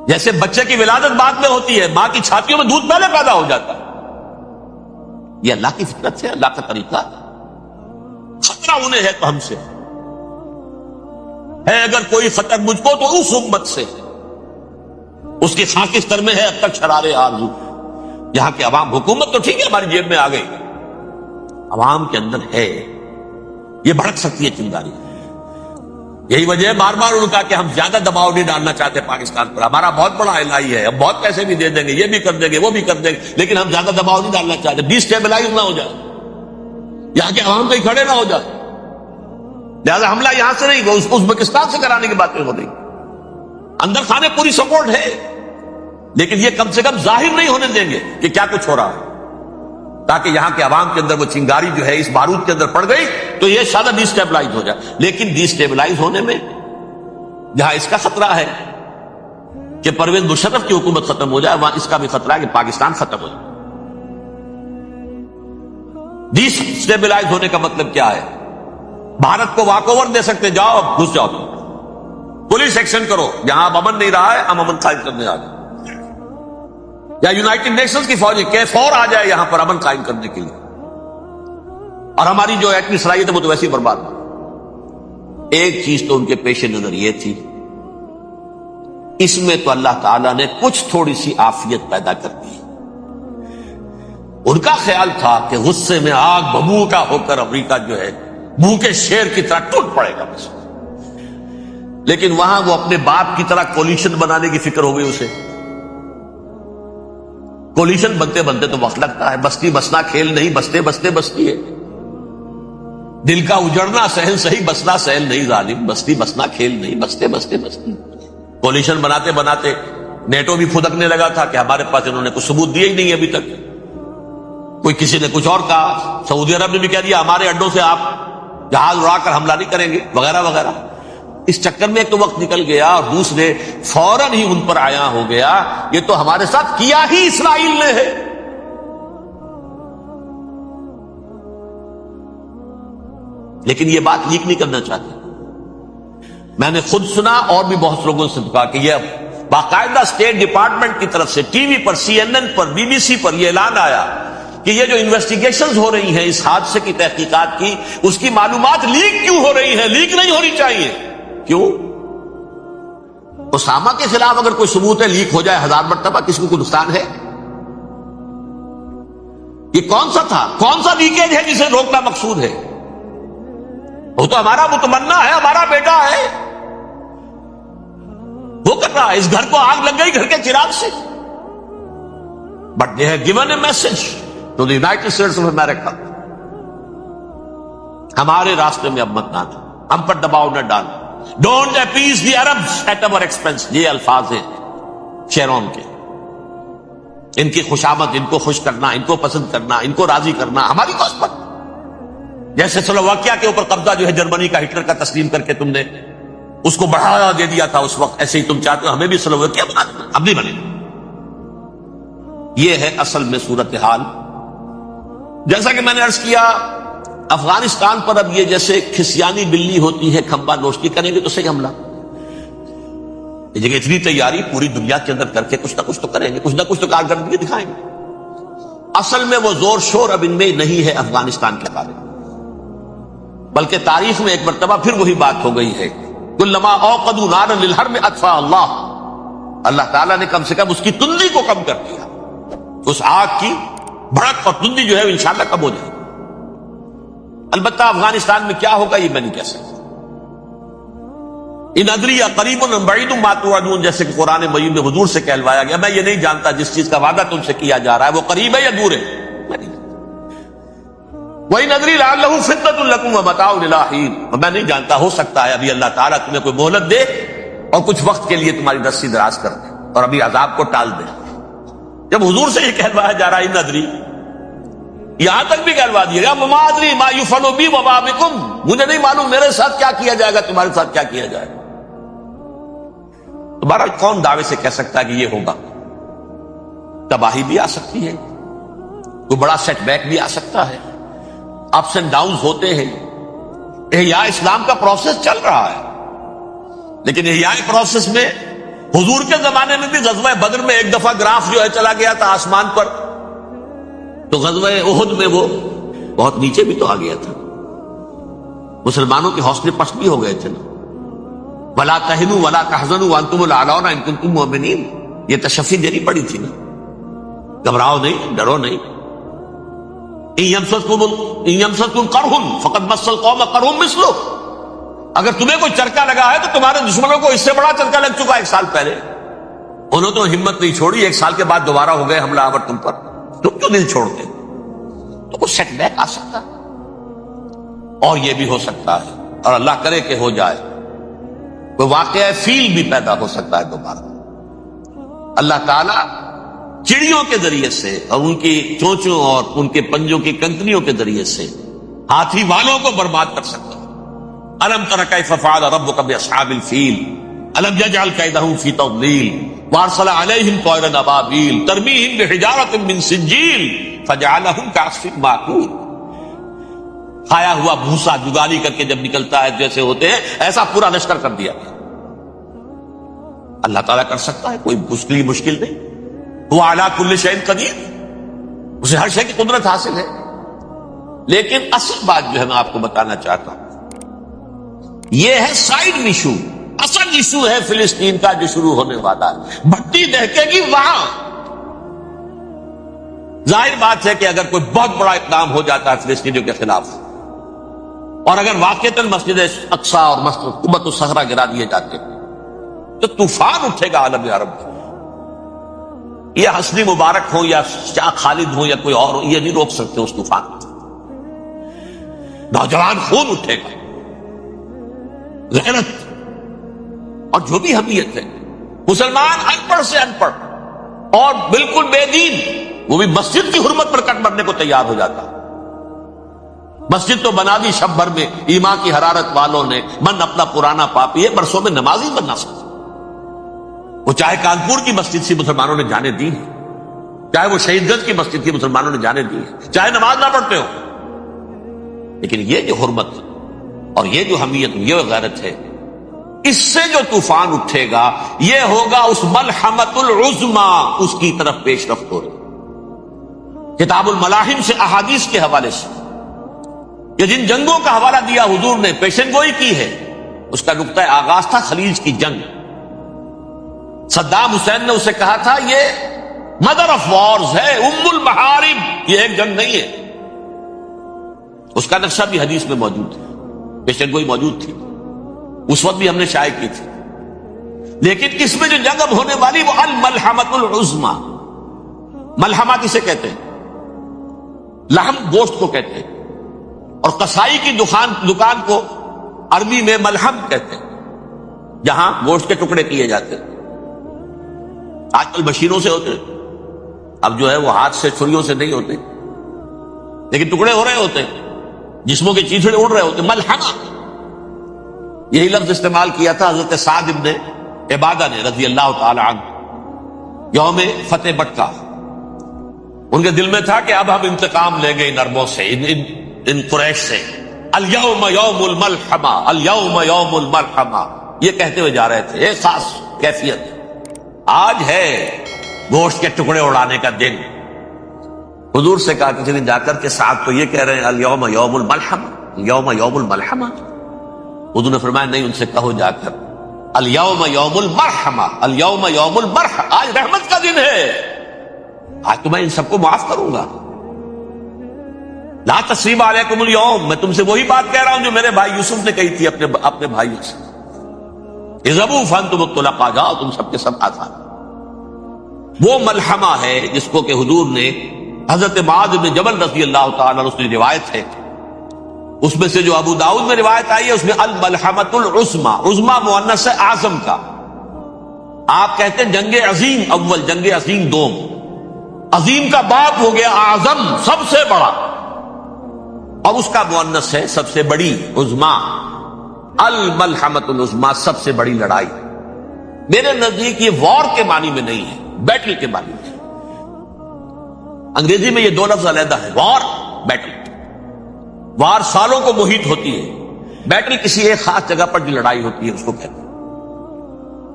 جیسے بچے کی ولادت بعد میں ہوتی ہے، ماں کی چھاتیوں میں دودھ پہلے پیدا ہو جاتا ہے. یہ اللہ کی فطرت ہے، اللہ کا طریقہ. خطرہ انہیں ہے تو ہم سے ہے. اگر کوئی خطر مجھ کو تو اس امت سے ہے. اس کی خاکستر میں ہے اب تک شرار آرزو. یہاں کے عوام، حکومت تو ٹھیک ہے ہماری جیب میں آ گئی، عوام کے اندر ہے یہ بھڑک سکتی ہے چنگاری. یہی وجہ ہے بار بار ان کا کہ ہم زیادہ دباؤ نہیں ڈالنا چاہتے پاکستان پر. ہمارا بہت بڑا الہی ہے، ہم بہت پیسے بھی دے دیں گے، یہ بھی کر دیں گے، وہ بھی کر دیں گے، لیکن ہم زیادہ دباؤ نہیں ڈالنا چاہتے. ڈی اسٹیبلائز نہ ہو جائے، یہاں کے عوام کہیں کھڑے نہ ہو جائے. لہذا حملہ یہاں سے نہیں، وہ ازبکستان سے کرانے کی باتیں ہو رہی. اندر خانے پوری سپورٹ ہے، لیکن یہ کم سے کم ظاہر نہیں ہونے دیں گے کہ کیا کچھ ہو رہا ہے، تاکہ یہاں کے عوام کے اندر وہ چنگاری جو ہے اس بارود کے اندر پڑ گئی تو یہ شاید ڈی اسٹیبلائز ہو جائے. لیکن ڈی اسٹیبلائز ہونے میں جہاں اس کا خطرہ ہے کہ پرویز مشرف کی حکومت ختم ہو جائے، وہاں اس کا بھی خطرہ ہے کہ پاکستان ختم ہو جائے. ڈی اسٹیبلائز ہونے کا مطلب کیا ہے؟ بھارت کو واک اوور دے سکتے، جاؤ اب گھس جاؤ، پولیس ایکشن کرو، جہاں اب امن نہیں رہا ہے ہم امن قائم کرنے آ جائیں. یا یونائٹڈ نیشنز کی فوج K4 آ جائے یہاں پر امن قائم کرنے کے لیے، اور ہماری جو ایٹمی صلاحیت ہے وہ تو ویسے ہی برباد ہو. ایک چیز تو ان کے پیش نظر یہ تھی، اس میں تو اللہ تعالیٰ نے کچھ تھوڑی سی عافیت پیدا کر دی. ان کا خیال تھا کہ غصے میں آگ ببوکا ہو کر امریکہ جو ہے بھوکے شیر کی طرح ٹوٹ پڑے گا بس. لیکن وہاں وہ اپنے باپ کی طرح کولیشن بنانے کی فکر ہو گئی اسے. کولیشن بنتے بنتے تو وقت لگتا ہے، بستی بسنا کھیل نہیں، بستے بستے بستی ہے. دل کا اجڑنا سہل صحیح، بسنا سہل نہیں ظالم. بستی بسنا کھیل نہیں، بستے بستے بستی. کولیشن بناتے بناتے نیٹو بھی پھدکنے لگا تھا کہ ہمارے پاس انہوں نے کچھ ثبوت دیے ہی نہیں ابھی تک. کوئی کسی نے کچھ اور کہا، سعودی عرب نے بھی کہہ دیا ہمارے اڈوں سے آپ جہاز اڑا کر حملہ نہیں کریں گے وغیرہ وغیرہ. اس چکر میں ایک تو وقت نکل گیا، اور دوسرے فوراً ہی ان پر آیا ہو گیا یہ تو ہمارے ساتھ کیا ہی اسرائیل نے ہے. لیکن یہ بات لیک نہیں کرنا چاہتے. میں نے خود سنا اور بھی بہت لوگوں سے کہا کہ یہ باقاعدہ اسٹیٹ ڈپارٹمنٹ کی طرف سے ٹی وی پر، CNN پر، BBC پر یہ اعلان آیا کہ یہ جو انویسٹیگیشنز ہو رہی ہیں اس حادثے کی تحقیقات کی، اس کی معلومات لیک کیوں ہو رہی ہیں؟ لیک نہیں ہونی چاہیے. کیوں؟ اسامہ کے خلاف اگر کوئی ثبوت ہے لیک ہو جائے 1000 مرتبہ، کسی کو کوئی نقصان ہے؟ یہ کون سا تھا، کون سا لیکیج ہے جسے روکنا مقصود ہے؟ وہ تو ہمارا متمنا ہے، ہمارا بیٹا ہے، وہ کر رہا ہے. اس گھر کو آگ لگ گئی گھر کے چراغ سے. But they have given a message to the United States of America. ہمارے راستے میں اب مت نہ آنا، ہم پر دباؤ نہ ڈال. Don't appease the Arabs at your expense. یہ الفاظ ہیں شیرون کے. ان کی خوشامد، ان کو خوش کرنا، ان کو پسند کرنا، ان کو راضی کرنا ہماری کوشش پر. جیسے سلوواکیہ کے اوپر قبضہ جو ہے جرمنی کا ہٹلر کا تسلیم کر کے تم نے اس کو بڑھاوا دے دیا تھا اس وقت، ایسے ہی تم چاہتے ہو ہمیں بھی سلوواکیہ بنا دینا، اب نہیں بنے. یہ ہے اصل میں صورتحال. جیسا کہ میں نے عرض کیا، افغانستان پر اب یہ جیسے کھسیانی بلی ہوتی ہے کھمبا نوشتی، کریں گے تو صحیح حملہ. یہ جگہ اتنی تیاری پوری دنیا کے اندر کر کے کچھ نہ کچھ تو کریں گے، کچھ نہ کچھ تو کارکردگی دکھائیں گے. اصل میں وہ زور شور اب ان میں نہیں ہے افغانستان کے بارے میں، بلکہ تاریخ میں ایک مرتبہ پھر وہی بات ہو گئی ہے. کلما اوقدوا نارا للحرب اطفاء اللہ. اللہ تعالیٰ نے کم سے کم اس کی تندی کو کم کر دیا. اس آگ کی بھڑک اور تندی جو ہے انشاءاللہ کم ہو جائے. البتہ افغانستان میں کیا ہوگا یہ میں نہیں کہہ سکتا. ان ادری قریب بعید ما توعدون، جیسے کہ قرآن مجید میں حضور سے کہلوایا گیا، میں یہ نہیں جانتا جس چیز کا وعدہ تم سے کیا جا رہا ہے وہ قریب ہے یا دور ہے، میں نہیں جانتا. وَإِنْ أَدْرِي لَعَلَّهُ فِتْنَةٌ لَكُمْ وَمَتَاعٌ إِلَىٰ حِينٍ. اور میں نہیں جانتا، ہو سکتا ہے ابھی اللہ تعالیٰ تمہیں کوئی مہلت دے اور کچھ وقت کے لیے تمہاری رسی دراز کر دے اور ابھی عذاب کو ٹال دے. جب حضور سے یہ کہلوایا جا رہا ہے ان ادری، یہاں تک بھی کہلوا دیا گیا وَمَا أَدْرِي مَا يُفْعَلُ بِي وَمَا بِكُمْ. مجھے نہیں معلوم میرے ساتھ کیا کیا جائے گا، تمہارے ساتھ کیا کیا جائے گا. تو بہرحال کون دعوے سے کہہ سکتا ہے کہ یہ ہوگا؟ تباہی بھی آ سکتی ہے، کوئی بڑا سیٹ بیک بھی آ سکتا ہے، اپس اینڈ ڈاؤنز ہوتے ہیں۔ احیاء اسلام کا پروسیس چل رہا ہے، لیکن احیاء پروسیس میں حضور کے زمانے میں بھی غزوہ بدر میں ایک دفعہ گراف جو ہے چلا گیا تھا آسمان پر، تو غزوہ احد میں وہ بہت نیچے بھی تو آ گیا تھا، مسلمانوں کے حوصلے پست بھی ہو گئے تھے نا۔ وَلَا تَهِنُوا وَلَا تَحْزَنُوا وَأَنْتُمُ الْأَعْلَوْنَ إِن كُنتُم مُؤْمِنِينَ، یہ تشفی دینی پڑی تھی نا، گھبراؤ نہیں، ڈرو نہیں۔ إِن يَمْسَسْكُمْ قَرْحٌ فَقَدْ مَسَّ الْقَوْمَ قَرْحٌ مِثْلُهُ، اگر تمہیں کوئی چرکا لگا ہے تو تمہارے دشمنوں کو اس سے بڑا چرکا لگ چکا ایک سال پہلے، انہوں تو ہمت نہیں چھوڑی، ایک سال کے بعد دوبارہ ہو گئے حملہ آور تم پر، تم کیوں دل چھوڑتے؟ تو کچھ سیٹ بیک آ سکتا ہے، اور یہ بھی ہو سکتا ہے، اور اللہ کرے کہ ہو جائے، کوئی واقعہ فیل بھی پیدا ہو سکتا ہے دوبارہ۔ اللہ تعالیٰ چڑیوں کے ذریعے سے اور ان کی چونچوں اور ان کے پنجوں کی کنکریوں کے ذریعے سے ہاتھی والوں کو برباد کر سکتا ہے۔ الم تر کیف فعل ربک باصحاب الفیل الم یجعل کیدہم فی تضلیل وارسل علیہم طیرا ابابیل ترمیہم بحجارۃ من سجیل فجعلہم کعصف مأکول۔ کھایا ہوا بھوسا جگالی کر کے جب نکلتا ہے جیسے ہوتے ہیں، ایسا پورا لشکر کر دیا۔ اللہ تعالیٰ کر سکتا ہے، کوئی اس کے لیے مشکل نہیں۔ وہ علی کل شیء قدیر، اسے ہر شے کی قدرت حاصل ہے۔ لیکن اصل بات جو ہے میں آپ کو بتانا چاہتا ہوں، یہ ہے سائیڈ ایشو، اصل ایشو ہے فلسطین کا جو شروع ہونے والا ہے۔ بھٹی دہکے گی وہاں۔ ظاہر بات ہے کہ اگر کوئی بہت بڑا اقدام ہو جاتا ہے فلسطینیوں کے خلاف، اور اگر واقعتاً مسجد اقصی اور مسجد قبۃ الصخرہ گرا دیے جاتے تو طوفان اٹھے گا عالم عرب میں۔ یہ حسنی مبارک ہو یا شاہ خالد ہو یا کوئی اور ہو، یہ نہیں روک سکتے اس طوفان کو۔ نوجوان خون اٹھے گا، غیرت اور جو بھی حمیت ہے۔ مسلمان ان پڑھ سے ان پڑھ اور بالکل بے دین، وہ بھی مسجد کی حرمت پر کٹ مرنے کو تیار ہو جاتا۔ مسجد تو بنا دی شب بھر میں ایمان کی حرارت والوں نے، من اپنا پرانا پاپی ہے، برسوں میں نماز ہی بننا سکتا۔ وہ چاہے کانپور کی مسجد سے مسلمانوں نے جانے دی ہے، چاہے وہ شہید گنج کی مسجد کی مسلمانوں نے جانے دی ہے، چاہے نماز نہ پڑھتے ہو، لیکن یہ جو حرمت اور یہ جو حمیت، یہ غیرت ہے، اس سے جو طوفان اٹھے گا یہ ہوگا اس ملحمۃ العظما، اس کی طرف پیش رفت ہو رہی۔ کتاب الملاحم سے احادیث کے حوالے سے یہ جن جنگوں کا حوالہ دیا حضور نے، پیشن گوئی کی ہے، اس کا نقطہ آغاز تھا خلیج کی جنگ۔ صدام حسین نے اسے کہا تھا یہ مدر آف وارز ہے، ام المحارب، یہ ایک جنگ نہیں ہے۔ اس کا نقشہ بھی حدیث میں موجود ہے، پیشن گوئی موجود تھی، اس وقت بھی ہم نے شائع کی تھی۔ لیکن اس میں جو جنگ اب ہونے والی وہ الملحمۃ العظما، ملحمہ کسے کہتے ہیں؟ لحم گوشت کو کہتے ہیں، اور قصائی کی دکان کو عربی میں ملحم کہتے ہیں، جہاں گوشت کے ٹکڑے کیے جاتے ہیں۔ آج کل مشینوں سے ہوتے ہیں، اب جو ہے وہ ہاتھ سے چھریوں سے نہیں ہوتے، لیکن ٹکڑے ہو رہے ہوتے ہیں، جسموں کے چیتھڑے اڑ رہے ہوتے ہیں، ملحمہ۔ یہی لفظ استعمال کیا تھا حضرت سعد ابن عبادہ نے رضی اللہ تعالی عنہ یوم فتح مکہ۔ ان کے دل میں تھا کہ اب ہم انتقام لیں گے ان عربوں سے، ان قریش سے۔ الیوم یوم الملحمہ، الیوم یوم الملحمہ، یہ کہتے ہوئے جا رہے تھے۔ ایک خاص کیفیت، آج ہے گوشت کے ٹکڑے اڑانے کا دن۔ حضور سے کہا کسی نے جا کر کے ساتھ تو یہ کہہ رہے ہیں الیوم یوم الملحمہ، یوم یوم الملحمہ۔ حضور نے فرمایا نہیں، ان سے کہو جا کر الیوم یوم المرحمہ، الیوم یوم المرحمہ، آج رحمت کا دن ہے، آج تو میں ان سب کو معاف کروں گا۔ لا تثریب علیکم اليوم، میں تم سے وہی بات کہہ رہا ہوں جو میرے بھائی یوسف نے کہی تھی اپنے بھائیوں سے، اذهبوا فانتم الطلقاء، جاؤ تم سب کے سب آزاد۔ وہ ملحمہ ہے جس کو کہ حضور نے حضرت معاذ بن جبل رضی اللہ تعالیٰ عنہ، اس کی روایت ہے، اس میں سے جو ابو داؤد میں روایت آئی ہے اس میں الملحمۃ العظما، عظما مؤنث ہے اعظم کا۔ آپ کہتے ہیں جنگ عظیم اول، جنگ عظیم دوم، عظیم کا باپ ہو گیا اعظم، سب سے بڑا، اور اس کا مؤنث ہے سب سے بڑی، عظما۔ الملحمۃ العظما، سب سے بڑی لڑائی۔ میرے نزدیک یہ وار کے معنی میں نہیں ہے، بیٹل کے معنی میں۔ انگریزی میں یہ دو لفظ علیحدہ ہے، وار، بیٹل۔ وار سالوں کو محیط ہوتی ہے، بیٹل کسی ایک خاص جگہ پر جو لڑائی ہوتی ہے اس کو کہتے ہیں۔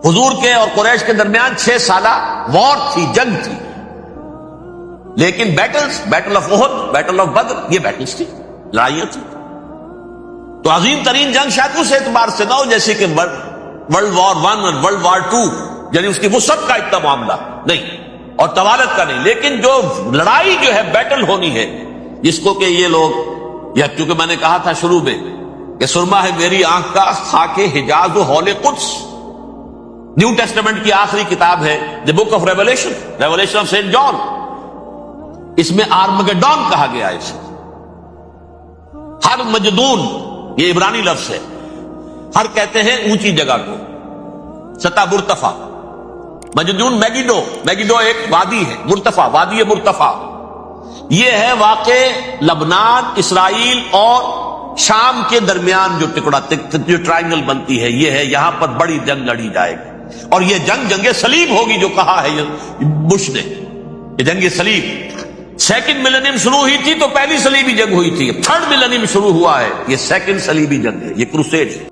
حضور کے اور قریش کے درمیان 6 سالہ وار تھی، جنگ تھی، لیکن battles, battle of Uhud, battle of Badr, یہ بیٹلز تھی، لڑائیاں تھی۔ تو عظیم ترین جنگ شاید اس اعتبار سے نہ ہو جیسے کہ ورلڈ وار 1 اور ورلڈ وار 2، یعنی اس کی وسعت کا اتنا معاملہ نہیں اور طوالت کا نہیں، لیکن جو لڑائی جو ہے بیٹل ہونی ہے، جس کو کہ یہ لوگ، یا چونکہ میں نے کہا تھا شروع میں کہ سرما ہے میری آنکھ کا خاک حجاز و ہول قدس، نیو ٹیسٹمنٹ کی آخری کتاب ہے the book of revelation, revelation of Saint John, اس میں آرمگڈون کہا گیا ہے اسے۔ ہر مجدون، یہ عبرانی لفظ ہے، ہر کہتے ہیں اونچی جگہ کو، سطح مرتفع، مجدون میگیڈو، میگیڈو ایک وادی ہے، مرتفع، وادی مرتفع، یہ ہے واقع لبنان، اسرائیل اور شام کے درمیان جو ٹکڑا، جو ٹرائنگل بنتی ہے، یہ ہے، یہاں پر بڑی جنگ لڑی جائے گی، اور یہ جنگ جنگ صلیب ہوگی جو کہا ہے بش نے، یہ جنگ صلیب۔ سیکنڈ ملینیم شروع ہوئی تھی تو پہلی صلیبی جنگ ہوئی تھی، تھرڈ ملینیم شروع ہوا ہے، یہ سیکنڈ صلیبی جنگ ہے، یہ کروسیڈ ہے۔